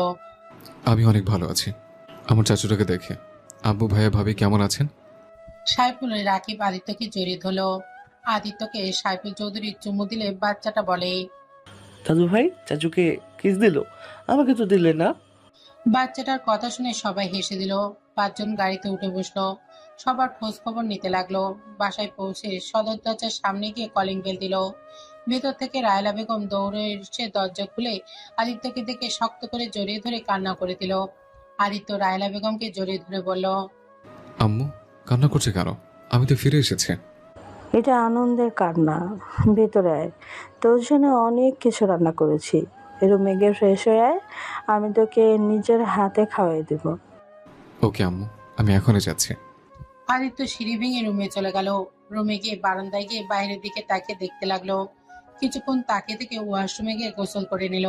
আমি অনেক ভালো আছি। আমার চাচুটাকে দেখে আব্বু ভাইয়া ভাবি কেমন আছেন? সাইফুল রাকিব আদিত্যকে জড়িয়ে ধরল। আদিত্যকে সাইফুল চৌধুরী চুমু দিলে বাচ্চাটা বলে, দাদু ভাই চাচুকে কিস দিল, আমাকে তো দিলে না। বাচ্চাটার কথা শুনে সবাই হেসে দিল। 5 জন গাড়িতে উঠে বসলো। সবার খোঁজ খবর নিতে লাগলো। বাসায় পৌঁছে সদর দরজার সামনে গিয়ে কলিং বেল দিল। ভেতর থেকে রায়লা বেগম দৌড়ে এসে দরজা খুলে আদিত্যকে দেখে শক্ত করে জড়িয়ে ধরে কান্না করে দিল। আদিত্য রায়লা বেগমকে জড়িয়ে ধরে বলল, আম্মু কান্না করছে কেন? আমি তো ফিরে এসেছি। এটা আনন্দের কান্না। ভেতরে আয়, তোর জন্য অনেক কিছু রান্না করেছি। রুমে গিয়ে ফ্রেশ হয়ে আয়, আমি তোকে নিজের হাতে খাওয়াই দেব। ওকে আম্মু, আমি এখনই যাচ্ছি। আদিত্য সিঁড়ি ভেঙে রুমে চলে গেল। রুমে গিয়ে বারান্দায় গিয়ে বাইরের দিকে তাকিয়ে দেখতে লাগলো। কিছুক্ষণ তাকিয়ে থেকে ওয়াশরুমে গিয়ে গোসল করে নিল।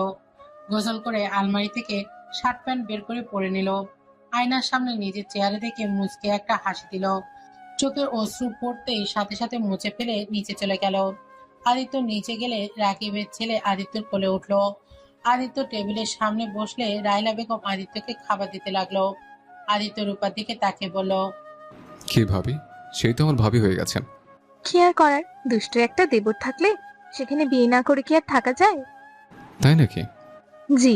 গোসল করে আলমারি থেকে শার্ট প্যান্ট বের করে পরে নিল। আয়নার সামনে নিজের চেহারা দেখে মুচকে একটা হাসি দিল। চোখের অশ্রু পড়তেই সাথে সাথে মুছে ফেলে নিচে চলে গেল। আদিত্য নিচে গেলে রাকিবের ছেলে আদিত্যর কোলে উঠলো। আদিত্য টেবিলের সামনে বসলে রায়লা বেগম আদিত্যকে খাবার দিতে লাগলো। আদিত্য রূপার দিকে তাকিয়ে বলল, কি ভাবি? সেই তো আমার ভাবি হয়ে গেছেন। কি আর করার, দুষ্ট একটা দেবর থাকলে সেখানে বিয়ে না করে কি আর থাকা যায়? তাই নাকি? জি।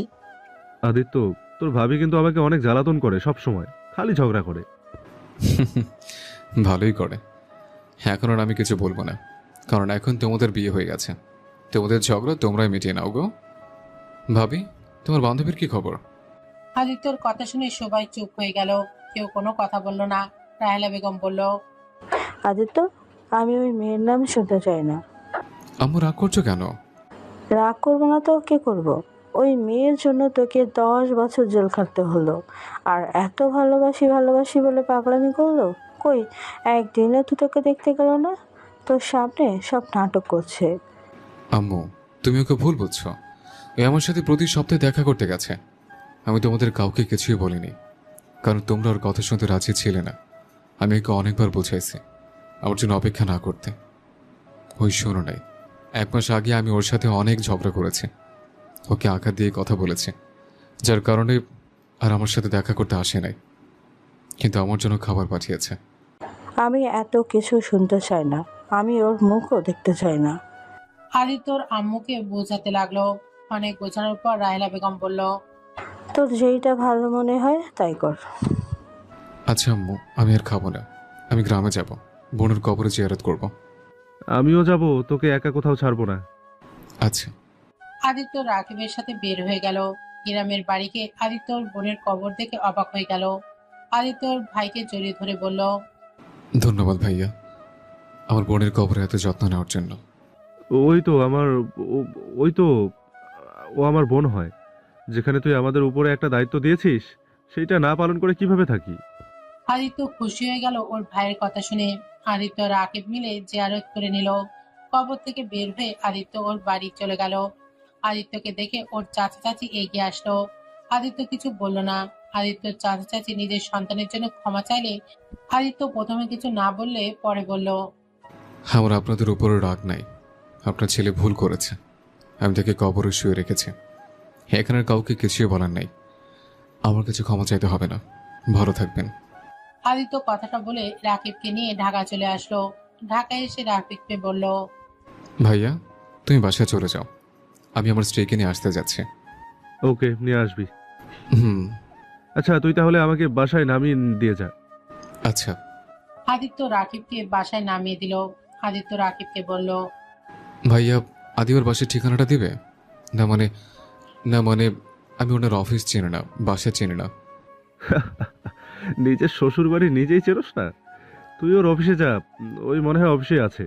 আদিত্য, তোর ভাবি কিন্তু আমাকে অনেক জ্বালাতন করে, সব সময় খালি ঝগড়া করে। ভালোই করে। এখন আর আমি কিছু বলবো না, কারণ এখন তোমাদের বিয়ে হয়ে গেছে। তোমাদের ঝগড়া তোমরাই মিটিয়ে নাও গো। ভাবি, তোমার বান্ধবীর কি খবর? আদিত্যর কথা শুনে সবাই চুপ হয়ে গেল। কেউ কোনো কথা বলল না। রাহেলা বেগম বলল, আদিত্য, আমি ওই মেয়ের নাম শুনতে চাই না। আম্মু রাগ করছো কেন? রাগ করবো না তো কি করব? ওই মেয়ের জন্য তোকে 10 বছর জেল খাটতে হলো। আর এত ভালোবাসি ভালোবাসি বলে পাগলামি করলো। কই একদিনও তো তোকে দেখতে গেল না। তোর সামনে সব নাটক করছে। আম্মু, তুমি ওকে ভুল বুঝছো। ও আমার সাথে প্রতি সপ্তাহে দেখা করতে গেছে। আমি তোমাদের কাউকে কিছুই বলিনি, কারণ তোমরা ওর কথা শুনতে রাজি ছিলে না। আমি ওকে অনেকবার বুঝাইছি আমার জন্য অপেক্ষা না করতে। ওই শোনো নাই, 1 মাস আগে আমি ওর সাথে অনেক ঝগড়া করেছি। ওকে আঘাত দিয়ে কথা বলেছে, যার কারণে আর আমার সাথে দেখা করতে আসে নাই, কিন্তু আমার জন্য খাবার পাঠিয়েছে। আমি এত কিছু শুনতে চাই না, আমি ওর মুখও দেখতে চাই না। আদিত্যর আম্মুকে বোঝাতে লাগলো। অনেক বোঝানোর পর রাহেলা বেগম বলল, তোর যেইটা ভালো মনে হয় তাই কর। আচ্ছা আম্মু, আমি আর খাবো না, আমি গ্রামে যাব, বোনের কবরে জিয়ারত করব। আমিও যাব, তোকে একা কোথাও ছাড়বো না। আচ্ছা। আদিত্য রাকিবের সাথে বের হয়ে গেল। গ্রামের বাড়িকে আদিত্যর বোনের কবর দেখে অবাক হয়ে গেল। আদিত্যর ভাইকে জড়িয়ে ধরে বলল, ধন্যবাদ ভাইয়া, আমার বোনের কবরে এত যত্ন নেওয়ার জন্য। ওই তো আমার ওই তো ও আমার বোন হয়। যেখানে তুই আমাদের উপরে একটা দায়িত্ব দিয়েছিস, সেইটা না পালন করে কিভাবে থাকি? আদিত্য খুশি হয়ে গেল ওর ভাইয়ের কথা শুনে। আদিত্য রাকিব মিলে জিয়ারত করে নিল। কবর থেকে বের হয়ে আদিত্য ওর বাড়ি চলে গেল। আদিত্যকে দেখে ওর চাচা চাচি এগিয়ে আসলো। আদিত্য কিছু বলল না। আদিত্যর চাচা চাচি নিজের সন্তানের জন্য ক্ষমা চাইলে আদিত্য প্রথমে কিছু না বললে পরে বলল, আমার আপনাদের উপরে রাগ নাই, আপনার ছেলে ভুল করেছে, আমি তাকে কবরে শুয়ে রেখেছি, এখানের কাউকে কিছুই বলার নাই, আমার কাছে ক্ষমা চাইতে হবে না, ভালো থাকবেন। আদিত্য কথাটা বলে রাকিবকে নিয়ে ঢাকা চলে আসলো। ঢাকায় এসে রাকিবকে বলল, ভাইয়া তুমি বাসায় চলে যাও, আমি আমার স্ত্রীকে নিয়ে আসতে যাচ্ছি। ওকে, নিয়ে আসবি। হুম। আচ্ছা, তুই তাহলে আমাকে বাসায় নামিয়ে দিয়ে যা। আচ্ছা। আদিত্য রাকিবকে বাসায় নামিয়ে দিল। আদিত্য রাকিবকে বলল, ভাইয়া আদিবার বাসার ঠিকানাটা দিবে? না মানে আমি ওনার অফিস চিনি না, বাসা চিনি না। নিজের শ্বশুর বাড়ি নিজেই চেরোস না? তুই ওর অফিসে যা, ওই মনে হয় অফিসে আছে।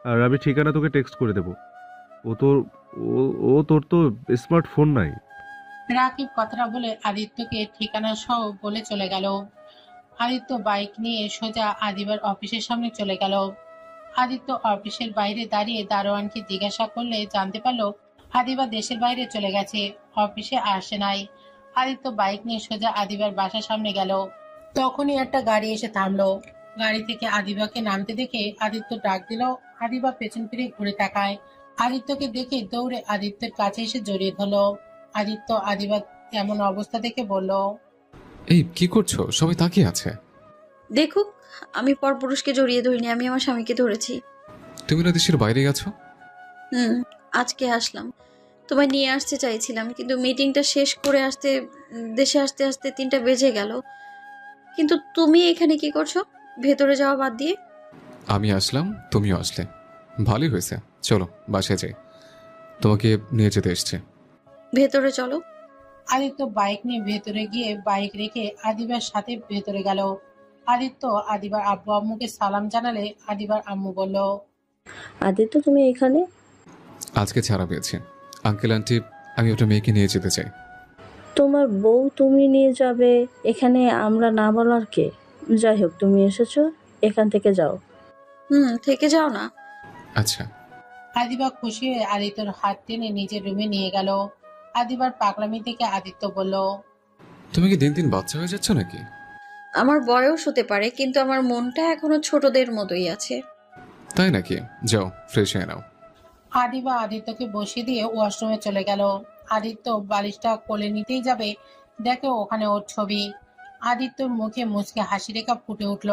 আর আমি ঠিকানা তোকে টেক্সট করে দেবো। ও তোর তোর তো স্মার্টফোন নাই। রাকিব কথাটা বলে আদিত্যকে ঠিকানা সহ বলে চলে গেল। আদিত্য বাইক নিয়ে সোজা আদিবার অফিসের সামনে চলে গেল। আদিত্য অফিসের বাইরে দাঁড়িয়ে দারোয়ানকে জিজ্ঞাসা করলে জানতে পারলো আদিবা দেশের বাইরে চলে গেছে, অফিসে আসে নাই। আদিত্য বাইক নিয়ে সোজা আদিবার বাসার সামনে গেল। তখনই একটা গাড়ি এসে থামলো। গাড়ি থেকে আদিবাকে নামতে দেখে আদিত্য ডাক দিল। আদিবা পেছন ফিরে ঘুরে তাকায়। আদিত্যকে দেখে দৌড়ে আদিত্যের কাছে এসে জড়িয়ে ধরলো। আদিত্য আদিবা এমন অবস্থা দেখে বলল, এই কি করছো, সবাই তাকিয়ে আছে। দেখুক, আমি পরপুরুষকে জড়িয়ে ধরিনি, আমি আমার স্বামীকে ধরেছি। তুমি না দেশের বাইরে গেছো? আজকে আসলাম, তোমায় নিয়ে আসতে চাইছিলাম, কিন্তু মিটিংটা শেষ করে দেশে আসতে আসতে 3টা বেজে গেল। কিন্তু তুমি এখানে কি করছো, ভেতরে যাওয়া বাদ দিয়ে? আমি আসলাম, তুমিও আসলে, ভালোই হয়েছে। চলো বাসায় যাই, তোমাকে নিয়ে যেতে এসছে। ভেতরে চলো। আদিত্য বাইক নিয়ে ভেতরে গিয়ে বাইক রেখে আদিবার সাথে ভেতরে গেল। আদিত্য আদিবার আব্বু আম্মুকে সালাম জানালে আদিবার আম্মু বলল, আদিত্য তুমি এখানে? আজকে ছাড়া পেয়েছি আঙ্কেল আন্টি, আমি ওটা মেয়েকে নিয়ে যেতে চাই। তোমার বউ তুমি নিয়ে যাবে, এখানে আমরা না বলার কে? যাই হোক, তুমি এসেছো, এখান থেকে যাও। থেকে যাও না। আচ্ছা। আদিবা খুশি হয়ে আদিত্যর হাত টেনে নিজের রুমে নিয়ে গেল। আদিবার পাগলামি দেখে আদিত্য বলল, তুমি কি দিন দিন বাচ্চা হয়ে যাচ্ছ নাকি? আমার বয়স হতে পারে, কিন্তু আমার মনটা এখনো ছোটদের মতোই আছে। তাই নাকি? যাও ফ্রেশ হয়ে নাও। আদিবা আদিত্যকে বসিয়ে দিয়ে ওয়াশরুমে চলে গেল। আদিত্য বালিশটা কোলে নিতেই যাবে, দেখে ওখানে ওর ছবি। আদিত্যর মুখে মুচকে হাসি রেখা ফুটে উঠল।